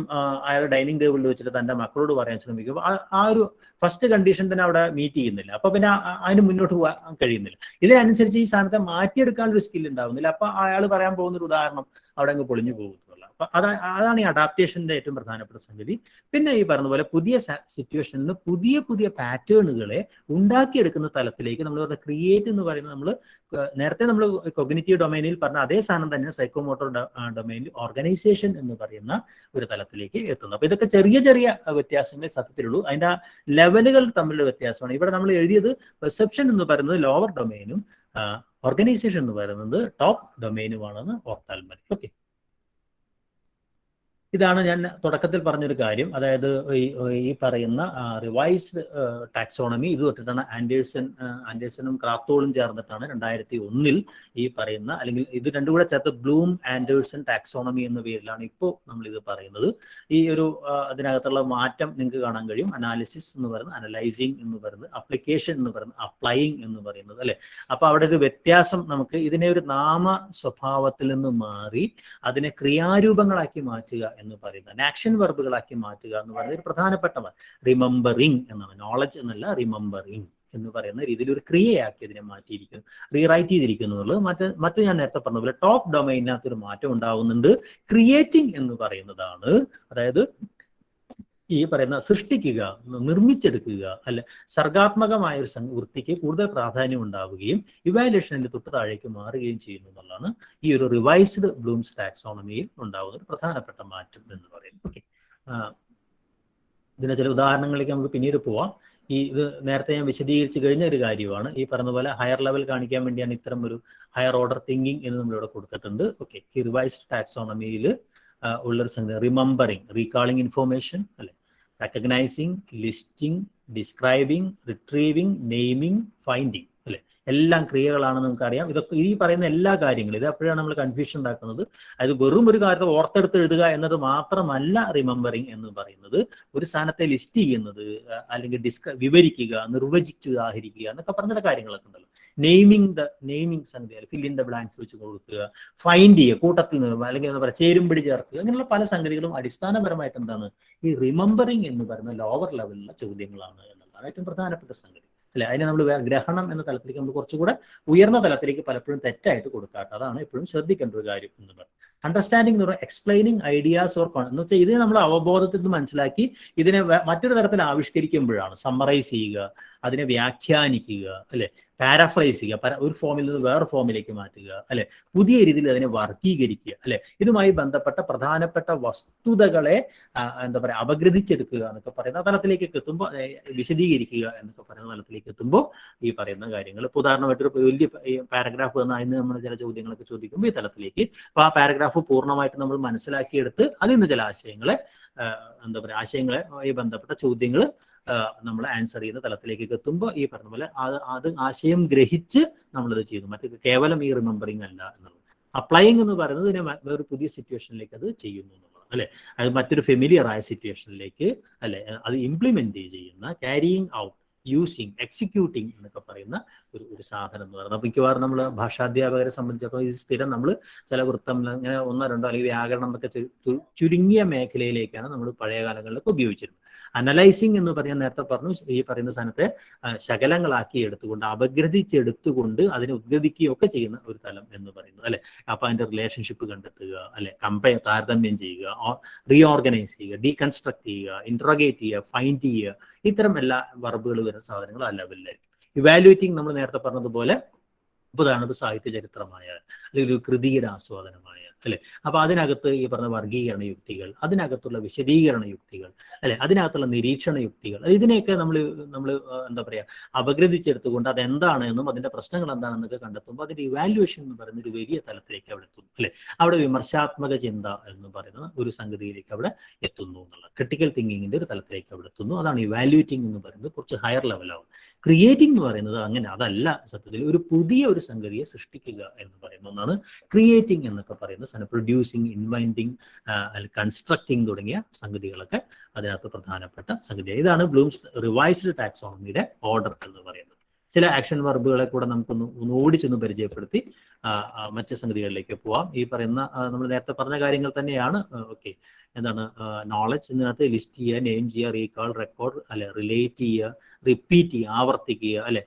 അയാൾ ഡൈനിങ് ടേബിളിൽ വെച്ചിട്ട് തന്റെ മക്കളോട് പറയാൻ ശ്രമിക്കുമ്പോൾ ആ ഒരു ഫസ്റ്റ് കണ്ടീഷൻ തന്നെ അവിടെ മീറ്റ് ചെയ്യുന്നില്ല. അപ്പൊ പിന്നെ അതിന് മുന്നോട്ട് പോകാൻ കഴിയുന്നില്ല. ഇതിനനുസരിച്ച് ഈ സാധനത്തെ മാറ്റിയെടുക്കാനൊരു സ്കിൽ ഉണ്ടാവുന്നില്ല. അപ്പൊ അയാൾ പറയാൻ പോകുന്ന ഒരു ഉദാഹരണം അവിടെ അങ്ങ് പൊളിഞ്ഞു പോകുന്നു. അതാണ് ഈ അഡാപ്റ്റേഷന്റെ ഏറ്റവും പ്രധാനപ്പെട്ട സംഗതി. പിന്നെ ഈ പറഞ്ഞ പോലെ പുതിയ സിറ്റുവേഷനിൽ നിന്ന് പുതിയ പാറ്റേണുകളെ ഉണ്ടാക്കിയെടുക്കുന്ന തലത്തിലേക്ക് നമ്മൾ പറഞ്ഞ ക്രിയേറ്റ് എന്ന് പറയുന്നത്, നമ്മൾ നേരത്തെ നമ്മൾ കൊഗ്നിറ്റീവ് ഡൊമൈനിൽ പറഞ്ഞ അതേ സാധനം തന്നെ സൈക്കോമോട്ടോർ ഡൊമൈനിൽ ഓർഗനൈസേഷൻ എന്ന് പറയുന്ന ഒരു തലത്തിലേക്ക് എത്തുന്നു. അപ്പൊ ഇതൊക്കെ ചെറിയ വ്യത്യാസങ്ങളെ സത്യത്തിലുള്ളൂ. അതിന്റെ ലെവലുകൾ തമ്മിലുള്ള വ്യത്യാസമാണ്. ഇവിടെ നമ്മൾ എഴുതിയത് പെർസെപ്ഷൻ എന്ന് പറയുന്നത് ലോവർ ഡൊമൈനും ഓർഗനൈസേഷൻ എന്ന് പറയുന്നത് ടോപ്പ് ഡൊമൈനുമാണെന്ന് ഓർത്താൽ മതി. ഓക്കെ, ഇതാണ് ഞാൻ തുടക്കത്തിൽ പറഞ്ഞൊരു കാര്യം. അതായത് ഈ പറയുന്ന റിവൈസ്ഡ് ടാക്സോണമി ഇത് തൊട്ടിട്ടാണ് ആൻഡേഴ്സണും ക്രാത്തോളും ചേർന്നിട്ടാണ് 2001 ഈ പറയുന്ന, അല്ലെങ്കിൽ ഇത് രണ്ടും കൂടെ ചേർത്ത് ബ്ലൂം ആൻഡേഴ്സൺ ടാക്സോണമി എന്ന പേരിലാണ് ഇപ്പോൾ നമ്മൾ ഇത് പറയുന്നത്. ഈ ഒരു അതിനകത്തുള്ള മാറ്റം നിങ്ങൾക്ക് കാണാൻ കഴിയും. അനാലിസിസ് എന്ന് പറയുന്നത്, അനലൈസിങ് എന്ന് പറയുന്നത്, അപ്ലിക്കേഷൻ എന്ന് പറയുന്നത്, അപ്ലൈയിങ് എന്ന് പറയുന്നത് അല്ലെ. അപ്പൊ അവിടെ ഒരു വ്യത്യാസം, നമുക്ക് ഇതിനെ ഒരു നാമ സ്വഭാവത്തിൽ നിന്ന് മാറി അതിനെ ക്രിയാരൂപങ്ങളാക്കി മാറ്റുക എന്ന് പറയുന്നത്, ആക്ഷൻ വെർബുകളാക്കി മാറ്റുക എന്ന് പറയുന്നത് ഒരു പ്രധാനപ്പെട്ട റിമെമ്പറിങ് എന്നാണ്. നോളജ് എന്നല്ല, റിമെമ്പറിങ് എന്ന് പറയുന്ന രീതിയിൽ ഒരു ക്രിയയാക്കി ഇതിനെ മാറ്റിയിരിക്കുന്നു, റീറൈറ്റ് ചെയ്തിരിക്കുന്നു എന്നുള്ളത്. മറ്റ് ഞാൻ നേരത്തെ പറഞ്ഞ പോലെ ടോപ്പ് ഡൊമൈനകത്ത് ഒരു മാറ്റം ഉണ്ടാകുന്നുണ്ട്. ക്രിയേറ്റിംഗ് എന്ന് പറയുന്നതാണ്, അതായത് ഈ പറയുന്ന സൃഷ്ടിക്കുക, നിർമ്മിച്ചെടുക്കുക, അല്ലെ സർഗാത്മകമായ ഒരു വൃത്തിക്ക് കൂടുതൽ പ്രാധാന്യം ഉണ്ടാവുകയും ഇവാലുവേഷനിൽ തൊട്ട് താഴേക്ക് മാറുകയും ചെയ്യുന്നു എന്നുള്ളതാണ് ഈ ഒരു റിവൈസ്ഡ് ബ്ലൂംസ് ടാക്സോണമിയിൽ ഉണ്ടാകുന്ന ഒരു പ്രധാനപ്പെട്ട മാറ്റം എന്ന് പറയുന്നത്. ഓക്കെ, ഇതിന്റെ ചില ഉദാഹരണങ്ങളിലേക്ക് നമുക്ക് പിന്നീട് പോവാം. ഇത് നേരത്തെ ഞാൻ വിശദീകരിച്ച് കഴിഞ്ഞ ഒരു കാര്യമാണ്. ഈ പറഞ്ഞ പോലെ ഹയർ ലെവൽ കാണിക്കാൻ വേണ്ടിയാണ് ഇത്തരം ഒരു ഹയർ ഓർഡർ തിങ്കിങ് എന്ന് നമ്മളിവിടെ കൊടുത്തിട്ടുണ്ട്. ഓക്കെ, ഈ റിവൈസ്ഡ് ടാക്സോണമിയിൽ ഉള്ളൊരു സംഗതി റിമെമ്പറിങ്, റീകാളിങ് ഇൻഫോർമേഷൻ, അല്ലെ recognising, listing, describing, retrieving, naming, finding, അല്ലെ എല്ലാം ക്രിയകളാണെന്ന് നമുക്കറിയാം. ഇതൊക്കെ ഈ പറയുന്ന എല്ലാ കാര്യങ്ങളും, ഇത് അപ്പോഴാണ് നമ്മൾ കൺഫ്യൂഷൻ ഉണ്ടാക്കുന്നത്. അത് വെറും ഒരു കാര്യത്തെ ഓർത്തെടുത്ത് എഴുതുക എന്നത് മാത്രമല്ല റിമെമ്പറിങ് എന്ന് പറയുന്നത്. ഒരു സ്ഥാനത്തെ ലിസ്റ്റ് ചെയ്യുന്നത്, അല്ലെങ്കിൽ വിവരിക്കുക, നിർവചിച്ച് ഉദാഹരിക്കുക എന്നൊക്കെ പറഞ്ഞ കാര്യങ്ങളൊക്കെ ഉണ്ടല്ലോ. നെയിമിംഗ് സംഗതി, ഫിൽ ഇൻ ദ ബ്ലാങ്ക്സ് വെച്ച് കൊടുക്കുക, ഫൈൻഡ് ചെയ്യുക, കൂട്ടത്തിൽ നിന്ന് അല്ലെങ്കിൽ എന്താ പറയുക ചേരുംപിടി ചേർക്കുക, അങ്ങനെയുള്ള പല സംഗതികളും അടിസ്ഥാനപരമായിട്ട് എന്താണ് ഈ റിമെമ്പറിങ് എന്ന് പറയുന്ന ലോവർ ലെവലിലുള്ള ചോദ്യങ്ങളാണ് എന്നുള്ളതാണ് ഏറ്റവും പ്രധാനപ്പെട്ട സംഗതി, അല്ലെ. അതിനെ നമ്മൾ ഗ്രഹണം എന്ന തലത്തിലേക്ക് നമ്മൾ കുറച്ചുകൂടെ ഉയർന്ന തലത്തിലേക്ക് പലപ്പോഴും തെറ്റായിട്ട് കൊടുക്കാത്ത, അതാണ് എപ്പോഴും ശ്രദ്ധിക്കേണ്ട ഒരു കാര്യം എന്ന് പറയുന്നത്. അണ്ടർസ്റ്റാൻഡിംഗ് എന്ന് പറയുന്നത് എക്സ്പ്ലെയിനിങ് ഐഡിയാസ് ഓർ എന്ന് വെച്ചാൽ ഇതിനെ നമ്മൾ അവബോധത്തിൽ നിന്ന് മനസ്സിലാക്കി ഇതിനെ മറ്റൊരു തരത്തിൽ ആവിഷ്കരിക്കുമ്പോഴാണ് സമ്മറൈസ് ചെയ്യുക, അതിനെ വ്യാഖ്യാനിക്കുക, അല്ലെ പാരാഫ്രൈസ് ചെയ്യുക, ഒരു ഫോമിൽ നിന്ന് വേറെ ഫോമിലേക്ക് മാറ്റുക, അല്ലെ പുതിയ രീതിയിൽ അതിനെ വർഗീകരിക്കുക, അല്ലെ ഇതുമായി ബന്ധപ്പെട്ട പ്രധാനപ്പെട്ട വസ്തുതകളെ എന്താ പറയുക അപഗ്രഥിച്ചെടുക്കുക എന്നൊക്കെ പറയുന്ന തലത്തിലേക്ക് എത്തുമ്പോൾ, വിശദീകരിക്കുക എന്നൊക്കെ പറയുന്ന തലത്തിലേക്ക് എത്തുമ്പോൾ ഈ പറയുന്ന കാര്യങ്ങൾ, ഉദാഹരണമായിട്ടൊരു വലിയ പാരഗ്രാഫ് തന്നാൽ അതിന് നമ്മൾ ചില ചോദ്യങ്ങളൊക്കെ ചോദിക്കുമ്പോൾ ഈ തലത്തിലേക്ക്, അപ്പോൾ ആ പാരഗ്രാഫ് പൂർണ്ണമായിട്ട് നമ്മൾ മനസ്സിലാക്കിയെടുത്ത് അതിൽ നിന്ന് ചില ആശയങ്ങളെ എന്താ പറയുക ആശയങ്ങളുമായി ബന്ധപ്പെട്ട ചോദ്യങ്ങൾ നമ്മൾ ആൻസർ ചെയ്യുന്ന തലത്തിലേക്ക് എത്തുമ്പോൾ ഈ പറഞ്ഞ പോലെ അത് ആശയം ഗ്രഹിച്ച് നമ്മളിത് ചെയ്യുന്നു. മറ്റേ കേവലം ഈ റിമെമ്പറിങ് അല്ല എന്നുള്ളത്. അപ്ലൈയിങ് എന്ന് പറയുന്നത് ഇതിനെ വേറൊരു പുതിയ സിറ്റുവേഷനിലേക്ക് അത് ചെയ്യുന്നു എന്നുള്ളത്, അല്ലെ അത് മറ്റൊരു ഫെമിലിയർ ആയ സിറ്റുവേഷനിലേക്ക്, അല്ലെ അത് ഇംപ്ലിമെന്റ് ചെയ്യുന്ന, ക്യാരിയിങ് ഔട്ട്, യൂസിങ്, എക്സിക്യൂട്ടിങ് എന്നൊക്കെ പറയുന്ന ഒരു സാധനം എന്ന് പറയുന്നത്. അപ്പോൾ മിക്കവാറും നമ്മൾ ഭാഷാധ്യാപകരെ സംബന്ധിച്ചിടത്തോളം ഈ സ്ഥിരം നമ്മൾ ചില വൃത്തം ഇങ്ങനെ ഒന്നോ രണ്ടോ അല്ലെങ്കിൽ വ്യാകരണം എന്നൊക്കെ ചുരുങ്ങിയ മേഖലയിലേക്കാണ് നമ്മൾ പഴയ കാലങ്ങളിലൊക്കെ ഉപയോഗിച്ചിരുന്നത്. അനലൈസിങ് എന്ന് പറയാൻ നേരത്തെ പറഞ്ഞു, ഈ പറയുന്ന സാധനത്തെ ശകലങ്ങളാക്കി എടുത്തുകൊണ്ട് അപഗ്രഥിച്ചെടുത്തുകൊണ്ട് അതിനെ ഉദ്ഗതിക്കുകയൊക്കെ ചെയ്യുന്ന ഒരു തലം എന്ന് പറയുന്നത്, അല്ലെ. അപ്പൊ അതിന്റെ റിലേഷൻഷിപ്പ് കണ്ടെത്തുക, അല്ലെ താരതമ്യം ചെയ്യുക, റീഓർഗനൈസ് ചെയ്യുക, ഡീകൺസ്ട്രക്ട് ചെയ്യുക, ഇന്ററോഗേറ്റ് ചെയ്യുക, ഫൈൻഡ് ചെയ്യുക, ഇത്തരം എല്ലാ വർബുകൾ വരുന്ന സാധനങ്ങൾ ആ ലെവലിലായിരിക്കും. ഇവാലുവേറ്റിംഗ് നമ്മൾ നേരത്തെ പറഞ്ഞതുപോലെ ഉദാഹരണത്തിന് സാഹിത്യ ചരിത്രമായാൽ അല്ലെങ്കിൽ ഒരു കൃതിയുടെ ആസ്വാദനമായാൽ, അല്ലെ അപ്പൊ അതിനകത്ത് ഈ പറഞ്ഞ വർഗീകരണ യുക്തികൾ, അതിനകത്തുള്ള വിശദീകരണ യുക്തികൾ, അല്ലെ അതിനകത്തുള്ള നിരീക്ഷണ യുക്തികൾ, ഇതിനെയൊക്കെ നമ്മൾ എന്താ പറയാ അപഗ്രഥിച്ചെടുത്തുകൊണ്ട് അതെന്താണ് എന്നും അതിന്റെ പ്രശ്നങ്ങൾ എന്താണെന്നൊക്കെ കണ്ടെത്തുമ്പോൾ അതിന്റെ ഇവാലുവേഷൻ എന്ന് പറയുന്ന ഒരു വലിയ തലത്തിലേക്ക് അവിടെ എത്തുന്നു, അല്ലെ അവിടെ വിമർശാത്മക ചിന്ത എന്ന് പറയുന്ന ഒരു സംഗതിയിലേക്ക് അവിടെ എത്തുന്നു എന്നുള്ള ക്രിട്ടിക്കൽ തിങ്കിങ്ങിന്റെ ഒരു തലത്തിലേക്ക് അവിടെ എത്തുന്നു. അതാണ് ഇവാലുവേറ്റിംഗ് എന്ന് പറയുന്നത് കുറച്ച് ഹയർ ലെവലാവും. ക്രിയേറ്റിംഗ് എന്ന് പറയുന്നത് അങ്ങനെ അതല്ല, സത്യത്തിൽ ഒരു പുതിയ ഒരു സംഗതിയെ സൃഷ്ടിക്കുക എന്ന് പറയുന്ന ഒന്നാണ് ക്രിയേറ്റിംഗ് എന്നൊക്കെ പറയുന്നത്. പ്രൊഡ്യൂസിങ്, ഇൻവൈൻഡിങ്, കൺസ്ട്രക്റ്റിംഗ് തുടങ്ങിയ സംഗതികളൊക്കെ അതിനകത്ത് പ്രധാനപ്പെട്ട സംഗതിയാണ്. ഇതാണ് ബ്ലൂംസ് റിവൈസ്ഡ് ടാക്സോണമിയുടെ ഓർഡർ എന്ന് പറയുന്നത്. ചില ആക്ഷൻ വെർബുകളെ കൂടെ നമുക്കൊന്ന് ഓടിച്ചൊന്ന് പരിചയപ്പെടുത്തി മറ്റ് സംഗതികളിലേക്ക് പോവാം. ഈ പറയുന്ന നമ്മൾ നേരത്തെ പറഞ്ഞ കാര്യങ്ങൾ തന്നെയാണ്. ഓക്കെ, എന്താണ് നോളജ് ഇതിനകത്ത് ലിസ്റ്റ് ചെയ്യുക, നെയിം ചെയ്യുക, റീകാൾ, റെക്കോർഡ്, അല്ലെ റിലേറ്റ് ചെയ്യുക, റിപ്പീറ്റ് ചെയ്യുക, ആവർത്തിക്കുക, അല്ലെ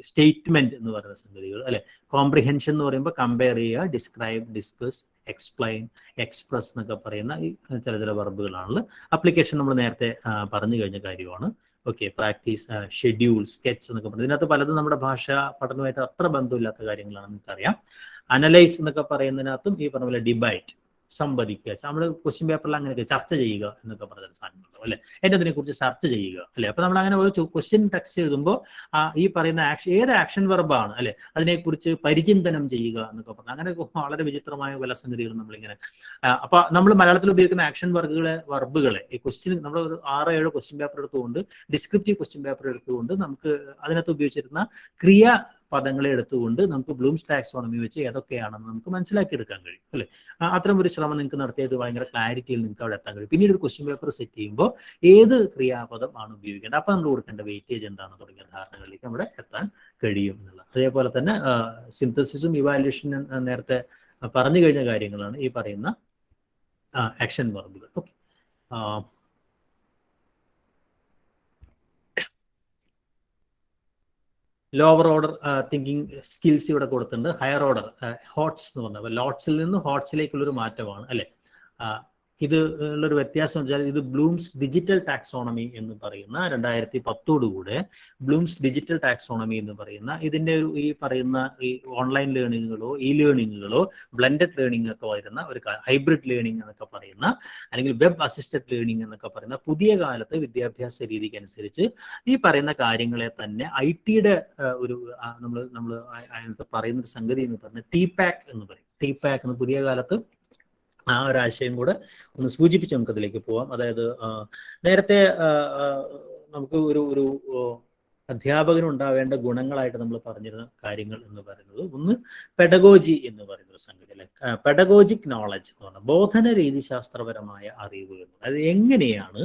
സ്റ്റേറ്റ്മെന്റ് എന്ന് പറയുന്ന സംഗതികൾ, അല്ലെ കോംപ്രിഹെൻഷൻ എന്ന് പറയുമ്പോൾ കമ്പയർ ചെയ്യുക, ഡിസ്ക്രൈബ്, ഡിസ്കസ്, എക്സ്പ്ലെയിൻ, എക്സ്പ്രസ് എന്നൊക്കെ പറയുന്ന ചില വെർബുകളാണല്ലോ. അപ്ലിക്കേഷൻ നമ്മൾ നേരത്തെ പറഞ്ഞു കഴിഞ്ഞ കാര്യമാണ്. ഓക്കെ, പ്രാക്ടീസ്, ഷെഡ്യൂൾ, സ്കെച്ച് എന്നൊക്കെ പറയുന്നത് ഇതിനകത്ത് പലതും നമ്മുടെ ഭാഷാ പഠനവുമായിട്ട് അത്ര ബന്ധമില്ലാത്ത കാര്യങ്ങളാണ് നമുക്കറിയാം. അനലൈസ് എന്നൊക്കെ പറയുന്നതിനകത്തും ഈ പറഞ്ഞ പോലെ ഡിബൈറ്റ്, സംവദിക്കുക, നമ്മൾ ക്വസ്റ്റ്യൻ പേപ്പറിൽ അങ്ങനെയൊക്കെ ചർച്ച ചെയ്യുക എന്നൊക്കെ പറഞ്ഞ സാധനങ്ങളുണ്ടോ, അല്ലെ അതിനെ കുറിച്ച് ചർച്ച ചെയ്യുക, അല്ലെ അപ്പൊ നമ്മൾ അങ്ങനെ ഒരു ക്വസ്റ്റ്യൻ ടെക്സ്റ്റ് എഴുതുമ്പോൾ ഈ പറയുന്ന ഏത് ആക്ഷൻ വെർബാണ്, അല്ലെ അതിനെക്കുറിച്ച് പരിചിന്തനം ചെയ്യുക എന്നൊക്കെ പറഞ്ഞാൽ അങ്ങനെ വളരെ വിചിത്രമായ പല സംഗതികളും നമ്മളിങ്ങനെ അപ്പൊ നമ്മൾ മലയാളത്തിൽ ഉപയോഗിക്കുന്ന ആക്ഷൻ വർബുകളെ ഈ ക്വസ്റ്റ്യൻ നമ്മൾ ഒരു 6-7 ക്വസ്റ്റ്യൻ പേപ്പർ എടുത്തുകൊണ്ട് ഡിസ്ക്രിപ്റ്റീവ് ക്വസ്റ്റ്യൻ പേപ്പർ എടുത്തുകൊണ്ട് നമുക്ക് അതിനകത്ത് ഉപയോഗിച്ചിരുന്ന ക്രിയ പദങ്ങളെ എടുത്തുകൊണ്ട് നമുക്ക് ബ്ലൂംസ് ടാക്സോണമി വെച്ച് ഏതൊക്കെയാണെന്ന് നമുക്ക് മനസ്സിലാക്കിയെടുക്കാൻ കഴിയും, അല്ലെ അത്തരം ഒരു ശ്രമം നിങ്ങൾക്ക് നടത്തിയത് ഭയങ്കര ക്ലാരിറ്റിയിൽ നിങ്ങൾക്ക് അവിടെ എത്താൻ കഴിയും. പിന്നീട് ഒരു ക്വസ്റ്റ്യൻ പേപ്പർ സെറ്റ് ചെയ്യുമ്പോൾ ഏത് ക്രിയാപദം ആണ് ഉപയോഗിക്കേണ്ടത്, അപ്പൊ നമ്മൾ കൊടുക്കേണ്ട വെയിറ്റേജ് എന്താണ് തുടങ്ങിയ ധാരണകളിലേക്ക് അവിടെ എത്താൻ കഴിയും എന്നുള്ളത്. അതേപോലെ തന്നെ സിന്തസിസും ഇവാലുവേഷനും നേരത്തെ പറഞ്ഞു കഴിഞ്ഞ കാര്യങ്ങളാണ് ഈ പറയുന്ന ആക്ഷൻ വെർബുകൾ. Okay, lower order thinking skills ഇവിടെ കൊടുത്തിട്ടുണ്ട്. ഹയർ ഓർഡർ ഹോട്ട്സ് എന്ന് പറഞ്ഞാൽ ലോട്ട്സിൽ നിന്ന് ഹോട്ട്സിലേക്കുള്ളൊരു മാറ്റമാണ് അല്ലെ. ഇത് ഉള്ളൊരു വ്യത്യാസം വെച്ചാൽ ഇത് ബ്ലൂംസ് ഡിജിറ്റൽ ടാക്സോണമി എന്ന് പറയുന്ന 2010 ബ്ലൂംസ് ഡിജിറ്റൽ ടാക്സോണമി എന്ന് പറയുന്ന ഇതിൻ്റെ ഈ പറയുന്ന ഈ ഓൺലൈൻ ലേണിങ്ങുകളോ ഇ ലേണിങ്ങുകളോ ബ്ലെൻഡഡ് ലേണിംഗ് ഒക്കെ വരുന്ന ഒരു ഹൈബ്രിഡ് ലേണിംഗ് എന്നൊക്കെ പറയുന്ന അല്ലെങ്കിൽ വെബ് അസിസ്റ്റഡ് ലേണിംഗ് എന്നൊക്കെ പറയുന്ന പുതിയ കാലത്ത് വിദ്യാഭ്യാസ രീതിക്ക് അനുസരിച്ച് ഈ പറയുന്ന കാര്യങ്ങളെ തന്നെ IT-യുടെ ഒരു നമ്മൾ അതിനകത്ത് പറയുന്ന ഒരു സംഗതി എന്ന് പറഞ്ഞാൽ TPAC എന്ന് പറയും. TPAC എന്ന് പുതിയ കാലത്ത് ആ ഒരു ആശയം കൂടെ ഒന്ന് സൂചിപ്പിച്ച് നമുക്കതിലേക്ക് പോവാം. അതായത് നേരത്തെ നമുക്ക് ഒരു അധ്യാപകന് ഉണ്ടാവേണ്ട ഗുണങ്ങളായിട്ട് നമ്മൾ പറഞ്ഞിരുന്ന കാര്യങ്ങൾ എന്ന് പറയുന്നത് ഒന്ന് പെഡഗോജി എന്ന് പറയുന്ന ഒരു സംഗതി അല്ലെ. പെഡഗോജിക് നോളജ് എന്ന് പറഞ്ഞാൽ ബോധന രീതിശാസ്ത്രപരമായ അറിവ് എന്ന്. അത് എങ്ങനെയാണ്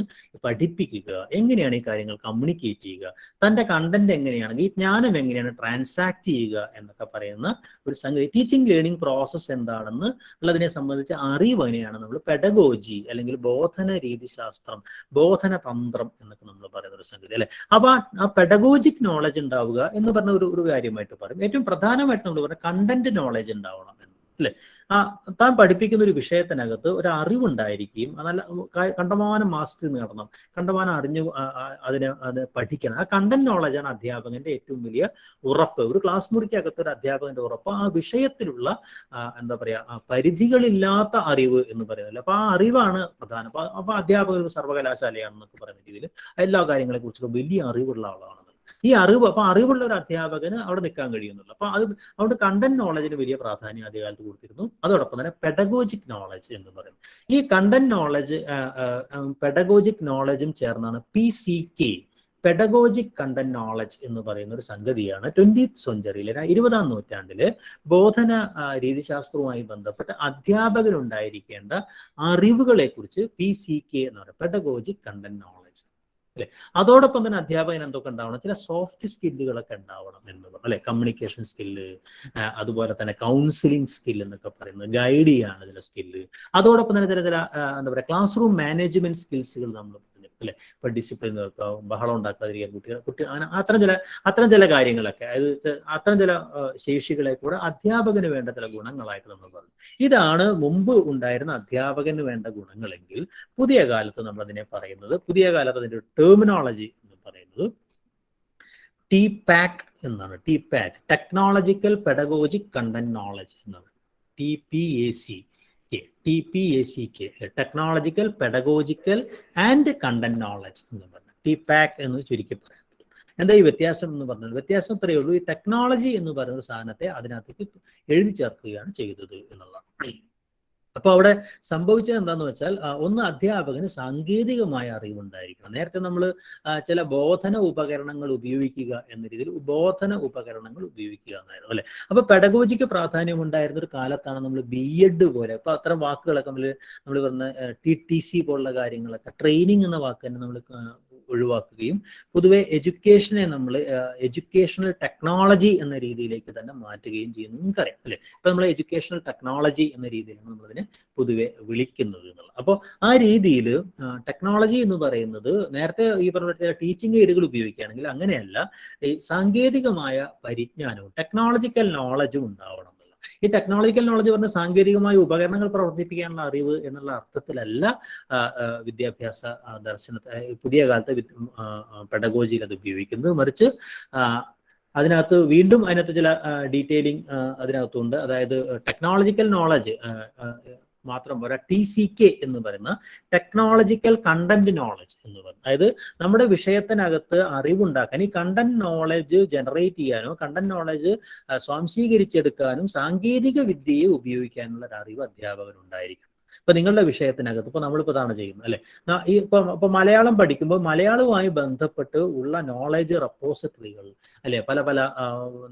പഠിപ്പിക്കുക, എങ്ങനെയാണ് ഈ കാര്യങ്ങൾ കമ്മ്യൂണിക്കേറ്റ് ചെയ്യുക, തൻ്റെ കണ്ടന്റ് എങ്ങനെയാണ്, ഈ ജ്ഞാനം എങ്ങനെയാണ് ട്രാൻസാക്ട് ചെയ്യുക എന്നൊക്കെ പറയുന്ന ഒരു സംഗതി. ടീച്ചിങ് ലേണിംഗ് പ്രോസസ്സ് എന്താണെന്ന് ഉള്ളതിനെ സംബന്ധിച്ച അറിവ് എങ്ങനെയാണ് നമ്മൾ പെഡഗോജി അല്ലെങ്കിൽ ബോധന രീതിശാസ്ത്രം, ബോധന തന്ത്രം എന്നൊക്കെ നമ്മൾ പറയുന്ന ഒരു സംഗതി അല്ലെ. അപ്പൊ ആ പെഡഗോജിക് നോളജ് ഉണ്ടാവുക എന്ന് പറഞ്ഞ ഒരു കാര്യമായിട്ട് പറയും. ഏറ്റവും പ്രധാനമായിട്ട് നമ്മൾ പറഞ്ഞ കണ്ടന്റ് നോളജ് ഉണ്ടാവണം എന്ന് അല്ലെ. താൻ പഠിപ്പിക്കുന്ന ഒരു വിഷയത്തിനകത്ത് ഒരു അറിവുണ്ടായിരിക്കുകയും നല്ല കണ്ടമാനം മാസ്റ്ററി നേടണം, കണ്ടമാനം അറിഞ്ഞു അത് പഠിക്കണം. ആ കണ്ടന്റ് നോളജാണ് അധ്യാപകന്റെ ഏറ്റവും വലിയ ഉറപ്പ്. ഒരു ക്ലാസ് മുറിക്കകത്ത് ഒരു അധ്യാപകന്റെ ഉറപ്പ് ആ വിഷയത്തിലുള്ള എന്താ പറയാ പരിധികളില്ലാത്ത അറിവ് എന്ന് പറയുന്നത്. അപ്പൊ ആ അറിവാണ് പ്രധാനം. അപ്പൊ അധ്യാപകർ ഒരു സർവകലാശാലയാണെന്നൊക്കെ പറയുന്ന രീതിയിൽ എല്ലാ കാര്യങ്ങളെ കുറിച്ചുള്ള വലിയ അറിവുള്ള ആളാണ്. ഈ അറിവ് അപ്പൊ അറിവുള്ള ഒരു അധ്യാപകന് അവിടെ നിൽക്കാൻ കഴിയുന്നുള്ളൂ. അപ്പൊ അതുകൊണ്ട് കണ്ടന്റ് നോളജിന് വലിയ പ്രാധാന്യം ആദ്യകാലത്ത് കൊടുത്തിരുന്നു. അതോടൊപ്പം തന്നെ പെഡഗോജിക് നോളജ് എന്ന് പറയുന്നത്. ഈ കണ്ടന്റ് നോളജ് പെഡഗോജിക് നോളജും ചേർന്നാണ് PCK, പെഡഗോജിക് കണ്ടന്റ് നോളജ് എന്ന് പറയുന്ന ഒരു സംഗതിയാണ് 20th സെഞ്ചുറിയിലെ 20ാം നൂറ്റാണ്ടില് ബോധന രീതിശാസ്ത്രവുമായി ബന്ധപ്പെട്ട് അധ്യാപകരുണ്ടായിരിക്കേണ്ട അറിവുകളെ കുറിച്ച് PCK എന്ന് പറയുന്നത് പെഡഗോജിക് കണ്ടന്റ് നോളജ്. അതോടൊപ്പം തന്നെ അധ്യാപകൻ എന്തൊക്കെ ഉണ്ടാവണം, ചില സോഫ്റ്റ് സ്കില്ലുകളൊക്കെ ഉണ്ടാവണം എന്നുള്ളത് അല്ലെ. കമ്മ്യൂണിക്കേഷൻ സ്കില്ല്, അതുപോലെ തന്നെ കൗൺസിലിംഗ് സ്കിൽ എന്നൊക്കെ പറയുന്നത്, ഗൈഡ് ചെയ്യാണ് ചില സ്കില്ല്. അതോടൊപ്പം തന്നെ ചില എന്താ പറയുക ക്ലാസ് റൂം മാനേജ്മെന്റ് സ്കിൽസുകൾ നമ്മൾ അല്ലെ. ഇപ്പൊ ഡിസിപ്ലിൻ നോക്കാം, ബഹളം ഉണ്ടാക്കാതിരിക്കാൻ കുട്ടികൾ അങ്ങനെ അത്തരം ചില കാര്യങ്ങളൊക്കെ, അത്തരം ചില ശേഷികളെ കൂടെ അധ്യാപകന് വേണ്ട ചില ഗുണങ്ങളായിട്ട് നമ്മൾ പറഞ്ഞു. ഇതാണ് മുമ്പ് ഉണ്ടായിരുന്ന അധ്യാപകന് വേണ്ട ഗുണങ്ങളെങ്കിൽ പുതിയ കാലത്ത് നമ്മൾ അതിനെ പറയുന്നത്, പുതിയ കാലത്ത് അതിന്റെ ടെർമിനോളജി എന്ന് പറയുന്നത് TPAC എന്നാണ്. TPAC technological pedagogic content knowledge എന്നാണ്. TPACK technological pedagogical and content knowledge എന്ന് പറഞ്ഞു. TPAC എന്ന് ചുരുക്കി പറയാം. എന്താ ഈ വ്യത്യാസം എന്ന് പറഞ്ഞാൽ വ്യത്യാസം ഇത്രയേ ഉള്ളൂ. ഈ ടെക്നോളജി എന്ന് പറയുന്ന സാധനത്തെ അതിനകത്തേക്ക് എഴുതി ചേർക്കുകയാണ് ചെയ്തത് എന്നുള്ളതാണ്. അപ്പൊ അവിടെ സംഭവിച്ചത് എന്താന്ന് വെച്ചാൽ ഒന്ന് അധ്യാപകന് സാങ്കേതികമായ അറിവുണ്ടായിരിക്കണം. നേരത്തെ നമ്മൾ ചില ബോധന ഉപകരണങ്ങൾ ഉപയോഗിക്കുക എന്ന രീതിയിൽ ബോധന ഉപകരണങ്ങൾ ഉപയോഗിക്കുക എന്നായിരുന്നു അല്ലെ. അപ്പൊ പെഡഗോജിക്ക് പ്രാധാന്യം ഉണ്ടായിരുന്ന ഒരു കാലത്താണ് നമ്മൾ BEd പോലെ അപ്പൊ അത്തരം വാക്കുകളൊക്കെ നമ്മൾ പറഞ്ഞ TTC പോലുള്ള കാര്യങ്ങളൊക്കെ ട്രെയിനിങ് എന്ന വാക്ക് തന്നെ നമ്മൾ ഒഴിവാക്കുകയും പൊതുവെ എഡ്യൂക്കേഷനെ നമ്മൾ എഡ്യൂക്കേഷണൽ ടെക്നോളജി എന്ന രീതിയിലേക്ക് തന്നെ മാറ്റുകയും ചെയ്യുന്നു. നിങ്ങൾക്കറിയാം അല്ലെ. ഇപ്പൊ നമ്മൾ എഡ്യൂക്കേഷണൽ ടെക്നോളജി എന്ന രീതിയിലാണ് നമ്മളതിനെ പൊതുവെ വിളിക്കുന്നത് എന്നുള്ളത്. അപ്പോൾ ആ രീതിയിൽ ടെക്നോളജി എന്ന് പറയുന്നത് നേരത്തെ ഈ പറഞ്ഞ ടീച്ചിങ് എയ്ഡുകൾ ഉപയോഗിക്കുകയാണെങ്കിൽ അങ്ങനെയല്ല, ഈ സാങ്കേതികമായ പരിജ്ഞാനവും ടെക്നോളജിക്കൽ നോളജും ഉണ്ടാവണം. ഈ ടെക്നോളജിക്കൽ നോളജ് പറഞ്ഞ സാങ്കേതികമായ ഉപകരണങ്ങൾ പ്രവർത്തിപ്പിക്കാനുള്ള അറിവ് എന്നുള്ള അർത്ഥത്തിലല്ല വിദ്യാഭ്യാസ ദർശനത്തെ പുതിയ കാലത്തെ പെഡഗോജിയിൽ അത് ഉപയോഗിക്കുന്നത്. മറിച്ച് അതിനകത്ത് വീണ്ടും അതിനകത്ത് ചില ഡീറ്റെയിലിംഗ് അതിനകത്തുണ്ട്. അതായത് ടെക്നോളജിക്കൽ നോളജ് മാത്രം പോരാ, TCK എന്ന് പറയുന്ന ടെക്നോളജിക്കൽ കണ്ടന്റ് നോളജ് എന്ന് പറയുന്നത്. അതായത് നമ്മുടെ വിഷയത്തിനകത്ത് അറിവുണ്ടാക്കാൻ ഈ കണ്ടന്റ് നോളജ് ജനറേറ്റ് ചെയ്യാനോ കണ്ടന്റ് നോളജ് സ്വാംശീകരിച്ചെടുക്കാനും സാങ്കേതിക വിദ്യയെ ഉപയോഗിക്കാനുള്ള ഒരു അറിവ് അധ്യാപകനുണ്ടായിരിക്കും. ഇപ്പൊ നിങ്ങളുടെ വിഷയത്തിനകത്ത് ഇപ്പൊ നമ്മളിപ്പോ ഇതാണ് ചെയ്യുന്നത് അല്ലെ. ഈ ഇപ്പൊ മലയാളം പഠിക്കുമ്പോൾ മലയാളവുമായി ബന്ധപ്പെട്ട് ഉള്ള നോളജ് റെപ്പോസിറ്ററികൾ അല്ലെ, പല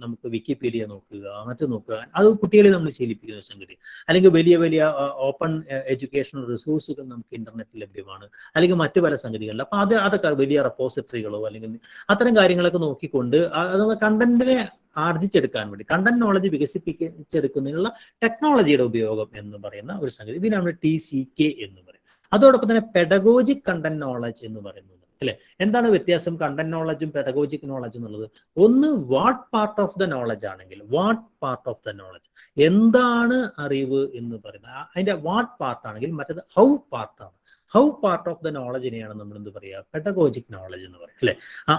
നമുക്ക് വിക്കിപീഡിയ നോക്കുക, മറ്റു നോക്കുക, അത് കുട്ടികളെ നമ്മൾ ശീലിപ്പിക്കുന്ന സംഗതി. അല്ലെങ്കിൽ വലിയ ഓപ്പൺ എഡ്യൂക്കേഷണൽ റിസോഴ്സുകൾ നമുക്ക് ഇന്റർനെറ്റിൽ ലഭ്യമാണ്, അല്ലെങ്കിൽ മറ്റു പല സംഗതികളിൽ. അപ്പൊ അതൊക്കെ വലിയ റെപ്പോസിറ്ററികളോ അല്ലെങ്കിൽ അത്തരം കാര്യങ്ങളൊക്കെ നോക്കിക്കൊണ്ട് അത് കണ്ടന്റിനെ ആർജിച്ചെടുക്കാൻ വേണ്ടി കണ്ടന്റ് നോളജ് വികസിപ്പിച്ചെടുക്കുന്നതിനുള്ള ടെക്നോളജിയുടെ ഉപയോഗം എന്ന് പറയുന്ന ഒരു സംഗതി. ഇതിനാണ് TCK എന്ന് പറയും. അതോടൊപ്പം തന്നെ പെഡഗോജിക് കണ്ടന്റ് നോളജ് എന്ന് പറയുന്നത് അല്ലെ? എന്താണ് വ്യത്യാസം കണ്ടന്റ് നോളജും പെഡഗോജിക് നോളജും എന്നുള്ളത്? ഒന്ന് what part of the knowledge ആണെങ്കിൽ what part of the knowledge, എന്താണ് അറിവ് എന്ന് പറയുന്നത്, അതിന്റെ വാട്ട് പാർട്ട് ആണെങ്കിൽ മറ്റേത് ഹൗ പാർട്ടാണ്. ഹൗ പാർട്ട് ഓഫ് ദ നോളജിനെയാണ് നമ്മൾ എന്ത് പറയുക? പെഡഗോജിക് നോളജ് എന്ന് പറയുക, അല്ലെ?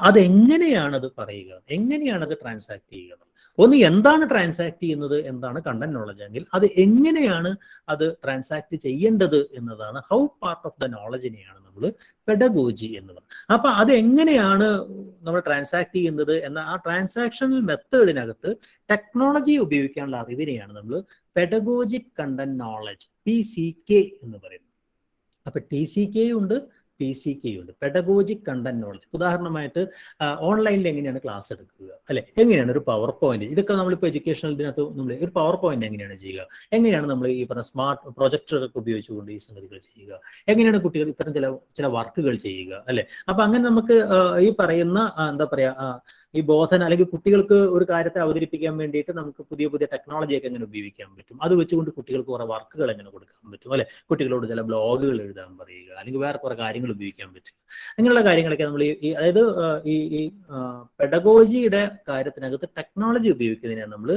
അതെങ്ങനെയാണ് അത് പറയുക, എങ്ങനെയാണ് അത് ട്രാൻസാക്ട് ചെയ്യുക? ഒന്ന് എന്താണ് ട്രാൻസാക്ട് ചെയ്യുന്നത്, എന്താണ് കണ്ടന്റ് നോളജ് എങ്കിൽ അത് എങ്ങനെയാണ് അത് ട്രാൻസാക്ട് ചെയ്യേണ്ടത് എന്നതാണ് ഹൗ പാർട്ട് ഓഫ് ദ നോളജിനെയാണ് നമ്മൾ പെഡഗോജി എന്ന് പറയുന്നത്. അപ്പൊ അത് എങ്ങനെയാണ് നമ്മൾ ട്രാൻസാക്ട് ചെയ്യുന്നത് എന്ന ആ ട്രാൻസാക്ഷണൽ മെത്തേഡിനകത്ത് ടെക്നോളജി ഉപയോഗിക്കാനുള്ള അറിവിനെയാണ് നമ്മൾ പെഡഗോജിക് കണ്ടന്റ് നോളജ് PCK എന്ന് പറയുന്നത്. അപ്പൊ TCK ഉണ്ട്, PCK ഉണ്ട്, പെഡഗോജിക് കണ്ടന്റ് നോളജ്. ഉദാഹരണമായിട്ട് ഓൺലൈനിൽ എങ്ങനെയാണ് ക്ലാസ് എടുക്കുക, അല്ലെ? എങ്ങനെയാണ് ഒരു പവർ പോയിന്റ്, ഇതൊക്കെ നമ്മളിപ്പോൾ എഡ്യൂക്കേഷണൽ ഇതിനകത്ത് നമ്മൾ ഒരു പവർ പോയിന്റ് എങ്ങനെയാണ് ചെയ്യുക, എങ്ങനെയാണ് നമ്മൾ ഈ പറഞ്ഞ സ്മാർട്ട് പ്രൊജക്ടറൊക്കെ ഉപയോഗിച്ചുകൊണ്ട് ഈ സംഗതികൾ ചെയ്യുക, എങ്ങനെയാണ് കുട്ടികൾ ഇത്തരം ചില വർക്കുകൾ ചെയ്യുക, അല്ലെ? അപ്പൊ അങ്ങനെ നമുക്ക് ഈ പറയുന്ന എന്താ പറയാ ഈ ബോധന അല്ലെങ്കിൽ കുട്ടികൾക്ക് ഒരു കാര്യത്തെ അവതരിപ്പിക്കാൻ വേണ്ടിയിട്ട് നമുക്ക് പുതിയ പുതിയ ടെക്നോളജിയൊക്കെ എങ്ങനെ ഉപയോഗിക്കാൻ പറ്റും, അത് വെച്ചുകൊണ്ട് കുട്ടികൾക്ക് കുറെ വർക്കുകൾ എങ്ങനെ കൊടുക്കാൻ പറ്റും, അല്ലെ? കുട്ടികളോട് ചില ബ്ലോഗുകൾ എഴുതാൻ പറയുക, അല്ലെങ്കിൽ വേറെ കുറെ കാര്യങ്ങൾ ഉപയോഗിക്കാൻ പറ്റും. അങ്ങനെയുള്ള കാര്യങ്ങളൊക്കെ നമ്മൾ അതായത് ഈ പെഡഗോജിയുടെ കാര്യത്തിനകത്ത് ടെക്നോളജി ഉപയോഗിക്കുന്നതിനാണ് നമ്മൾ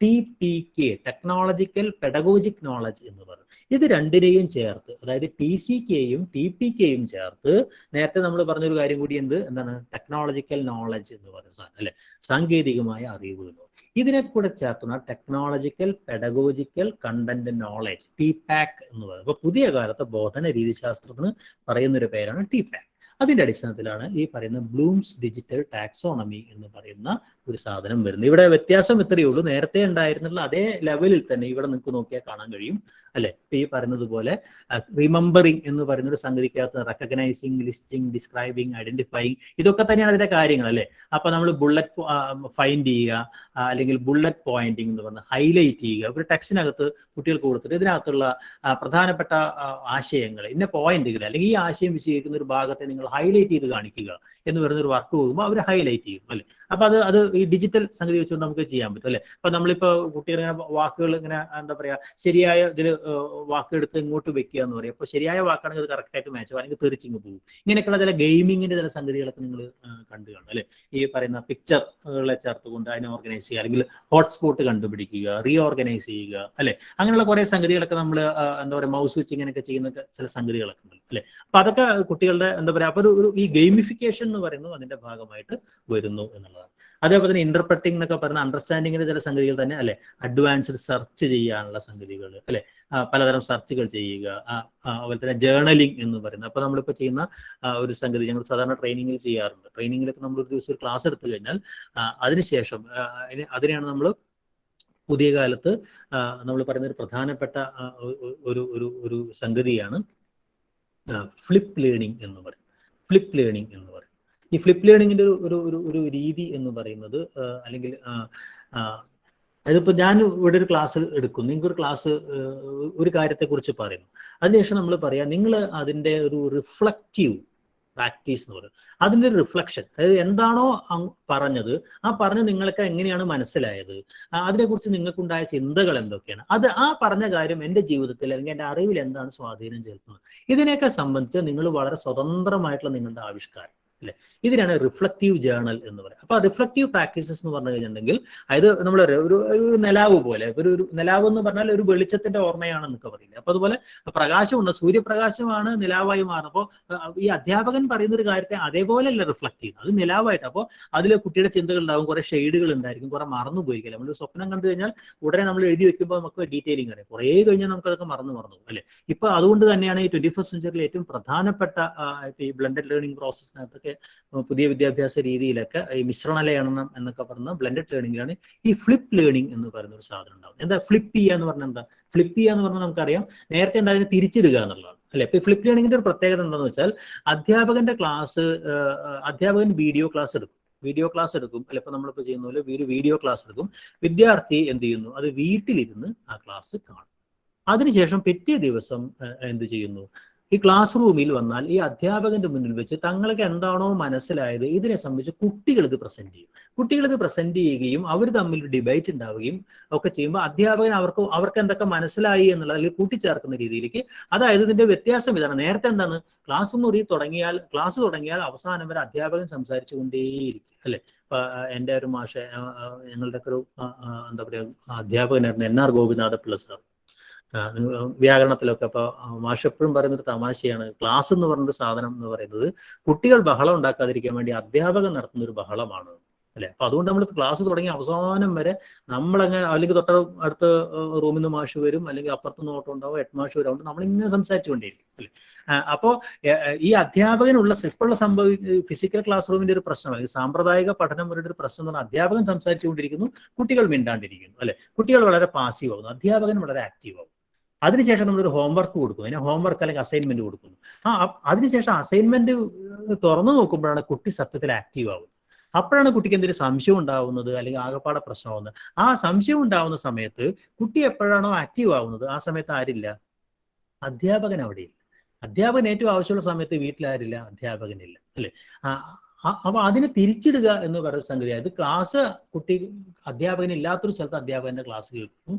TPK, ടെക്നോളജിക്കൽ പെഡഗോജിക് നോളജ് എന്ന് പറയും. ഇത് രണ്ടിനെയും ചേർത്ത്, അതായത് TCKയും TPKയും ചേർത്ത് നേരത്തെ നമ്മൾ പറഞ്ഞൊരു കാര്യം കൂടി എന്താണ് ടെക്നോളജിക്കൽ നോളജ് എന്ന് പറയുന്ന സാധനം, അല്ലെ? സാങ്കേതികമായ അറിവ് എന്ന് പറയും. ഇതിനെ കൂടെ ചേർത്തുന്ന technological pedagogical content knowledge, TPAC എന്ന് പറയുന്നത്. അപ്പൊ പുതിയ കാലത്തെ ബോധന രീതിശാസ്ത്രത്തിന് പറയുന്നൊരു പേരാണ് TPAC. അതിന്റെ അടിസ്ഥാനത്തിലാണ് ഈ പറയുന്ന ബ്ലൂംസ് ഡിജിറ്റൽ ടാക്സോണമി എന്ന് പറയുന്ന ഒരു സാധനം വരുന്നത്. ഇവിടെ വ്യത്യാസം ഇത്രയേ ഉള്ളൂ, നേരത്തെ ഉണ്ടായിരുന്നുള്ള അതേ ലെവലിൽ തന്നെ ഇവിടെ നിങ്ങൾക്ക് നോക്കിയാൽ കാണാൻ കഴിയും, അല്ലെ? ഇപ്പൊ ഈ പറയുന്നത് പോലെ റിമെമ്പറിങ് എന്ന് പറയുന്ന ഒരു സംഗതിക്കകത്ത് റെക്കഗ്നൈസിങ്, ലിസ്റ്റിംഗ്, ഡിസ്ക്രൈബിങ്, ഐഡന്റിഫൈങ്, ഇതൊക്കെ തന്നെയാണ് അതിന്റെ കാര്യങ്ങൾ, അല്ലെ? അപ്പൊ നമ്മൾ ബുള്ളറ്റ് ഫൈൻഡ് ചെയ്യുക, അല്ലെങ്കിൽ ബുള്ളറ്റ് പോയിന്റിംഗ് എന്ന് പറഞ്ഞാൽ ഹൈലൈറ്റ് ചെയ്യുക. ഒരു ടെക്സ്റ്റിനകത്ത് കുട്ടികൾക്ക് കൊടുത്തിട്ട് ഇതിനകത്തുള്ള പ്രധാനപ്പെട്ട ആശയങ്ങൾ, ഇന്ന പോയിന്റുകൾ, അല്ലെങ്കിൽ ഈ ആശയം വിശദീകരിക്കുന്ന ഒരു ഭാഗത്തെ നിങ്ങൾ ഹൈലൈറ്റ് ചെയ്ത് കാണിക്കുക എന്ന് പറയുന്ന ഒരു വർക്ക് പോകുമ്പോൾ അവർ ഹൈലൈറ്റ് ചെയ്യും, അല്ലെ? അപ്പൊ അത് ഈ ഡിജിറ്റൽ സംഗതി വെച്ചുകൊണ്ട് നമുക്ക് ചെയ്യാൻ പറ്റും, അല്ലെ? അപ്പൊ നമ്മളിപ്പോ കുട്ടികൾ ഇങ്ങനെ വാക്കുകൾ ഇങ്ങനെ എന്താ പറയാ ശരിയായ ഇതിൽ വാക്കെടുത്ത് ഇങ്ങോട്ട് വെക്കുക എന്ന് പറയും. അപ്പൊ ശരിയായ വാക്കാണെങ്കിൽ അത് കറക്റ്റ് ആയിട്ട് മാച്ച്, അല്ലെങ്കിൽ തെറിച്ചിങ്ങ് പോകും. ഇങ്ങനെയൊക്കെയുള്ള ചില ഗെയിമിങ്ങിന്റെ ചില സംഗതികളൊക്കെ നിങ്ങൾ കണ്ടു കാണും, അല്ലെ? ഈ പറയുന്ന പിക്ചറുകളെ ചേർത്തുകൊണ്ട് അതിനെ ഓർഗനൈസ് ചെയ്യുക, അല്ലെങ്കിൽ ഹോട്ട്സ്പോട്ട് കണ്ടുപിടിക്കുക, റീഓർഗനൈസ് ചെയ്യുക, അല്ലെ? അങ്ങനെയുള്ള കുറെ സംഗതികളൊക്കെ നമ്മൾ എന്താ പറയുക മൗസ് വെച്ച് ഇങ്ങനെയൊക്കെ ചെയ്യുന്ന ചില സംഗതികളൊക്കെ ഉണ്ട്, അല്ലെ? അപ്പൊ അതൊക്കെ കുട്ടികളുടെ എന്താ പറയുക അപ്പൊ ഒരു ഈ ഗെയിമിഫിക്കേഷൻ എന്ന് പറയുന്നത് അതിന്റെ ഭാഗമായിട്ട് വരുന്നു എന്നുള്ളതാണ്. അതേപോലെ തന്നെ ഇന്റർപ്രറ്റിംഗ് എന്നൊക്കെ പറയുന്ന അണ്ടർസ്റ്റാൻഡിങ്ങിന്റെ ചില സംഗതികൾ തന്നെ, അല്ലെ? അഡ്വാൻസ്ഡ് സെർച്ച് ചെയ്യാനുള്ള സംഗതികൾ, അല്ലെ? പലതരം സെർച്ചുകൾ ചെയ്യുക. അതുപോലെ തന്നെ ജേർണലിംഗ് എന്ന് പറയുന്നത്, അപ്പൊ നമ്മളിപ്പോൾ ചെയ്യുന്ന ഒരു സംഗതി ഞങ്ങൾ സാധാരണ ട്രെയിനിങ്ങിൽ ചെയ്യാറുണ്ട്. ട്രെയിനിങ്ങിലൊക്കെ നമ്മൾ ഒരു ദിവസം ഒരു ക്ലാസ് എടുത്തു കഴിഞ്ഞാൽ അതിനുശേഷം അതിനെയാണ് നമ്മൾ പുതിയ കാലത്ത് നമ്മൾ പറയുന്ന ഒരു പ്രധാനപ്പെട്ട ഒരു സംഗതിയാണ് ഫ്ലിപ്പ് ലേണിംഗ് എന്ന് പറയും. ഫ്ലിപ്പ് ലേണിംഗ് എന്ന് പറയും. ഈ ഫ്ലിപ്പ് ലേണിങ്ങിന്റെ ഒരു രീതി എന്ന് പറയുന്നത് അല്ലെങ്കിൽ അതിപ്പോ ഞാൻ ഇവിടെ ഒരു ക്ലാസ് എടുക്കുന്നു, നിങ്ങൾക്കൊരു ക്ലാസ് ഒരു കാര്യത്തെക്കുറിച്ച് പറയുന്നു, അതിനുശേഷം നമ്മൾ പറയാം നിങ്ങൾ അതിൻ്റെ ഒരു റിഫ്ലക്റ്റീവ് പ്രാക്ടീസ് എന്ന് പറയും. അതിൻ്റെ ഒരു റിഫ്ലക്ഷൻ, അതായത് എന്താണോ പറഞ്ഞത് ആ പറഞ്ഞ് നിങ്ങൾക്ക് എങ്ങനെയാണ് മനസ്സിലായത്, അതിനെക്കുറിച്ച് നിങ്ങൾക്കുണ്ടായ ചിന്തകൾ എന്തൊക്കെയാണ്, അത് ആ പറഞ്ഞ കാര്യം എൻ്റെ ജീവിതത്തിൽ അല്ലെങ്കിൽ എൻ്റെ അറിവിൽ എന്താണ് സ്വാധീനം ചെലുത്തുന്നത്, ഇതിനെയൊക്കെ സംബന്ധിച്ച് നിങ്ങൾ വളരെ സ്വതന്ത്രമായിട്ടുള്ള നിങ്ങളുടെ ആവിഷ്കാരം, അല്ലെ? ഇതിനാണ് റിഫ്ലക്റ്റീവ് ജേർണൽ എന്ന് പറയുന്നത്. അപ്പൊ റിഫ്ലക്റ്റീവ് പ്രാക്ടീസസ് എന്ന് പറഞ്ഞു കഴിഞ്ഞിട്ടുണ്ടെങ്കിൽ അത് നമ്മൾ ഒരു നിലാവ് പോലെ, ഒരു നിലാവ് എന്ന് പറഞ്ഞാൽ ഒരു വെളിച്ചത്തിന്റെ ഓർമ്മയാണെന്നൊക്കെ പറയില്ല. അപ്പൊ അതുപോലെ പ്രകാശമുണ്ട്, സൂര്യപ്രകാശമാണ് നിലാവായി മാറുമ്പോൾ ഈ അധ്യാപകൻ പറയുന്ന ഒരു കാര്യത്തെ അതേപോലെ അല്ല റിഫ്ലക്ട് ചെയ്യുന്നത്, അത് നിലാവായിട്ട്. അപ്പോൾ അതിൽ കുട്ടിയുടെ ചിന്തകൾ ഉണ്ടാവും, കുറെ ഷെയ്ഡുകൾ ഉണ്ടായിരിക്കും, കുറെ മറന്നു പോയിരിക്കില്ല. നമ്മൾ സ്വപ്നം കണ്ടു കഴിഞ്ഞാൽ ഉടനെ നമ്മൾ എഴുതി വെക്കുമ്പോൾ നമുക്ക് ഡീറ്റെയിലിംഗ് അറിയാം, കുറേ കഴിഞ്ഞാൽ നമുക്ക് അതൊക്കെ മറന്നു അല്ലെ? ഇപ്പൊ അതുകൊണ്ട് തന്നെയാണ് ഈ 21st സെഞ്ചുറിയിൽ ഏറ്റവും പ്രധാനപ്പെട്ട ഈ ബ്ലെൻഡഡ് ലേണിംഗ് പ്രോസസ്സിനകത്തൊക്കെ പുതിയ വിദ്യാഭ്യാസ രീതിയിലൊക്കെ ഈ മിശ്രണ ലേഖനം എന്നൊക്കെ പറഞ്ഞ ബ്ലെൻഡഡ് ലേണിംഗിലാണ് ഈ ഫ്ലിപ്പ് ലേണിംഗ് എന്ന് പറയുന്ന ഒരു സാധനം ഉണ്ടാവും. എന്താ ഫ്ലിപ്പ് ചെയ്യുക എന്ന് പറഞ്ഞാൽ എന്താ? ഫ്ലിപ്പ് ചെയ്യുക എന്ന് പറഞ്ഞാൽ നമുക്കറിയാം നേരത്തെ എന്താ അതിനെ തിരിച്ചിടുക എന്നുള്ളതാണ്, അല്ലെ? ഇപ്പൊ ഫ്ലിപ്പ് ലേണിംഗിന്റെ ഒരു പ്രത്യേകത എന്താണെന്ന് വെച്ചാൽ അധ്യാപകൻ വീഡിയോ ക്ലാസ് എടുക്കും, അല്ലെ? ഇപ്പൊ നമ്മളിപ്പോ ചെയ്യുന്ന പോലെ വീഡിയോ ക്ലാസ് എടുക്കും, വിദ്യാർത്ഥി എന്ത് ചെയ്യുന്നു, അത് വീട്ടിലിരുന്ന് ആ ക്ലാസ് കാണും. അതിനുശേഷം പിറ്റേ ദിവസം എന്ത് ചെയ്യുന്നു, ഈ ക്ലാസ് റൂമിൽ വന്നാൽ ഈ അധ്യാപകന്റെ മുന്നിൽ വെച്ച് തങ്ങൾക്ക് എന്താണോ മനസ്സിലായത് ഇതിനെ സംബന്ധിച്ച് കുട്ടികൾ ഇത് പ്രസന്റ് ചെയ്യും. കുട്ടികൾ ഇത് പ്രസന്റ് ചെയ്യുകയും അവർ തമ്മിൽ ഡിബേറ്റ് ഉണ്ടാവുകയും ഒക്കെ ചെയ്യുമ്പോൾ അധ്യാപകൻ അവർക്ക് എന്തൊക്കെ മനസ്സിലായി എന്നുള്ളത് അല്ലെങ്കിൽ കൂട്ടിച്ചേർക്കുന്ന രീതിയിലേക്ക്, അതായത് ഇതിന്റെ വ്യത്യാസം ഇതാണ്. നേരത്തെ എന്താണ്, ക്ലാസ് തുടങ്ങിയാൽ അവസാനം വരെ അധ്യാപകൻ സംസാരിച്ചു കൊണ്ടേയിരിക്കും അല്ലെ. എൻ്റെ ഒരു മാഷ, ഞങ്ങളുടെ ഒക്കെ ഒരു എന്താ പറയുക അധ്യാപകനായിരുന്നു NR ഗോപിനാഥപിള്ള സാർ. വ്യാകരണത്തിലൊക്കെ അപ്പൊ മാഷ് എപ്പോഴും പറയുന്നൊരു തമാശയാണ്, ക്ലാസ് എന്ന് പറഞ്ഞൊരു സാധനം എന്ന് പറയുന്നത് കുട്ടികൾ ബഹളം ഉണ്ടാക്കാതിരിക്കാൻ വേണ്ടി അധ്യാപകൻ നടത്തുന്ന ഒരു ബഹളമാണ് അല്ലെ. അപ്പൊ അതുകൊണ്ട് നമ്മൾ ക്ലാസ് തുടങ്ങി അവസാനം വരെ നമ്മളങ്ങനെ, അല്ലെങ്കിൽ അടുത്ത റൂമിൽ നിന്ന് മാഷ് വരും, അല്ലെങ്കിൽ അപ്പുറത്തുനിന്ന് ഓട്ടം ഉണ്ടാവും, ഹെഡ് മാഷ് വരും, അതുകൊണ്ട് നമ്മളിങ്ങനെ സംസാരിച്ചുകൊണ്ടേയിരിക്കും അല്ലെ. അപ്പോ ഈ അധ്യാപകനുള്ള ഇപ്പോഴുള്ള ഫിസിക്കൽ ക്ലാസ് റൂമിന്റെ ഒരു പ്രശ്നം, അല്ലെങ്കിൽ സാമ്പ്രദായിക പഠനം വരുടെ ഒരു പ്രശ്നം എന്ന് പറഞ്ഞാൽ അധ്യാപകൻ സംസാരിച്ചുകൊണ്ടിരിക്കുന്നു, കുട്ടികൾ മിണ്ടാണ്ടിരിക്കുന്നു അല്ലെ. കുട്ടികൾ വളരെ പാസീവ് ആകുന്നു, അധ്യാപകൻ വളരെ ആക്റ്റീവ് ആകും. അതിനുശേഷം നമ്മളൊരു ഹോംവർക്ക് കൊടുക്കുന്നു, അതിന് ഹോംവർക്ക് അല്ലെങ്കിൽ അസൈൻമെന്റ് കൊടുക്കുന്നു. അതിനുശേഷം അസൈൻമെന്റ് തുറന്നു നോക്കുമ്പോഴാണ് കുട്ടി സത്യത്തിൽ ആക്റ്റീവ് ആവുന്നത്. അപ്പോഴാണ് കുട്ടിക്ക് എന്തെങ്കിലും സംശയം ഉണ്ടാവുന്നത്, അല്ലെങ്കിൽ ആകപ്പാടെ പ്രശ്നമാവുന്നത്. ആ സംശയം ഉണ്ടാവുന്ന സമയത്ത് കുട്ടി എപ്പോഴാണോ ആക്റ്റീവ് ആവുന്നത് ആ സമയത്ത് ആരില്ല, അധ്യാപകൻ അവിടെയില്ല. അധ്യാപകൻ ഏറ്റവും ആവശ്യമുള്ള സമയത്ത് വീട്ടിലാരില്ല, അധ്യാപകനില്ല അല്ലെ. അപ്പൊ അതിനെ തിരിച്ചിടുക എന്ന് പറയുന്ന സംഗതി, അത് ക്ലാസ് കുട്ടി അധ്യാപകൻ ഇല്ലാത്തൊരു സ്ഥലത്ത് അധ്യാപകന്റെ ക്ലാസ് കേൾക്കുന്നു,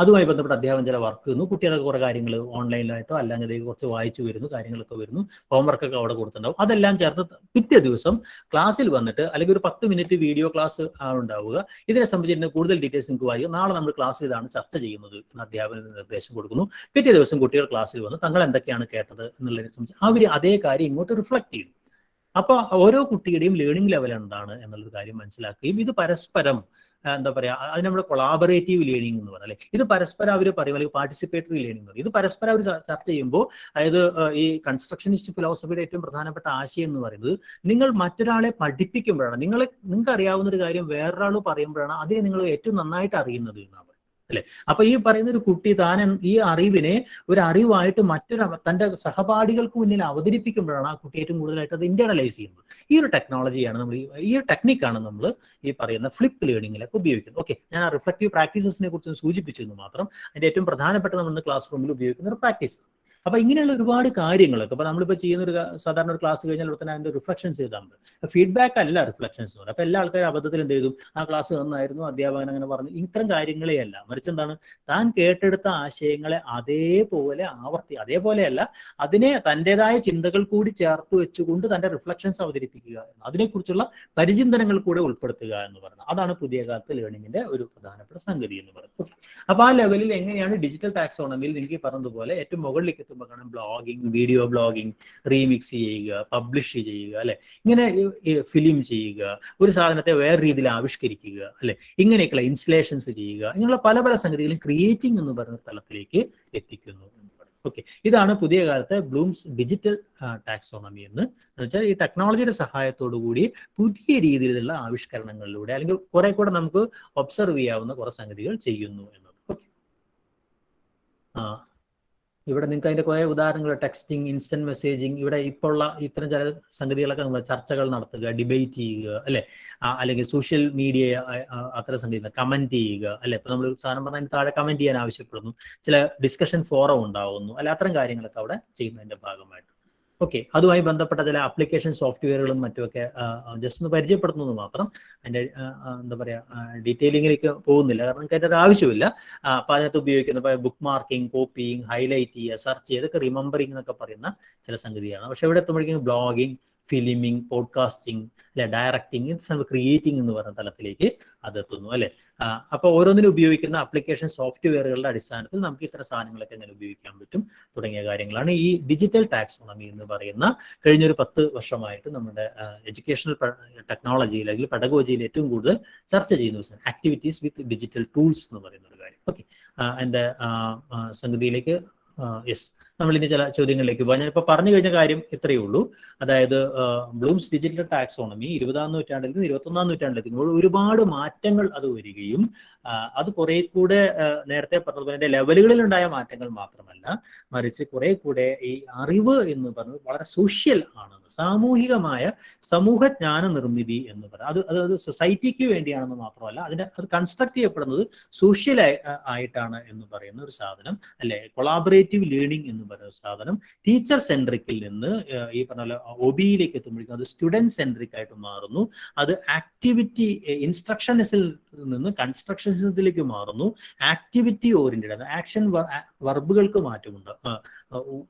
അതുമായി ബന്ധപ്പെട്ട് അധ്യാപകൻ ചില വർക്ക് ചെയ്യുന്നു, കുട്ടികളൊക്കെ കുറെ കാര്യങ്ങൾ ഓൺലൈനിലായിട്ടോ അല്ലെങ്കിൽ കുറച്ച് വായിച്ചു വരുന്നു, കാര്യങ്ങളൊക്കെ വരുന്നു, ഹോംവർക്കൊക്കെ അവിടെ കൊടുത്തിട്ടുണ്ടാവും. അതെല്ലാം ചേർത്ത് പിറ്റേ ദിവസം ക്ലാസ്സിൽ വന്നിട്ട്, അല്ലെങ്കിൽ ഒരു 10 മിനിറ്റ് വീഡിയോ ക്ലാസ് ഉണ്ടാവുക, ഇതിനെ സംബന്ധിച്ച് കൂടുതൽ ഡീറ്റെയിൽസ് നിങ്ങൾക്ക് വായിക്കും, നാളെ നമ്മൾ ക്ലാസ്സിൽ ഇതാണ് ചർച്ച ചെയ്യുന്നത് എന്ന് അധ്യാപകന് നിർദ്ദേശം കൊടുക്കുന്നു. പിറ്റേ ദിവസം കുട്ടികൾ ക്ലാസ്സിൽ വന്ന് തങ്ങൾ എന്തൊക്കെയാണ് കേട്ടത് എന്നുള്ളതിനെ സംബന്ധിച്ച് അവർ അതേ കാര്യം ഇങ്ങോട്ട് റിഫ്ലക്ട് ചെയ്യുന്നു. അപ്പൊ ഓരോ കുട്ടിയുടെയും ലേണിംഗ് ലെവൽ എന്താണ് എന്നുള്ളൊരു കാര്യം മനസ്സിലാക്കുകയും ഇത് പരസ്പരം എന്താ പറയാ, അതിന് നമ്മുടെ കൊളാബറേറ്റീവ് ലേണിംഗ് എന്ന് പറഞ്ഞാൽ ഇത് പരസ്പരം അവർ പറയും, അല്ലെങ്കിൽ പാർട്ടിസിപ്പേറ്ററി ലേണിംഗ് എന്ന് പറയും. ഇത് പരസ്പരം അവർ ചർച്ച ചെയ്യുമ്പോൾ, അതായത് ഈ കൺസ്ട്രക്ഷനിസ്റ്റ് ഫിലോസഫിയുടെ ഏറ്റവും പ്രധാനപ്പെട്ട ആശയം എന്ന് പറയുന്നത്, നിങ്ങൾ മറ്റൊരാളെ പഠിപ്പിക്കുമ്പോഴാണ്, നിങ്ങൾക്ക് അറിയാവുന്ന ഒരു കാര്യം വേറൊരാൾ പറയുമ്പോഴാണ് അതിനെ നിങ്ങൾ ഏറ്റവും നന്നായിട്ട് അറിയുന്നത് എന്നാണ് അല്ലെ. അപ്പൊ ഈ പറയുന്ന ഒരു കുട്ടി ഈ അറിവിനെ ഒരു അറിവായിട്ട് തന്റെ സഹപാഠികൾക്ക് മുന്നിൽ അവതരിപ്പിക്കുമ്പോഴാണ് ആ കുട്ടി ഏറ്റവും കൂടുതലായിട്ട് അത് ഇന്റേണലൈസ് ചെയ്യുന്നത്. ഈ ഒരു ടെക്നോളജിയാണ് നമ്മൾ, ഈ ഒരു ടെക്നിക്കാണ് നമ്മൾ ഈ പറയുന്ന ഫ്ലിപ്പ് ലേണിംഗിലൊക്കെ ഉപയോഗിക്കുന്നത്. ഓക്കെ, ഞാൻ ആ റിഫ്ലക്റ്റീവ് പ്രാക്ടീസസിനെ കുറിച്ച് സൂചിപ്പിച്ചു എന്ന് മാത്രം. അതിന്റെ ഏറ്റവും പ്രധാനപ്പെട്ട നമ്മൾ ക്ലാസ് റൂമിൽ ഉപയോഗിക്കുന്ന ഒരു പ്രാക്ടീസ്. അപ്പൊ ഇങ്ങനെയുള്ള ഒരുപാട് കാര്യങ്ങളൊക്കെ ഇപ്പൊ നമ്മളിപ്പോ ചെയ്യുന്ന സാധാരണ ഒരു ക്ലാസ് കഴിഞ്ഞാൽ തന്നെ അതിന്റെ റിഫ്ലക്ഷൻസ് ചെയ്താൽ മതി. ഫീഡ്ബാക്ക് അല്ല റിഫ്ലക്ഷൻസ് എന്ന് പറയുന്നത്. അപ്പൊ എല്ലാ ആൾക്കാരും അബദ്ധത്തിൽ എന്ത് ചെയ്തു, ആ ക്ലാസ് നന്നായിരുന്നു, അധ്യാപകൻ അങ്ങനെ പറഞ്ഞു, ഇത്തരം കാര്യങ്ങളേ അല്ല. മറിച്ച് എന്താണ്, താൻ കേട്ടെടുത്ത ആശയങ്ങളെ അതേപോലെയല്ല അതിനെ തൻ്റെതായ ചിന്തകൾ കൂടി ചേർത്ത് വെച്ചുകൊണ്ട് തന്റെ റിഫ്ലക്ഷൻസ് അവതരിപ്പിക്കുക, അതിനെക്കുറിച്ചുള്ള പരിചിന്തനങ്ങൾ കൂടെ ഉൾപ്പെടുത്തുക എന്ന് പറയുന്നത്. അതാണ് പുതിയ കാലത്ത് ലേണിംഗിന്റെ ഒരു പ്രധാനപ്പെട്ട സംഗതി എന്ന് പറയുന്നത്. അപ്പൊ ആ ലെവലിൽ എങ്ങനെയാണ് ഡിജിറ്റൽ ടാക്സോണമിയിൽ നിങ്ങൾക്ക് പറഞ്ഞതുപോലെ ഏറ്റവും മുകളിലേക്ക് ബ്ലോഗിങ്, വീഡിയോ ബ്ലോഗിങ്, റീമിക്സ് ചെയ്യുക, പബ്ലിഷ് ചെയ്യുക അല്ലെ, ഇങ്ങനെ ഫിലിം ചെയ്യുക, ഒരു സാധനത്തെ വേറെ രീതിയിൽ ആവിഷ്കരിക്കുക അല്ലെ, ഇങ്ങനെയൊക്കെയുള്ള ഇൻസ്റ്റലേഷൻസ് ചെയ്യുക, ഇങ്ങനെയുള്ള പല പല സംഗതികളും ക്രിയേറ്റിംഗ് എന്ന് പറയുന്ന തലത്തിലേക്ക് എത്തിക്കുന്നു. ഓക്കെ, ഇതാണ് പുതിയ കാലത്തെ ബ്ലൂംസ് ഡിജിറ്റൽ ടാക്സോണമി എന്ന് വെച്ചാൽ ഈ ടെക്നോളജിയുടെ സഹായത്തോടു കൂടി പുതിയ രീതിയിലുള്ള ആവിഷ്കരണങ്ങളിലൂടെ അല്ലെങ്കിൽ കുറെ കൂടെ നമുക്ക് ഒബ്സർവ് ചെയ്യാവുന്ന കുറെ സംഗതികൾ ചെയ്യുന്നു എന്നത്. ഓക്കെ, ഇവിടെ നിങ്ങൾക്ക് അതിന്റെ കുറെ ഉദാഹരണങ്ങൾ, ടെക്സ്റ്റിംഗ്, ഇൻസ്റ്റന്റ് മെസ്സേജിങ്, ഇവിടെ ഇപ്പോൾ ഉള്ള ഇത്തരം ചില സംഗതികളൊക്കെ നമ്മൾ ചർച്ചകൾ നടത്തുക, ഡിബേറ്റ് ചെയ്യുക അല്ലെ, അല്ലെങ്കിൽ സോഷ്യൽ മീഡിയ അത്തരം സംഗതി കമന്റ് ചെയ്യുക അല്ലെ. ഇപ്പൊ നമ്മൾ സാധനം പറഞ്ഞാൽ താഴെ കമന്റ് ചെയ്യാൻ ആവശ്യപ്പെടുന്നു, ചില ഡിസ്കഷൻ ഫോറം ഉണ്ടാവുന്നു അല്ലെ, അത്തരം കാര്യങ്ങളൊക്കെ അവിടെ ചെയ്യുന്നതിന്റെ ഭാഗമായിട്ട്. ഓക്കെ, അതുമായി ബന്ധപ്പെട്ട ചില ആപ്ലിക്കേഷൻ സോഫ്റ്റ്വെയറുകളും മറ്റുമൊക്കെ ജസ്റ്റ് ഒന്ന് പരിചയപ്പെടുത്തുന്നത് മാത്രം. അതിന്റെ എന്താ പറയാ ഡീറ്റെയിലിങ്ങിലേക്ക് പോകുന്നില്ല, കാരണം നിങ്ങൾക്ക് അതിൻ്റെ ആവശ്യമില്ല. അപ്പൊ അതിനകത്ത് ഉപയോഗിക്കുന്ന ബുക്ക് മാർക്കിംഗ്, കോപ്പിയിങ്, ഹൈലൈറ്റ് ചെയ്യുക, സെർച്ച് ചെയ്യുക, ഇതൊക്കെ റിമെമ്പറിംഗ് എന്നൊക്കെ പറയുന്ന ചില സംഗതിയാണ്. പക്ഷെ ഇവിടെ എത്തുമ്പോഴേക്കും ബ്ലോഗിങ്, ഫിലിമിങ്, പോഡ്കാസ്റ്റിംഗ് അല്ലെ, ഡയറക്ടിങ്, ക്രിയേറ്റിംഗ് എന്ന് പറയുന്ന തലത്തിലേക്ക് അതെത്തുന്നു അല്ലെ. അപ്പൊ ഓരോന്നിനും ഉപയോഗിക്കുന്ന ആപ്ലിക്കേഷൻ സോഫ്റ്റ്വെയറുകളുടെ അടിസ്ഥാനത്തിൽ നമുക്ക് ഇത്തരം സാധനങ്ങളൊക്കെ എങ്ങനെ ഉപയോഗിക്കാൻ പറ്റും തുടങ്ങിയ കാര്യങ്ങളാണ് ഈ ഡിജിറ്റൽ ടാക്സോണമി എന്ന് പറയുന്ന കഴിഞ്ഞൊരു 10 വർഷമായിട്ട് നമ്മുടെ എഡ്യൂക്കേഷണൽ ടെക്നോളജിയിൽ അല്ലെങ്കിൽ പെഡഗോജിയിൽ ഏറ്റവും കൂടുതൽ ചർച്ച ചെയ്യുന്ന ആക്ടിവിറ്റീസ് വിത്ത് ഡിജിറ്റൽ ടൂൾസ് എന്ന് പറയുന്ന ഒരു കാര്യം. ഓക്കെ, എൻ്റെ സംഗതിയിലേക്ക് യെസ്, നമ്മളിനി ചില ചോദ്യങ്ങളിലേക്ക് പോകാം. ഞാനിപ്പോൾ പറഞ്ഞു കഴിഞ്ഞ കാര്യം ഇത്രയേ ഉള്ളൂ. അതായത് ബ്ലൂംസ് ഡിജിറ്റൽ ടാക്സോണമി 20-ാം നൂറ്റാണ്ടിൽ നിന്ന് 21-ാം നൂറ്റാണ്ടിലെത്തുമ്പോൾ ഒരുപാട് മാറ്റങ്ങൾ അത് വരികയും അത് കുറെ കൂടെ നേരത്തെ പറഞ്ഞതുപോലെ ലെവലുകളിൽ ഉണ്ടായ മാറ്റങ്ങൾ മാത്രമല്ല, മറിച്ച് കുറെ കൂടെ ഈ അറിവ് എന്ന് പറയുന്നത് വളരെ സോഷ്യൽ ആണെന്ന്, സാമൂഹികമായ സമൂഹജ്ഞാന നിർമ്മിതി എന്ന് പറയുന്നത് അത് സൊസൈറ്റിക്ക് വേണ്ടിയാണെന്ന് മാത്രമല്ല, അത് കൺസ്ട്രക്ട് ചെയ്യപ്പെടുന്നത് സോഷ്യൽ ആയിട്ടാണ് എന്ന് പറയുന്ന ഒരു സാധനം അല്ലെ, കൊളാബറേറ്റീവ് ലേണിംഗ് എന്ന് പറയുന്ന സാധനം ടീച്ചർ സെൻട്രിക്കിൽ നിന്ന് ഈ പറഞ്ഞ പോലെ ഒബിയിലേക്ക് എത്തുമ്പോഴേക്കും അത് സ്റ്റുഡൻറ് സെൻട്രിക് ആയിട്ട് മാറുന്നു. അത് ആക്ടിവിറ്റി ഇൻസ്ട്രക്ഷനിസിൽ നിന്ന് കൺസ്ട്രക്ഷനിസത്തിലേക്ക് മാറുന്നു. ആക്ടിവിറ്റി ഓറിയന്റഡ് ആക്ഷൻ വർബുകൾക്ക് മാറ്റമുണ്ട്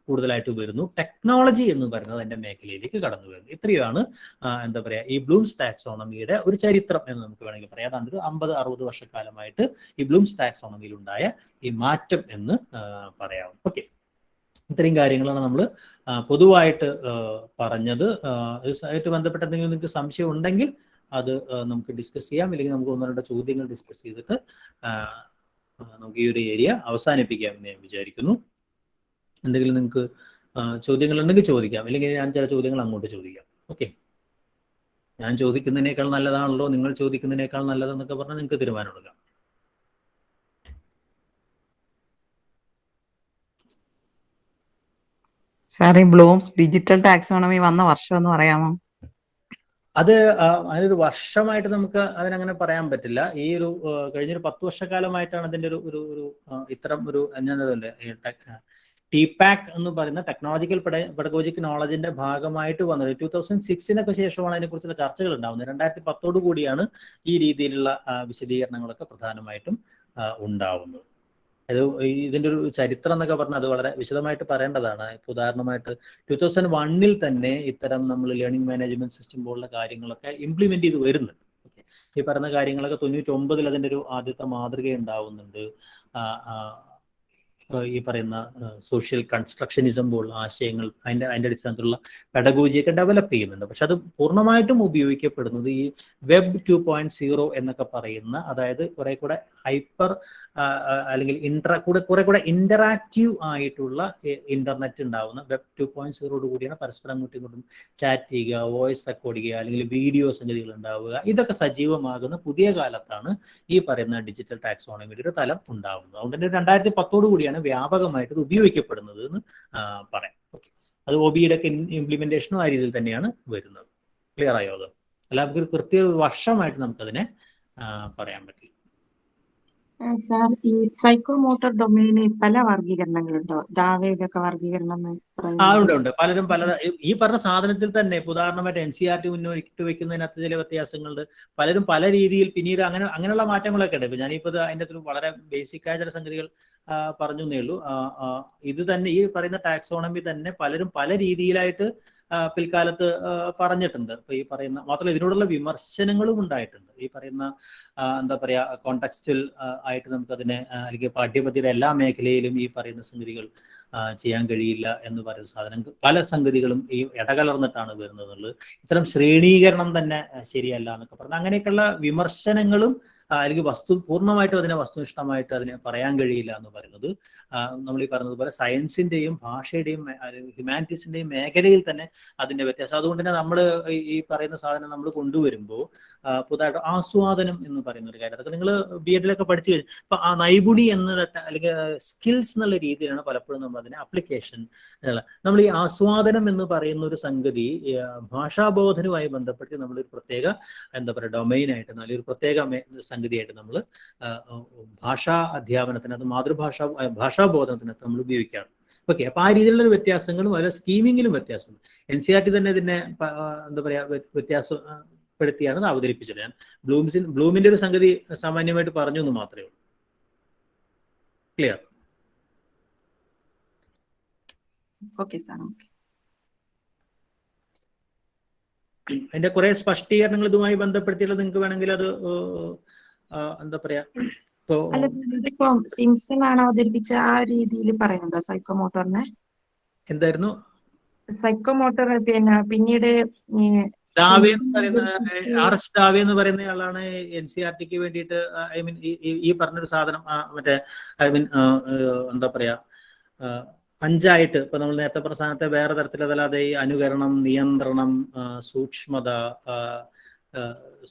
കൂടുതലായിട്ട് വരുന്നു. ടെക്നോളജി എന്ന് പറയുന്നത് അതിന്റെ മേഖലയിലേക്ക് കടന്നു വരുന്നു. ഇത്രയാണ് എന്താ പറയാ ഈ ബ്ലൂംസ് ടാക്സോണമിയുടെ ഒരു ചരിത്രം എന്ന് നമുക്ക് വേണമെങ്കിൽ പറയാം. അതാണ്ട് 50-60 വർഷക്കാലമായിട്ട് ഈ ബ്ലൂംസ് ടാക്സോണമിയിൽ ഉണ്ടായ ഈ മാറ്റം എന്ന് പറയാം. ഓക്കെ, ഇത്രയും കാര്യങ്ങളാണ് നമ്മൾ പൊതുവായിട്ട് പറഞ്ഞത്. ഇതുമായിട്ട് ബന്ധപ്പെട്ട എന്തെങ്കിലും നിങ്ങൾക്ക് സംശയം ഉണ്ടെങ്കിൽ അത് നമുക്ക് ഡിസ്കസ് ചെയ്യാം, അല്ലെങ്കിൽ നമുക്ക് 1-2 ചോദ്യങ്ങൾ ഡിസ്കസ് ചെയ്തിട്ട് നമുക്ക് ഈ ഒരു ഏരിയ അവസാനിപ്പിക്കാം എന്ന് ഞാൻ വിചാരിക്കുന്നു. എന്തെങ്കിലും നിങ്ങൾക്ക് ചോദ്യങ്ങൾ ഉണ്ടെങ്കിൽ ചോദിക്കാം, അല്ലെങ്കിൽ ഞാൻ ചില ചോദ്യങ്ങൾ അങ്ങോട്ട് ചോദിക്കാം. ഓക്കെ, ഞാൻ ചോദിക്കുന്നതിനേക്കാൾ നല്ലതാണല്ലോ നിങ്ങൾ ചോദിക്കുന്നതിനേക്കാൾ നല്ലതെന്നൊക്കെ പറഞ്ഞാൽ നിങ്ങൾക്ക് തീരുമാനമെടുക്കാം. സാർ, ഈ ബ്ലൂംസ് ഡിജിറ്റൽ ടാക്സോണമി വന്ന വർഷം എന്ന് പറയാമോ? അത് അതിനൊരു വർഷമായിട്ട് നമുക്ക് അതിനങ്ങനെ പറയാൻ പറ്റില്ല. ഈ ഒരു കഴിഞ്ഞൊരു 10 വർഷക്കാലമായിട്ടാണ് അതിൻ്റെ ഒരു ഇത്തരം ഒരു TPAC എന്ന് പറയുന്ന ടെക്നോളജിക്കൽ പെഡഗോജിക് നോളജിന്റെ ഭാഗമായിട്ട് വന്നത്. 2006 ശേഷമാണ് അതിനെക്കുറിച്ചുള്ള ചർച്ചകൾ ഉണ്ടാവുന്നത്. 2010 കൂടിയാണ് ഈ രീതിയിലുള്ള വിശദീകരണങ്ങളൊക്കെ പ്രധാനമായിട്ടും ഉണ്ടാവുന്നത്. അത് ഇതിൻ്റെ ഒരു ചരിത്രം എന്നൊക്കെ പറഞ്ഞാൽ അത് വളരെ വിശദമായിട്ട് പറയേണ്ടതാണ്. ഇപ്പോൾ ഉദാഹരണമായിട്ട് 2001 തന്നെ ഇത്തരം നമ്മൾ ലേണിംഗ് മാനേജ്മെന്റ് സിസ്റ്റം പോലുള്ള കാര്യങ്ങളൊക്കെ ഇംപ്ലിമെന്റ് ചെയ്ത് വരുന്നുണ്ട്. ഓക്കെ, ഈ പറയുന്ന കാര്യങ്ങളൊക്കെ 99 അതിൻ്റെ ഒരു ആദ്യത്തെ മാതൃക ഉണ്ടാവുന്നുണ്ട്. ഈ പറയുന്ന സോഷ്യൽ കൺസ്ട്രക്ഷനിസം പോലുള്ള ആശയങ്ങൾ അതിൻ്റെ അടിസ്ഥാനത്തിലുള്ള പെഡഗോജിയൊക്കെ ഡെവലപ്പ് ചെയ്യുന്നുണ്ട്. പക്ഷെ അത് പൂർണ്ണമായിട്ടും ഉപയോഗിക്കപ്പെടുന്നത് ഈ വെബ് 2.0 എന്നൊക്കെ പറയുന്ന, അതായത് കുറെ കൂടെ ഹൈപ്പർ അല്ലെങ്കിൽ കുറെ കൂടെ ഇന്ററാക്റ്റീവ് ആയിട്ടുള്ള ഇന്റർനെറ്റ് ഉണ്ടാവുന്ന വെബ് 2.0 കൂടിയാണ് പരസ്പരം അങ്ങോട്ടും ഇങ്ങോട്ടും ചാറ്റ് ചെയ്യുക, വോയിസ് റെക്കോർഡ് ചെയ്യുക, അല്ലെങ്കിൽ വീഡിയോ സംഗതികൾ ഉണ്ടാവുക. ഇതൊക്കെ സജീവമാകുന്ന പുതിയ കാലത്താണ് ഈ പറയുന്ന ഡിജിറ്റൽ ടാക്സോണമിയുടെ ഒരു തലം ഉണ്ടാവുന്നത്. അതുകൊണ്ട് തന്നെ 2010 കൂടിയാണ് വ്യാപകമായിട്ട് ഇത് ഉപയോഗിക്കപ്പെടുന്നത് എന്ന് പറയാം. ഓക്കെ, അത് ഒബിയുടെ ഒക്കെ ഇംപ്ലിമെന്റേഷനും ആ രീതിയിൽ തന്നെയാണ് വരുന്നത്. ക്ലിയർ ആയോ? അത് അല്ല, നമുക്കൊരു കൃത്യ വർഷമായിട്ട് നമുക്കതിനെ പറയാൻ പറ്റില്ല. സാർ, ഈ സൈക്കോ മോട്ടോർ ഡൊമൈന് പല വർഗീകരണങ്ങളുണ്ടോ? ദാവയുടെ വർഗീകരണം ഉണ്ട്. പലരും ഈ പറഞ്ഞ സാധനത്തിൽ തന്നെ ഉദാഹരണമായിട്ട് NCERT മുന്നോട്ട് വെക്കുന്നതിനകത്ത് ചില വ്യത്യാസങ്ങളുണ്ട്. പലരും പല രീതിയിൽ പിന്നീട് അങ്ങനെയുള്ള മാറ്റങ്ങളൊക്കെ ഉണ്ട്. ഇപ്പൊ ഞാനിപ്പോ അതിൻ്റെ അകത്ത് വളരെ ബേസിക് ആയ ചില സംഗതികൾ പറഞ്ഞു എന്നേ ഉള്ളൂ. ഇത് തന്നെ ഈ പറയുന്ന ടാക്സോണമി തന്നെ പലരും പല രീതിയിലായിട്ട് പിൽക്കാലത്ത് പറഞ്ഞിട്ടുണ്ട്. ഇപ്പൊ ഈ പറയുന്ന മാത്രമല്ല ഇതിനോടുള്ള വിമർശനങ്ങളും ഉണ്ടായിട്ടുണ്ട്. ഈ പറയുന്ന എന്താ പറയാ കോണ്ടെക്സ്റ്റൽ ആയിട്ട് നമുക്കതിനെ അല്ലെങ്കിൽ പാഠ്യപദ്ധതിയുടെ എല്ലാ മേഖലയിലും ഈ പറയുന്ന സംഗതികൾ ചെയ്യാൻ കഴിയില്ല എന്ന് പറയുന്ന സാധനം പല സംഗതികളും ഈ ഇടകലർന്നിട്ടാണ് വരുന്നത് എന്നുള്ളത്. ഇത്തരം ശ്രേണീകരണം തന്നെ ശരിയല്ല എന്നൊക്കെ പറഞ്ഞാൽ അങ്ങനെയൊക്കെയുള്ള വിമർശനങ്ങളും അല്ലെങ്കിൽ പൂർണ്ണമായിട്ടും അതിനെ വസ്തുനിഷ്ഠമായിട്ട് അതിനെ പറയാൻ കഴിയില്ല എന്ന് പറയുന്നത് നമ്മൾ ഈ പറഞ്ഞതുപോലെ സയൻസിന്റെയും ഭാഷയുടെയും ഹ്യൂമാനിറ്റീസിന്റെയും മേഖലയിൽ തന്നെ അതിന്റെ വ്യത്യാസം. അതുകൊണ്ട് തന്നെ നമ്മൾ ഈ പറയുന്ന സാധനം നമ്മൾ കൊണ്ടുവരുമ്പോൾ പുതുതായിട്ട് ആസ്വാദനം എന്ന് പറയുന്ന ഒരു കാര്യം, അതൊക്കെ നിങ്ങൾ BEdലൊക്കെ പഠിച്ചു കഴിഞ്ഞു. ഇപ്പൊ ആ നൈപുണി എന്നുള്ള അല്ലെങ്കിൽ സ്കിൽസ് എന്നുള്ള രീതിയിലാണ് പലപ്പോഴും നമ്മൾ അതിനെ അപ്ലിക്കേഷൻ. നമ്മൾ ഈ ആസ്വാദനം എന്ന് പറയുന്ന ഒരു സംഗതി ഭാഷാബോധനവുമായി ബന്ധപ്പെട്ട് നമ്മളൊരു പ്രത്യേക എന്താ പറയുക ഡൊമൈനായിട്ട് അല്ലെങ്കിൽ ഒരു പ്രത്യേക സംഗതിയായിട്ട് നമ്മൾ ഭാഷാ അധ്യാപനത്തിന്, അത് ഭാഷാബോധനത്തിനകത്ത് നമ്മൾ ഉപയോഗിക്കാറ്. ഓക്കെ, അപ്പൊ ആ രീതിയിലുള്ള വ്യത്യാസങ്ങളും അതിലെ സ്കീമിങ്ങിലും വ്യത്യാസമുണ്ട്. NCERT തന്നെ ഇതിനെ എന്താ പറയാ വ്യത്യാസപ്പെടുത്തിയാണ് അവതരിപ്പിച്ചത്. ഞാൻ ബ്ലൂമിന്റെ ഒരു സംഗതി സാമാന്യമായിട്ട് പറഞ്ഞു എന്ന് മാത്രമേ ഉള്ളൂ. ക്ലിയർ? Okay sir. ഓക്കെ, അതിന്റെ കുറെ സ്പഷ്ടീകരണങ്ങൾ ഇതുമായി ബന്ധപ്പെടുത്തിയുള്ളത് നിങ്ങൾക്ക് വേണമെങ്കിൽ അത് എന്താ പറയാ ഇപ്പൊ സിംസൺ ആണ് അവതരിപ്പിച്ച ആ രീതിയിൽ പറയുന്നുണ്ടോ സൈക്കോമോട്ടറിനെ? എന്തായിരുന്നു സൈക്കോമോട്ടർ പിന്നീട് ദാവെ എന്ന് പറയുന്ന RS ദാവെ എന്ന് പറയുന്ന ആളാണ് NCERTക്ക് വേണ്ടിയിട്ട് ഐ മീൻ ഈ പറഞ്ഞൊരു സാധനം മറ്റേ എന്താ പറയാ 5 ഇപ്പൊ നമ്മൾ നേരത്തെ പറഞ്ഞ സാധനത്തെ വേറെ തരത്തിലല്ലാതെ ഈ അനുകരണം, നിയന്ത്രണം, സൂക്ഷ്മത,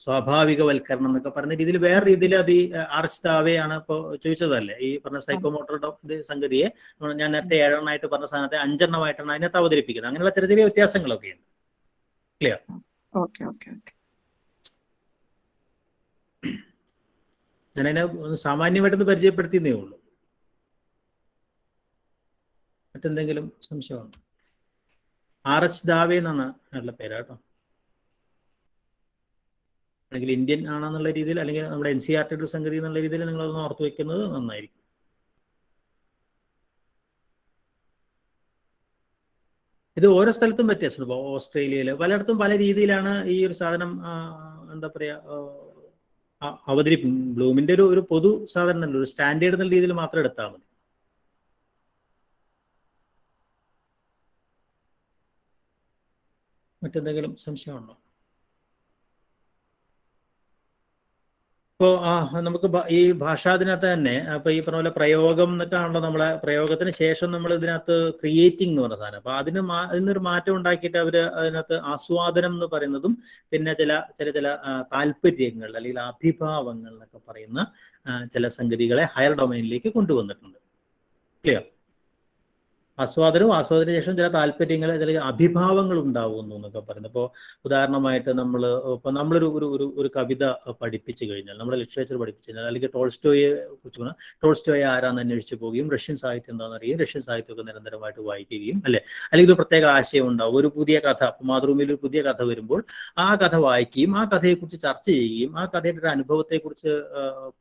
സ്വാഭാവികവൽക്കരണം എന്നൊക്കെ പറഞ്ഞ രീതിയിൽ വേറെ രീതിയിൽ അത് ഈ RS ദാവെയാണ് ഇപ്പൊ ചോദിച്ചതല്ലേ ഈ പറഞ്ഞ സൈക്കോമോട്ടർ സംഗതിയെ ഞാൻ നേരത്തെ 7 പറഞ്ഞ സാധനത്തെ 5 അതിനകത്ത് അവതരിപ്പിക്കുന്നത്. അങ്ങനെയുള്ള ചെറിയ ചെറിയ വ്യത്യാസങ്ങളൊക്കെ ഉണ്ട്. ക്ലിയർ? Okay okay okay. ഞാനതിനെ സാമാന്യമായിട്ടൊന്ന് പരിചയപ്പെടുത്തിയതേ ഉള്ളൂ. മറ്റെന്തെങ്കിലും സംശയമുണ്ടോ? RH ദാവെ എന്നാണ് അയാളുടെ പേര് കേട്ടോ. അല്ലെങ്കിൽ ഇന്ത്യൻ ആണെന്നുള്ള രീതിയിൽ, അല്ലെങ്കിൽ നമ്മുടെ NCERT സംഗതി എന്നുള്ള രീതിയിൽ നിങ്ങളതൊന്ന് ഓർത്ത് വെക്കുന്നത് നന്നായിരിക്കും. ഇത് ഓരോ സ്ഥലത്തും വ്യത്യാസമുണ്ട്. ഇപ്പോൾ ഓസ്ട്രേലിയയിൽ പലയിടത്തും പല രീതിയിലാണ് ഈ ഒരു സാധനം എന്താ പറയുക അവതരിപ്പിക്കും. ബ്ലൂമിന്റെ ഒരു പൊതു സാധനം തന്നെ, ഒരു സ്റ്റാൻഡേർഡ് എന്നുള്ള രീതിയിൽ മാത്രം എടുത്താൽ മതി. മറ്റെന്തെങ്കിലും സംശയമുണ്ടോ? ഇപ്പോൾ നമുക്ക് ഈ ഭാഷാദിനകത്ത് തന്നെ അപ്പോൾ ഈ പറഞ്ഞ പോലെ പ്രയോഗം എന്നൊക്കെ ആണല്ലോ നമ്മളെ, പ്രയോഗത്തിന് ശേഷം നമ്മൾ ഇതിനകത്ത് ക്രിയേറ്റിംഗ് എന്ന് പറഞ്ഞ സാധനം. അപ്പോൾ അതിനൊരു മാറ്റം ഉണ്ടാക്കിയിട്ട് അവർ അതിനകത്ത് ആസ്വാദനം എന്ന് പറയുന്നതും പിന്നെ ചില താല്പര്യങ്ങൾ അല്ലെങ്കിൽ അഭിഭാവങ്ങൾ എന്നൊക്കെ പറയുന്ന ചില സംഗതികളെ ഹയർ ഡൊമൈനിലേക്ക് കൊണ്ടുവന്നിട്ടുണ്ട്. ക്ലിയർ? ആസ്വാദന ശേഷം ചില താല്പര്യങ്ങൾ, ചില അഭിഭാവങ്ങൾ ഉണ്ടാവുന്നു എന്നൊക്കെ പറയുന്നത്. ഇപ്പോൾ ഉദാഹരണമായിട്ട് നമ്മളൊരു കവിത പഠിപ്പിച്ചു കഴിഞ്ഞാൽ, നമ്മുടെ ലിറ്ററേച്ചർ പഠിപ്പിച്ചു കഴിഞ്ഞാൽ, അല്ലെങ്കിൽ ടോൾസ്റ്റോയെ കുറിച്ച് പറഞ്ഞാൽ ടോൾസ്റ്റോയെ ആരാന്ന് അന്വേഷിച്ച് പോവുകയും റഷ്യൻ സാഹിത്യം എന്താണെന്ന് അറിയുകയും റഷ്യൻ സാഹിത്യമൊക്കെ നിരന്തരമായിട്ട് വായിക്കുകയും അല്ലെ, അല്ലെങ്കിൽ ഒരു പ്രത്യേക ആശയം ഉണ്ടാവും, ഒരു പുതിയ കഥ, മാതൃഭൂമിയിൽ ഒരു പുതിയ കഥ വരുമ്പോൾ ആ കഥ വായിക്കുകയും ആ കഥയെക്കുറിച്ച് ചർച്ച ചെയ്യുകയും ആ കഥയുടെ ഒരു അനുഭവത്തെക്കുറിച്ച്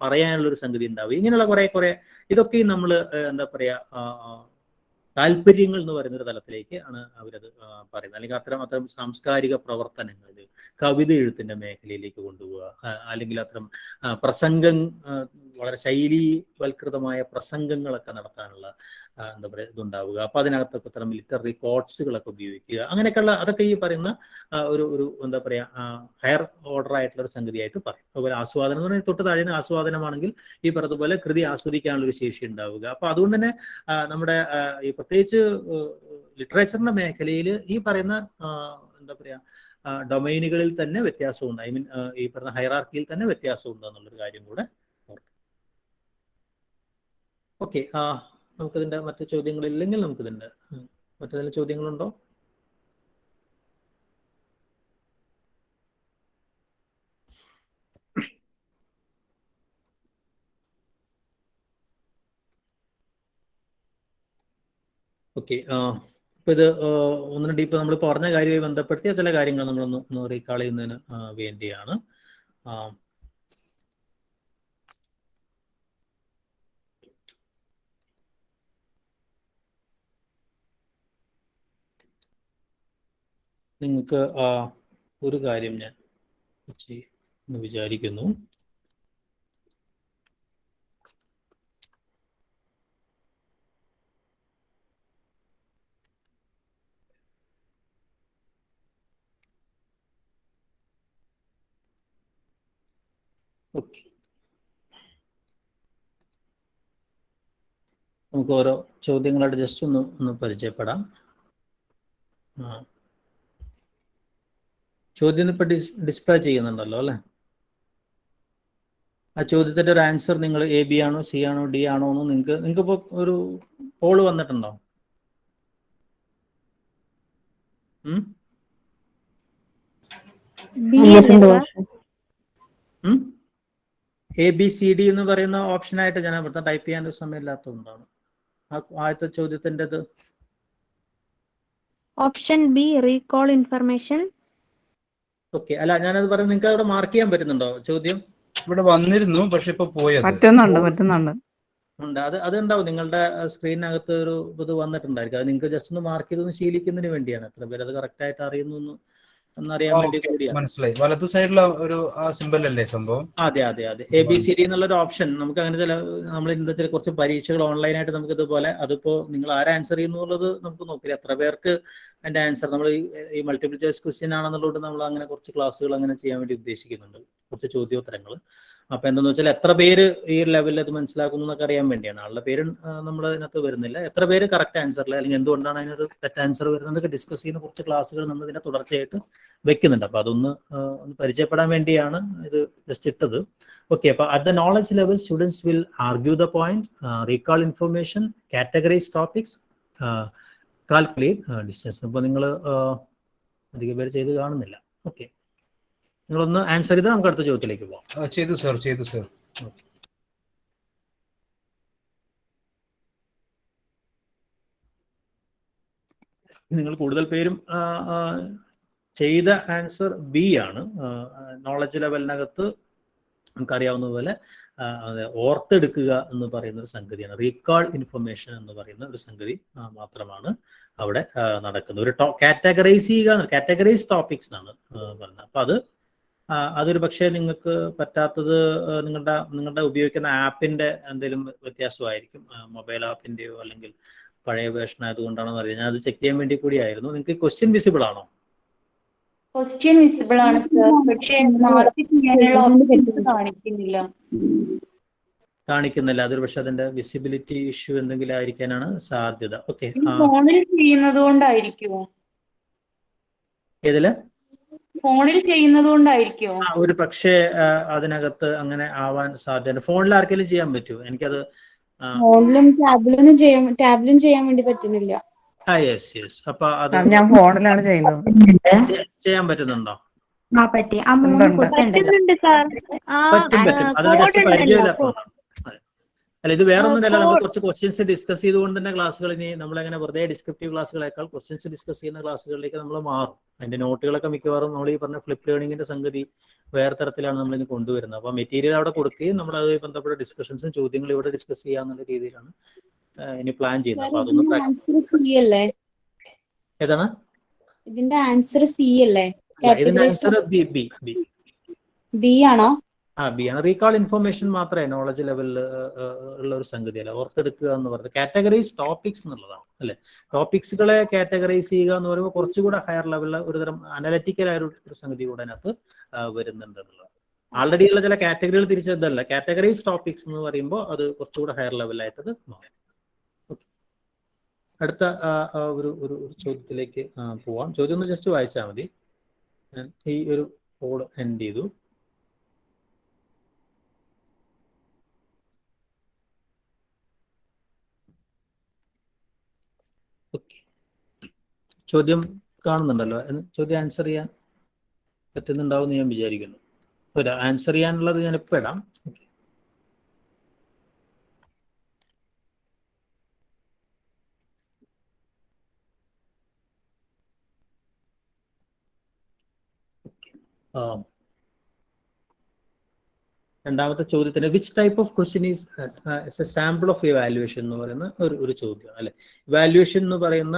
പറയാനുള്ള ഒരു സംഗതി ഉണ്ടാവുകയും, ഇങ്ങനെയുള്ള കുറെ ഇതൊക്കെയും നമ്മൾ എന്താ പറയുക താല്പര്യങ്ങൾ എന്ന് പറയുന്നൊരു തലത്തിലേക്ക് ആണ് അവരത് പറയുന്നത്. അല്ലെങ്കിൽ അത്തരം സാംസ്കാരിക പ്രവർത്തനങ്ങൾ കവിത എഴുത്തിന്റെ മേഖലയിലേക്ക് കൊണ്ടുപോവുക, അല്ലെങ്കിൽ അത്തരം വളരെ ശൈലീവൽകൃതമായ പ്രസംഗങ്ങളൊക്കെ നടത്താനുള്ള എന്താ പറയുക ഇതുണ്ടാവുക. അപ്പൊ അതിനകത്തൊക്കെ ഇത്തരം ലിറ്റററി കോട്സുകളൊക്കെ ഉപയോഗിക്കുക, അങ്ങനെയൊക്കെയുള്ള അതൊക്കെ ഈ പറയുന്ന ഒരു എന്താ പറയുക ഹയർ ഓർഡർ ആയിട്ടുള്ള ഒരു സംഗതിയായിട്ട് പറയും. അതുപോലെ ആസ്വാദനം എന്ന് പറഞ്ഞാൽ തൊട്ട് താഴെ ആസ്വാദനമാണെങ്കിൽ ഈ പറഞ്ഞതുപോലെ കൃതി ആസ്വദിക്കാനുള്ള ഒരു ശേഷി ഉണ്ടാവുക. അപ്പൊ അതുകൊണ്ട് തന്നെ നമ്മുടെ ഈ പ്രത്യേകിച്ച് ലിറ്ററേച്ചറിന്റെ മേഖലയിൽ ഈ പറയുന്ന എന്താ പറയുക ഡൊമൈനുകളിൽ തന്നെ വ്യത്യാസമുണ്ട്. ഐ മീൻ ഈ പറഞ്ഞ ഹൈറാർക്കിയിൽ തന്നെ വ്യത്യാസമുണ്ട് എന്നുള്ളൊരു കാര്യം കൂടെ ഓർക്കും. ഓക്കെ, നമുക്കിതിന്റെ മറ്റു ചോദ്യങ്ങളില്ലെങ്കിൽ നമുക്കിതിന്റെ മറ്റേതെങ്കിലും ചോദ്യങ്ങളുണ്ടോ? ഓക്കെ, ഇപ്പൊ ഇത് ഒന്ന് രണ്ട് ഇപ്പൊ നമ്മൾ പറഞ്ഞ കാര്യവുമായി ബന്ധപ്പെടുത്തിയ ചില കാര്യങ്ങൾ നമ്മളൊന്ന് റീകാൾ ചെയ്യുന്നതിന് വേണ്ടിയാണ്. നിങ്ങൾക്ക് ഒരു കാര്യം ഞാൻ എന്ന് വിചാരിക്കുന്നു. ഓക്കെ, നമുക്ക് ഓരോ ചോദ്യങ്ങളായിട്ട് ജസ്റ്റ് ഒന്ന് പരിചയപ്പെടാം. ചോദ്യം ഇപ്പൊ ഡിസ്പ്ലേ ചെയ്യുന്നുണ്ടല്ലോ അല്ലെ? ആ ചോദ്യത്തിന്റെ ഒരു ആൻസർ നിങ്ങൾ AB ആണോ C ആണോ D ആണോ എന്ന് നിങ്ങൾക്ക് ഇപ്പൊ ഒരു പോള് വന്നിട്ടുണ്ടോ? ABCD എന്ന് പറയുന്ന ഓപ്ഷനായിട്ട് ഞാൻ ഇവിടുത്തെ ടൈപ്പ് ചെയ്യാൻ ഒരു സമയമില്ലാത്തതുകൊണ്ടാണ്. ആദ്യത്തെ ചോദ്യത്തിൻ്റെത് option B recall information. Okay, അല്ല ഞാനത് പറയുന്നത് നിങ്ങൾക്ക് അവിടെ മാർക്ക് ചെയ്യാൻ പറ്റുന്നുണ്ടോ ചോദ്യം? ഇവിടെ വന്നിരുന്നു, പക്ഷെ ഇപ്പൊ പോയത് പറ്റുന്നുണ്ട്. ഉണ്ട്, അതുണ്ടാവും നിങ്ങളുടെ സ്ക്രീനകത്ത് ഒരു ഇത് വന്നിട്ടുണ്ടായിരിക്കും. അത് നിങ്ങൾക്ക് ജസ്റ്റ് ഒന്ന് മാർക്ക് ചെയ്തൊന്ന് ശീലിക്കുന്നതിന് വേണ്ടിയാണ്. എത്ര പേര് അത് കറക്റ്റ് ആയിട്ട് അറിയുന്നു എന്നറിയാൻ വേണ്ടി കൂടിയാണ്. മനസ്സിലായി. വലതു സൈഡിലെ ഒരു സിമ്പൽ അല്ലേ സംഭവം? അതെ ABCD എന്നുള്ളൊരു ഓപ്ഷൻ നമുക്ക് അങ്ങനെ നമ്മൾ ഇന്നത്തെ കുറച്ച് പരീക്ഷകൾ ഓൺലൈനായിട്ട് നമുക്ക് ഇതുപോലെ അതിപ്പോ നിങ്ങൾ ആരെ ആൻസർ ചെയ്യുന്നുള്ളത് നമുക്ക് നോക്കില്ല. എത്ര പേർക്ക് അതിന്റെ ആൻസർ നമ്മൾ ഈ മൾട്ടിപ്പിൾ ചോയ്സ് ക്വസ്റ്റ്യൻ ആണെന്നുള്ളത് നമ്മൾ അങ്ങനെ കുറച്ച് ക്ലാസ്സുകൾ അങ്ങനെ ചെയ്യാൻ വേണ്ടി ഉദ്ദേശിക്കുന്നുണ്ട്, കുറച്ച് ചോദ്യോത്തരങ്ങൾ. അപ്പൊ എന്താന്ന് വെച്ചാൽ എത്ര പേര് ഈ ലെവലിൽ അത് മനസ്സിലാക്കുന്നു എന്നൊക്കെ അറിയാൻ വേണ്ടിയാണ്. ആളുടെ പേര് നമ്മൾ അതിനകത്ത് വരുന്നില്ല. എത്ര പേര് കറക്റ്റ് ആൻസറിൽ അല്ലെങ്കിൽ എന്തുകൊണ്ടാണ് അതിനകത്ത് തെറ്റ് ആൻസർ വരുന്നതൊക്കെ ഡിസ്കസ് ചെയ്യുന്ന കുറച്ച് ക്ലാസ്സുകൾ നമ്മൾ ഇതിനെ തുടർച്ചയായിട്ട് വെക്കുന്നുണ്ട്. അപ്പൊ അതൊന്ന് പരിചയപ്പെടാൻ വേണ്ടിയാണ് ഇത് ജസ്റ്റ് ഇട്ടത്. ഓക്കെ, അപ്പൊ at the knowledge level students will argue the point, recall information, categorise topics, calculate distance. ഇപ്പൊ നിങ്ങൾ അധികം പേര് ചെയ്ത് കാണുന്നില്ല. ഓക്കെ, നിങ്ങളൊന്ന് ആൻസർ ചെയ്ത് നമുക്ക് അടുത്ത ചോദ്യത്തിലേക്ക് പോകാം. ചെയ്തു സർ. നിങ്ങൾ കൂടുതൽ പേരും ചെയ്ത ആൻസർ ബി ആണ്. നോളജ് ലെവലിനകത്ത് നമുക്കറിയാവുന്ന പോലെ ഓർത്തെടുക്കുക എന്ന് പറയുന്ന ഒരു സംഗതിയാണ്, റീകാൾ ഇൻഫർമേഷൻ എന്ന് പറയുന്ന ഒരു സംഗതി മാത്രമാണ് അവിടെ നടക്കുന്നത്. ഒരു കാറ്റഗറൈസ് ചെയ്യുക, കാറ്റഗറൈസ് ടോപ്പിക്സ് എന്നാണ് പറയുന്നത്. അപ്പൊ അതൊരു പക്ഷേ നിങ്ങൾക്ക് പറ്റാത്തത് നിങ്ങളുടെ ഉപയോഗിക്കുന്ന ആപ്പിന്റെ എന്തെങ്കിലും വ്യത്യാസമായിരിക്കും, മൊബൈൽ ആപ്പിന്റെയോ അല്ലെങ്കിൽ പഴയ വേർഷൻ ആയതുകൊണ്ടാണെന്ന് അറിയാം. ഞാൻ അത് ചെക്ക് ചെയ്യാൻ വേണ്ടി കൂടിയായിരുന്നു. നിങ്ങൾക്ക് ക്വസ്റ്റ്യൻ വിസിബിൾ ആണോ? ക്വസ്റ്റ്യൻ വിസിബിൾ ആണ് സർ, പക്ഷേ മാർക്ക് ചെയ്യാനുള്ള ഓപ്ഷൻസ് കാണിക്കുന്നില്ല. അതൊരു പക്ഷെ അതിന്റെ വിസിബിലിറ്റി ഇഷ്യൂ എന്തെങ്കിലും ആയിരിക്കാനാണ് സാധ്യത. ഓക്കെ, ഫോണിൽ ചെയ്യുന്നത് കൊണ്ടായിരിക്കുമോ? ഏതില്? ഫോണിൽ ചെയ്യുന്നത് കൊണ്ടായിരിക്കുമോ? ഒരു പക്ഷേ അതിനകത്ത് അങ്ങനെ ആവാൻ സാധ്യത. ഫോണിൽ ആർക്കെങ്കിലും ചെയ്യാൻ പറ്റുമോ? എനിക്കത് ഫോണിലും ടാബിലും ചെയ്യാൻ വേണ്ടി പറ്റുന്നില്ല. Yes yes. അപ്പൊ അത് ഞാൻ ഫോണിലാണ് ചെയ്യുന്നത്. ചെയ്യാൻ പറ്റുന്നുണ്ടോ? പറ്റുന്നുണ്ട് സാർ. പറ്റും. അത് ജസ്റ്റ് പരിചയമില്ലാത്തതാണ്. അല്ല, ഇത് വേറെ ഒന്നുമല്ല. നമ്മൾ കുറച്ച് ക്വസ്റ്റ്യൻസ് ഡിസ്കസ് ചെയ്തുകൊണ്ട് തന്നെ ക്ലാസ്സുകൾ ഇനി നമ്മളെങ്ങനെ വെറുതെ ഡിസ്ക്രിപ്റ്റീവ് ക്ലാസ്സുകളേക്കാൾ ക്വസ്റ്റ്യൻസ് ഡിസ്കസ് ചെയ്യുന്ന ക്ലാസ്സുകളിലേക്ക് നമ്മൾ മാറും. അതിന്റെ നോട്ടുകളൊക്കെ മിക്കവാറും നമ്മൾ ഈ പറഞ്ഞ ഫ്ലിപ്പ് ലേണിംഗിന്റെ സംഗതി വേറെ തരത്തിലാണ് നമ്മൾ ഇനി കൊണ്ടുവരുന്നത്. അപ്പൊ മെറ്റീരിയൽ അവിടെ കൊടുക്കുകയും നമ്മൾ അതുമായി ബന്ധപ്പെട്ട ഡിസ്കഷൻസും ചോദ്യങ്ങളും ഇവിടെ ഡിസ്കസ് ചെയ്യാന്നുള്ള രീതിയിലാണ് ഇനി പ്ലാൻ ചെയ്യുന്നത്. അപ്പൊ അതൊന്നും ഏതാണ് ഇതിന്റെ ആൻസർ? സി അല്ലേ? ഇതിന്റെ ആൻസർ ബി ആണോ? ബി ആണ്. റീകാൾ ഇൻഫർമേഷൻ മാത്രമേ നോളജ് ലെവലിൽ ഉള്ള ഒരു സംഗതിയല്ല. ഓർത്തെടുക്കുക എന്ന് പറയുന്നത് കാറ്റഗറൈസ് ടോപ്പിക്സ് എന്നുള്ളതാണ് അല്ലെ. ടോപ്പിക്സുകളെ കാറ്റഗറൈസ് ചെയ്യുക എന്ന് പറയുമ്പോൾ കുറച്ചുകൂടെ ഹയർ ലെവലിൽ ഒരുതരം അനലറ്റിക്കലായ ഒരു സംഗതി കൂടെ അതിനകത്ത് വരുന്നുണ്ട് എന്നുള്ളത്. ആൾറെഡി ഉള്ള ചില കാറ്റഗറികൾ തിരിച്ചതല്ല. കാറ്റഗറൈസ് ടോപ്പിക്സ് എന്ന് പറയുമ്പോൾ അത് കുറച്ചുകൂടെ ഹയർ ലെവലായിട്ടത് മാറും. അടുത്ത ഒരു ചോദ്യത്തിലേക്ക് പോവാം. ചോദ്യം ഒന്ന് ജസ്റ്റ് വായിച്ചാൽ മതി. ഞാൻ ഈ ഒരു കോഡ് എൻഡ് ചെയ്തു. ചോദ്യം കാണുന്നുണ്ടല്ലോ. ചോദ്യം ആൻസർ ചെയ്യാൻ പറ്റുന്നുണ്ടാവും എന്ന് ഞാൻ വിചാരിക്കുന്നു. ആൻസർ ചെയ്യാനുള്ളത് ഞാൻ ഇപ്പം ഇടാം. രണ്ടാമത്തെ ചോദ്യത്തിന് which type of question is A sample of evaluation എന്ന് പറയുന്ന ഒരു ചോദ്യം അല്ലെ. ഇവാലുവേഷൻ എന്ന് പറയുന്ന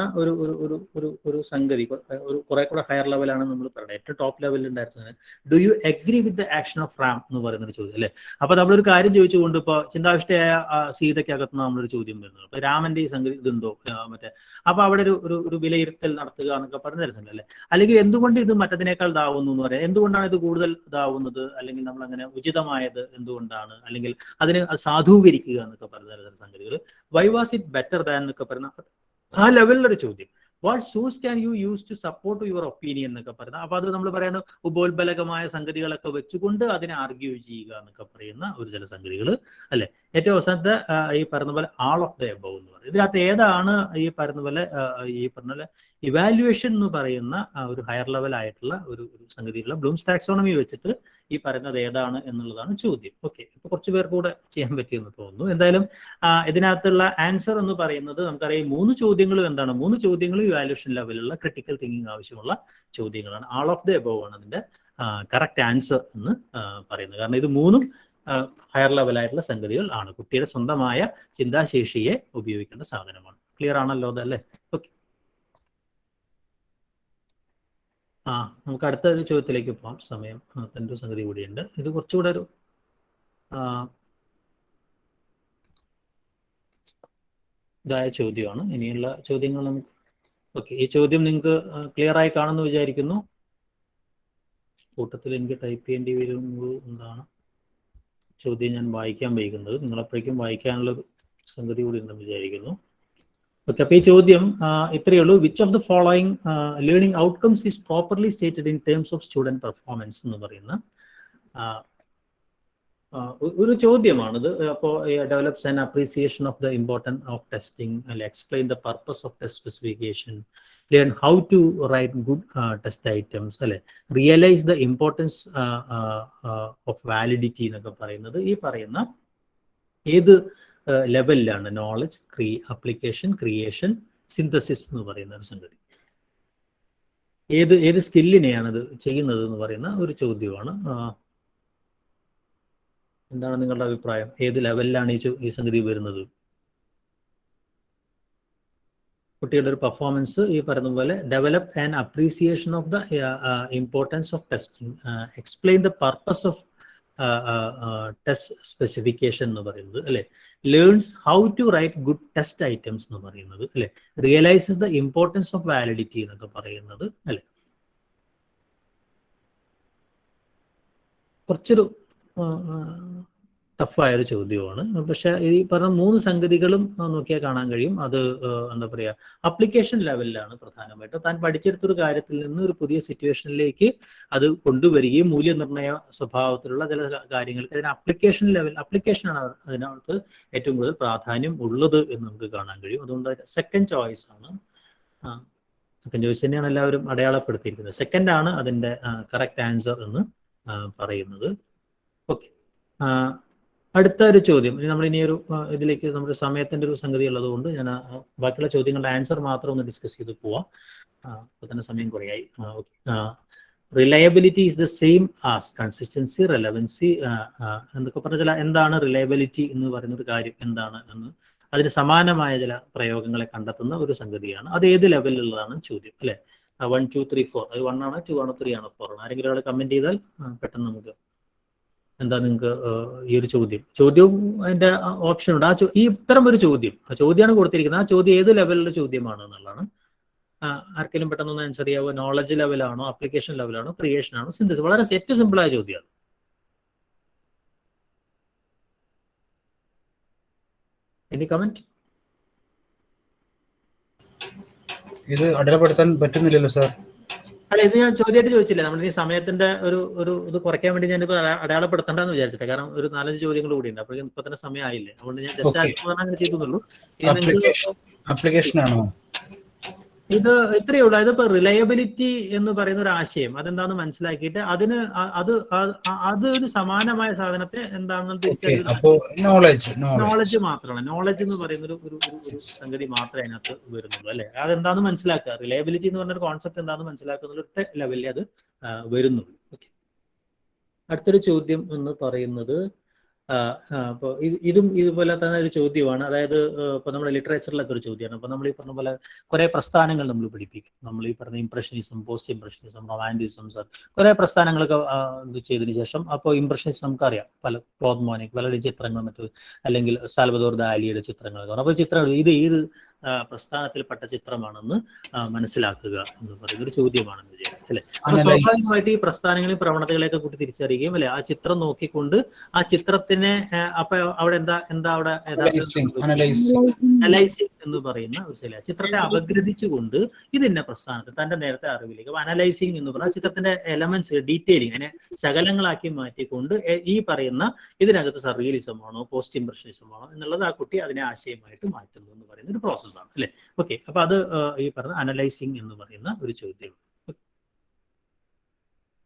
ഒരു സംഗതി ഒരു കുറെ കൂടെ ഹയർ ലെവലാണ് നമ്മൾ പറയുന്നത്. ഏറ്റവും ടോപ്പ് ലെവലിൽ ഉണ്ടായിരുന്നത് do you agree with the action of Ram എന്ന് പറയുന്ന ഒരു ചോദ്യം അല്ലെ. അപ്പൊ നമ്മളൊരു കാര്യം ചോദിച്ചുകൊണ്ട് ഇപ്പൊ ചിന്താവിഷ്ടയായ സീതയ്ക്കകത്ത് നമ്മളൊരു ചോദ്യം വരുന്നത്, ഇപ്പൊ രാമന്റെ ഈ സംഗതി ഇതുണ്ടോ മറ്റേ, അപ്പൊ അവിടെ ഒരു വിലയിരുത്തൽ നടത്തുക എന്നൊക്കെ പറഞ്ഞ തരുന്നുണ്ട് അല്ലെ. അല്ലെങ്കിൽ എന്തുകൊണ്ട് ഇത് മറ്റതിനേക്കാൾ ഇതാവുന്നു എന്ന് പറയാം, എന്തുകൊണ്ടാണ് ഇത് കൂടുതൽ ഇതാവുന്നത്, അല്ലെങ്കിൽ നമ്മൾ അങ്ങനെ ഉചിതമായത് എന്തുകൊണ്ടാണ്, അല്ലെങ്കിൽ അതിനെ സാധൂകരിക്കുക എന്നൊക്കെ പറയുന്ന സംഗതികൾ. Why was it better than എന്നൊക്കെ പറയുന്ന ആ ലെവലിലൊരു ചോദ്യം. What source can you use to support your opinion എന്നൊക്കെ പറയുന്നത്. അപ്പൊ അത് നമ്മൾ പറയുന്ന ഉപോത്ബലകമായ സംഗതികളൊക്കെ വെച്ചുകൊണ്ട് അതിനെ ആർഗ്യൂ ചെയ്യുക എന്നൊക്കെ പറയുന്ന ഒരു ചില സംഗതികൾ അല്ലെ. ഏറ്റവും അവസാനത്തെ ഈ പറയുന്ന പോലെ ആൾ ഓഫ് ദ എബവ് എന്ന് പറയുന്നത്. ഇതിനകത്ത് ഏതാണ് ഈ പറയുന്ന പോലെ ഇവാലുവേഷൻ എന്ന് പറയുന്ന ഒരു ഹയർ ലെവൽ ആയിട്ടുള്ള ഒരു സംഗതിയുള്ള ബ്ലൂംസ് ടാക്സോണമി വെച്ചിട്ട് ഈ പറയുന്നത് ഏതാണ് എന്നുള്ളതാണ് ചോദ്യം. ഓക്കെ, ഇപ്പൊ കുറച്ച് പേർക്ക് കൂടെ ചെയ്യാൻ പറ്റിയെന്ന് തോന്നുന്നു. എന്തായാലും ഇതിനകത്തുള്ള ആൻസർ എന്ന് പറയുന്നത് നമുക്കറിയാം 3 ചോദ്യങ്ങളും എന്താണ്, 3 ചോദ്യങ്ങളും ഇവാലുവേഷൻ ലെവലുള്ള ക്രിട്ടിക്കൽ തിങ്കിങ് ആവശ്യമുള്ള ചോദ്യങ്ങളാണ്. ആൾ ഓഫ് ദ എബവ് ആണ് അതിന്റെ കറക്റ്റ് ആൻസർ എന്ന് പറയുന്നത്. കാരണം ഇത് 3ഉം ഹയർ ലെവലായിട്ടുള്ള സംഗതികൾ ആണ്. കുട്ടിയുടെ സ്വന്തമായ ചിന്താശേഷിയെ ഉപയോഗിക്കേണ്ട സാധനമാണ്. ക്ലിയർ ആണല്ലോ അതല്ലേ? ഓക്കെ, നമുക്ക് അടുത്ത ചോദ്യത്തിലേക്ക് പോകാം. സമയം ഒരു സംഗതി കൂടിയുണ്ട്. ഇത് കുറച്ചുകൂടെ ഒരു ഇതായ ചോദ്യമാണ്. ഇനിയുള്ള ചോദ്യങ്ങൾ നമുക്ക് ഓക്കെ. ഈ ചോദ്യം നിങ്ങൾക്ക് ക്ലിയർ ആയി കാണുമെന്ന് വിചാരിക്കുന്നു. കൂട്ടത്തിൽ എനിക്ക് ടൈപ്പ് ചെയ്യേണ്ടി വരുന്നത് എന്താണ് ചോദ്യം ഞാൻ വായിക്കാൻ വൈകുന്നത്, നിങ്ങളപ്പോഴേക്കും വായിക്കാനുള്ള സംഗതി കൂടി ഉണ്ടെന്ന് വിചാരിക്കുന്നു. ഓക്കെ, അപ്പൊ ഈ ചോദ്യം ഇത്രയേ ഉള്ളൂ. Which of the following learning outcomes is properly stated in terms of student performance എന്ന് പറയുന്ന ഒരു ചോദ്യമാണിത്. അപ്പോൾ develops an appreciation of the importance of testing, അല്ലെ explain the purpose of test specification, learn how to write good test items, അല്ലെ realize the importance of validity എന്നൊക്കെ പറയുന്നത് ഈ പറയുന്ന ഏത് ലെവലിലാണ് നോളജ്, അപ്ലിക്കേഷൻ, ക്രിയേഷൻ, സിന്തസിസ് എന്ന് പറയുന്ന ഒരു സംഗതി. ഏത് സ്കില്ലിനെയാണ് ഇത് ചെയ്യുന്നത് എന്ന് പറയുന്ന ഒരു ചോദ്യമാണ്. എന്താണ് നിങ്ങളുടെ അഭിപ്രായം? ഏത് ലെവലിലാണ് ഈ സംഗതി വരുന്നത്? കുട്ടിയുടെ ഒരു പെർഫോമൻസ് ഈ പറയുന്ന പോലെ develop and appreciation of the importance of testing, explain the purpose of test specification എന്ന് പറയുന്നത് അല്ലെ, learns how to write good test items എന്ന് പറയുന്നത് അല്ലെ, realises the importance of validity എന്നൊക്കെ പറയുന്നത് അല്ലെ. കുറച്ചൊരു ടഫായൊരു ചോദ്യമാണ്. പക്ഷെ ഈ പറഞ്ഞ 3 സംഗതികളും നോക്കിയാൽ കാണാൻ കഴിയും. അത് എന്താ പറയുക, അപ്ലിക്കേഷൻ ലെവലിലാണ് പ്രധാനമായിട്ട്. താൻ പഠിച്ചെടുത്തൊരു കാര്യത്തിൽ നിന്ന് ഒരു പുതിയ സിറ്റുവേഷനിലേക്ക് അത് കൊണ്ടുവരികയും മൂല്യനിർണ്ണയ സ്വഭാവത്തിലുള്ള ചില കാര്യങ്ങൾക്ക് അതിന് അപ്ലിക്കേഷനാണ് അതിനകത്ത് ഏറ്റവും കൂടുതൽ പ്രാധാന്യം ഉള്ളത് എന്ന് നമുക്ക് കാണാൻ കഴിയും. അതുകൊണ്ട് സെക്കൻഡ് ചോയ്സ് ആണ്. സെക്കൻഡ് ചോയ്സ് തന്നെയാണ് എല്ലാവരും അടയാളപ്പെടുത്തിയിരിക്കുന്നത്. സെക്കൻഡ് ആണ് അതിൻ്റെ കറക്റ്റ് ആൻസർ എന്ന് പറയുന്നത്. ഓക്കെ, അടുത്ത ഒരു ചോദ്യം. നമ്മളിനി ഒരു ഇതിലേക്ക് നമ്മുടെ സമയത്തിൻ്റെ ഒരു സംഗതി ഉള്ളത് കൊണ്ട് ഞാൻ ബാക്കിയുള്ള ചോദ്യങ്ങളുടെ ആൻസർ മാത്രം ഒന്ന് ഡിസ്കസ് ചെയ്ത് പോവാം. അപ്പോൾ തന്നെ സമയം കുറയായി. Okay, reliability is the same as consistency, relevancy എന്നൊക്കെ പറഞ്ഞാൽ എന്താണ് റിലയബിലിറ്റി എന്ന് പറയുന്ന ഒരു കാര്യം എന്താണ് എന്ന് അതിന് സമാനമായ ചില പ്രയോഗങ്ങളെ കണ്ടെത്തുന്ന ഒരു സംഗതിയാണ്. അത് ഏത് ലെവലിലുള്ളതാണ് ചോദ്യം അല്ലെ. 1, 2, 3, 4 അത് 1 ആണോ 2 ആണോ 3 ആണോ 4 ആണോ? ആരെങ്കിലും ഒരാൾ കമന്റ് ചെയ്താൽ പെട്ടെന്ന് നമുക്ക് എന്താ നിങ്ങൾക്ക് ഈ ഒരു ചോദ്യവും അതിന്റെ ഓപ്ഷൻ ഉണ്ട്. ഈ ഇത്തരം ഒരു ചോദ്യമാണ് കൊടുത്തിരിക്കുന്നത്. ആ ചോദ്യം ഏത് ലെവലിലുള്ള ചോദ്യമാണ് എന്നുള്ളതാണ്. ആർക്കെങ്കിലും പെട്ടെന്ന് ആൻസർ ചെയ്യാവോ? നോളജ് ലെവലാണോ, ആപ്ലിക്കേഷൻ ലെവലാണോ, ക്രിയേഷൻ ആണോ, സിന്തസിസ്? വളരെ ഏറ്റവും സിമ്പിളായ ചോദ്യമാണ്. Any comment? ഇത് അടയാളപ്പെടുത്താൻ പറ്റുന്നില്ലല്ലോ സാർ. അല്ല, ഇത് ഞാൻ ചോദ്യമായിട്ട് ചോദിച്ചില്ല. നമ്മൾ ഈ സമയത്തിന്റെ ഒരു ഇത് കുറയ്ക്കാൻ വേണ്ടി ഞാനിപ്പോൾ അടയാളപ്പെടുത്തണ്ടെന്ന് വിചാരിച്ചിട്ട്. കാരണം ഒരു 4-5 ചോദ്യങ്ങൾ കൂടി ഉണ്ട്. അപ്പോഴേക്കും ഇപ്പൊ തന്നെ സമയമായില്ലേ. അതുകൊണ്ട് ഞാൻ ജസ്റ്റ് അങ്ങനെ ചെയ്തുള്ളൂ. ആപ്ലിക്കേഷൻ ആണോ ഇത്? ഇത്രയേ ഉള്ളൂ. ഇതിപ്പോ റിലയബിലിറ്റി എന്ന് പറയുന്ന ഒരു ആശയം അതെന്താണെന്ന് മനസ്സിലാക്കിയിട്ട് അതിന് അത് ഒരു സമാനമായ സാധനത്തെ എന്താണെന്ന് തിരിച്ചറിയുന്നത് നോളജ് മാത്രമാണ്. നോളജ് എന്ന് പറയുന്ന ഒരു സംഗതി മാത്രമേ അതിനകത്ത് വരുന്നുള്ളൂ അല്ലെ. അതെന്താണെന്ന് മനസ്സിലാക്കുക. റിലയബിലിറ്റി എന്ന് പറഞ്ഞ ഒരു കോൺസെപ്റ്റ് എന്താണെന്ന് മനസ്സിലാക്കുന്ന ഒരു ലെവലിൽ അത് വരുന്നുള്ളൂ. ഓക്കെ, അടുത്തൊരു ചോദ്യം എന്ന് പറയുന്നത് അപ്പോൾ ഇതും ഇതുപോലെ തന്നെ ഒരു ചോദ്യമാണ്. അതായത് ഇപ്പോൾ നമ്മുടെ ലിറ്ററേച്ചറിലൊക്കെ ഒരു ചോദ്യമാണ്. അപ്പോൾ നമ്മൾ ഈ പറഞ്ഞ പോലെ കുറേ പ്രസ്ഥാനങ്ങൾ നമ്മൾ പഠിപ്പിക്കും. നമ്മൾ ഈ പറഞ്ഞ ഇംപ്രഷനിസം, പോസ്റ്റ് ഇംപ്രഷനിസം, റൊമാൻറ്റിസം, കുറേ പ്രസ്ഥാനങ്ങളൊക്കെ ഇത് ചെയ്തതിന് ശേഷം അപ്പോൾ ഇംപ്രഷനിസം നമുക്കറിയാം. ക്ലോഡ് മോനിക് പല ചിത്രങ്ങളും മറ്റു, അല്ലെങ്കിൽ സാൽവദോർ ദാലിയുടെ ചിത്രങ്ങളൊക്കെ. അപ്പോൾ ചിത്രങ്ങൾ ഇത് ഏത് പ്രസ്ഥാനത്തിൽപ്പെട്ട ചിത്രമാണെന്ന് മനസ്സിലാക്കുക എന്ന് പറയുന്ന ഒരു ചോദ്യമാണെന്ന് വിചാരിച്ചു അല്ലെ. അപ്പൊ സ്വാഭാവികമായിട്ട് ഈ പ്രസ്ഥാനങ്ങളെയും പ്രവണതകളെയൊക്കെ കൂട്ടി തിരിച്ചറിയുകയും അല്ലെ, ആ ചിത്രം നോക്കിക്കൊണ്ട് ആ ചിത്രത്തിനെ അപ്പൊ അവിടെ എന്താ അവിടെ അനലൈസിങ് എന്ന് പറയുന്ന ഒരു ശൈലി. ചിത്രത്തെ അപഗ്രഥിച്ചുകൊണ്ട് ഇതിന്റെ പ്രസ്ഥാനത്ത് തന്റെ നേരത്തെ അറിവിലേക്ക് അനലൈസിങ് എന്ന് പറഞ്ഞാൽ ചിത്രത്തിന്റെ എലമെന്റ്സ് ഡീറ്റെയിലിംഗ് അതിനെ ശകലങ്ങളാക്കി മാറ്റിക്കൊണ്ട് ഈ പറയുന്ന ഇതിനകത്ത് സർറിയലിസം ആണോ പോസ്റ്റ് ഇംപ്രഷനിസം ആണോ എന്നുള്ളത് ആ കുട്ടി അതിനെ ആശയമായിട്ട് മാറ്റുന്നു എന്ന് പറയുന്ന ഒരു പ്രോസസ്സാണ് അല്ലെ. ഓക്കെ, അപ്പൊ അത് ഈ പറഞ്ഞ അനലൈസിങ് എന്ന് പറയുന്ന ഒരു ചോദ്യം.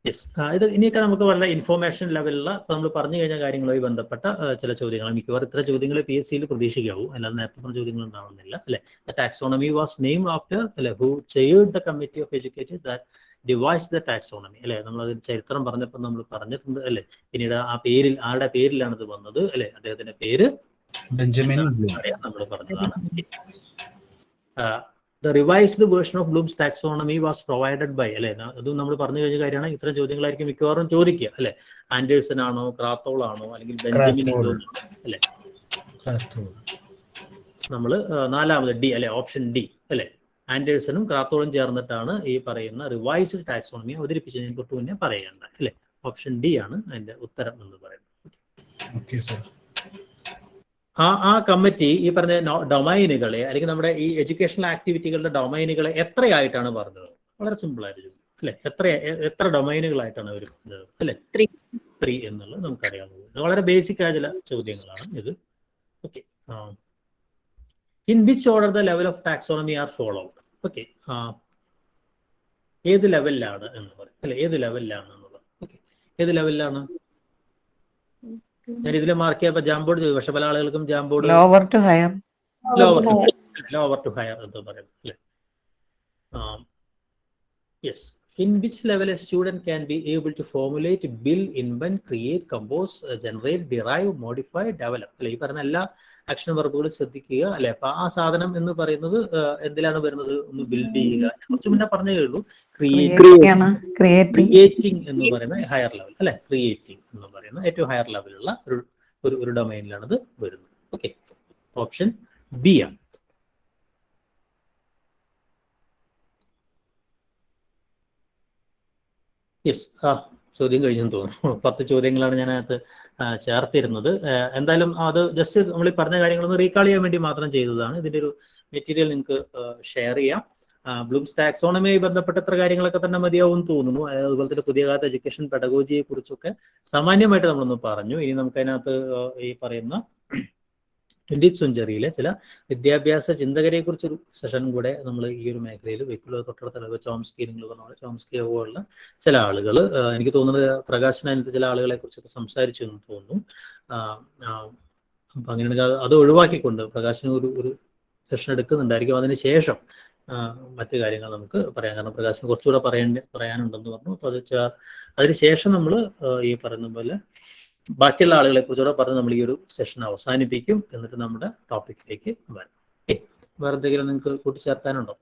യെസ്, ഇത് ഇനിയൊക്കെ നമുക്ക് വളരെ ഇൻഫോർമേഷൻ ലെവലിലുള്ള നമ്മൾ പറഞ്ഞു കഴിഞ്ഞ കാര്യങ്ങളുമായി ബന്ധപ്പെട്ട ചില ചോദ്യങ്ങൾ. മിക്കവാറും ഇത്ര ചോദ്യങ്ങൾ PSC പ്രതീക്ഷിക്കാവൂ, അല്ലാതെ നേരത്തെ പറഞ്ഞ ചോദ്യങ്ങൾ ഉണ്ടാവുന്നില്ല അല്ലെ. ടാക്സോണമി വാസ് നെയിംഡ് ആഫ്റ്റർ അല്ലെ who chaired the committee of educators that device the taxonomy അല്ലെ. നമ്മളത് ചരിത്രം പറഞ്ഞപ്പോൾ നമ്മൾ പറഞ്ഞിട്ടുണ്ട് അല്ലെ. പിന്നീട് ആ പേരിൽ ആരുടെ പേരിലാണ് ഇത് വന്നത് അല്ലെ, അദ്ദേഹത്തിന്റെ പേര് ബെഞ്ചമിൻ നമ്മൾ പറഞ്ഞതാണ്. The revised version of Bloom's taxonomy was provided by അല്ലെ. അതും നമ്മൾ പറഞ്ഞു കഴിഞ്ഞ കാര്യമാണ്. ഇത്തരം ചോദ്യങ്ങളായിരിക്കും മിക്കവാറും ചോദിക്കുക അല്ലെ. ആൻഡേഴ്സൺ ആണോ, ക്രാത്തോൾ ആണോ, അല്ലെങ്കിൽ ബെഞ്ചമിൻ അല്ലെ. നമ്മൾ 4ാമത് ഡി അല്ലെ, ഓപ്ഷൻ ഡി അല്ലെ. ആൻഡേഴ്സണും ക്രാത്തോളും ചേർന്നിട്ടാണ് ഈ പറയുന്ന റിവൈസ്ഡ് ടാക്സോണമി അവതരിപ്പിച്ചതിനെ തൊട്ട് മുന്നേ പറയേണ്ട അല്ലെ. ഓപ്ഷൻ ഡി ആണ് അതിന്റെ ഉത്തരം എന്ന് പറയുന്നത്. ആ കമ്മിറ്റി ഈ പറഞ്ഞ ഡൊമൈനുകളെ അല്ലെങ്കിൽ നമ്മുടെ ഈ എഡ്യൂക്കേഷണൽ ആക്ടിവിറ്റികളുടെ ഡൊമൈനുകളെ എത്രയായിട്ടാണ് പറഞ്ഞത്? വളരെ സിമ്പിൾ ആയിരുന്നു അല്ലെ. എത്ര ഡൊമൈനുകളായിട്ടാണ് അവർ പറഞ്ഞത് അല്ലെ? 3 എന്നുള്ളത് നമുക്കറിയാവുന്നത്. വളരെ ബേസിക് ആയ ചില ചോദ്യങ്ങളാണ് ഇത്. Okay, in which order the level of taxonomy are followed? Okay, ഏത് ലെവലിലാണ് എന്ന് പറയും അല്ലെ. ഏത് ലെവലിലാണ് എന്നുള്ളത്. ഓക്കെ, ഏത് ലെവലിലാണ്? ഞാൻ ഇതിൽ മാർക്ക് ചെയ്യാൻ ജാംബോർഡ് ചോദിച്ചു, പക്ഷെ പല ആളുകൾക്കും Jamboard lower to higher lower to higher എന്ന് പറയും അല്ലെ. Yes. In which level a student can be able to formulate, build, invent, create, compose, generate, derive, modify, develop. അല്ലെ ഈ പറഞ്ഞ എല്ലാ ആക്ഷൻ വെർബുകളും ശ്രദ്ധിക്കുക അല്ലെ. അപ്പൊ ആ സാധനം എന്ന് പറയുന്നത് എന്തിലാണ് വരുന്നത്? ഒന്ന് ബിൽഡ് ചെയ്യുക. കുറച്ച് മുന്നേ പറഞ്ഞേ ഉള്ളൂ. ക്രിയേറ്റിംഗ് എന്ന് പറയുന്ന ഹയർ ലെവൽ അല്ലെ. ക്രിയേറ്റിംഗ് എന്ന് പറയുന്ന ഏറ്റവും ഹയർ ലെവലുള്ള ഒരു ഡൊമൈനിലാണ് ഇത് വരുന്നത്. ഓക്കെ, ഓപ്ഷൻ ബി ആണ്. യെസ്, ചോദ്യം കഴിഞ്ഞെന്ന് തോന്നുന്നു. 10 ചോദ്യങ്ങളാണ് ഞാനകത്ത് ചേർത്തിരുന്നത്. എന്തായാലും അത് ജസ്റ്റ് നമ്മൾ ഈ പറഞ്ഞ കാര്യങ്ങളൊന്ന് റീകാൾ ചെയ്യാൻ വേണ്ടി മാത്രം ചെയ്തതാണ്. ഇതിന്റെ ഒരു മെറ്റീരിയൽ നിങ്ങൾക്ക് ഷെയർ ചെയ്യാം. ബ്ലൂംസ് ടാക്സോണമിയുമായി ബന്ധപ്പെട്ട എത്ര കാര്യങ്ങളൊക്കെ തന്നെ മതിയാവും തോന്നുന്നു. അതുപോലെ തന്നെ പുതിയ കാലത്ത് എഡ്യൂക്കേഷൻ പെഡഗോജിയെ കുറിച്ചൊക്കെ സാമാന്യമായിട്ട് നമ്മളൊന്ന് പറഞ്ഞു. ഇനി നമുക്ക് അതിനകത്ത് ഈ പറയുന്ന 20th സെഞ്ചുറിയിലെ ചില വിദ്യാഭ്യാസ ചിന്തകരെ കുറിച്ചൊരു സെഷൻ കൂടെ നമ്മൾ ഈ ഒരു മേഖലയിൽ വെക്കുള്ള തൊട്ടടുത്തുള്ള ചോംസ്കി, നിങ്ങൾ പറഞ്ഞ ചോംസ്കി പോലുള്ള ചില ആളുകൾ, എനിക്ക് തോന്നുന്നത് പ്രകാശൻ അതിനകത്ത് ചില ആളുകളെ കുറിച്ചൊക്കെ സംസാരിച്ചു എന്ന് തോന്നുന്നു. അപ്പം അങ്ങനെയാണെങ്കിൽ അത് ഒഴിവാക്കിക്കൊണ്ട് പ്രകാശന് ഒരു സെഷൻ എടുക്കുന്നുണ്ടായിരിക്കും. അതിന് ശേഷം മറ്റു കാര്യങ്ങൾ നമുക്ക് പറയാം. കാരണം പ്രകാശന് കുറച്ചുകൂടെ പറയാനുണ്ടെന്ന് പറഞ്ഞു. അപ്പോൾ അതിനുശേഷം നമ്മൾ ഈ പറയുന്ന പോലെ ബാക്കിയുള്ള ആളുകളെ കുറിച്ചുകൂടെ പറഞ്ഞ് നമ്മൾ ഈ ഒരു സെഷൻ അവസാനിപ്പിക്കും. എന്നിട്ട് നമ്മുടെ ടോപ്പിക്കിലേക്ക് വരാം. വേറെ എന്തെങ്കിലും നിങ്ങൾക്ക് കൂട്ടിച്ചേർക്കാനുണ്ടോ?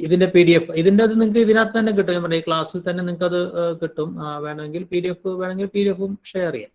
ഇതിന്റെ PDF ഇതിന്റെ അത് നിങ്ങൾക്ക് ഇതിനകത്ത് തന്നെ കിട്ടും. ഞാൻ പറഞ്ഞ ഈ ക്ലാസ്സിൽ തന്നെ നിങ്ങൾക്ക് അത് കിട്ടും. വേണമെങ്കിൽ PDF വേണമെങ്കിൽ PDF ഷെയർ ചെയ്യാം.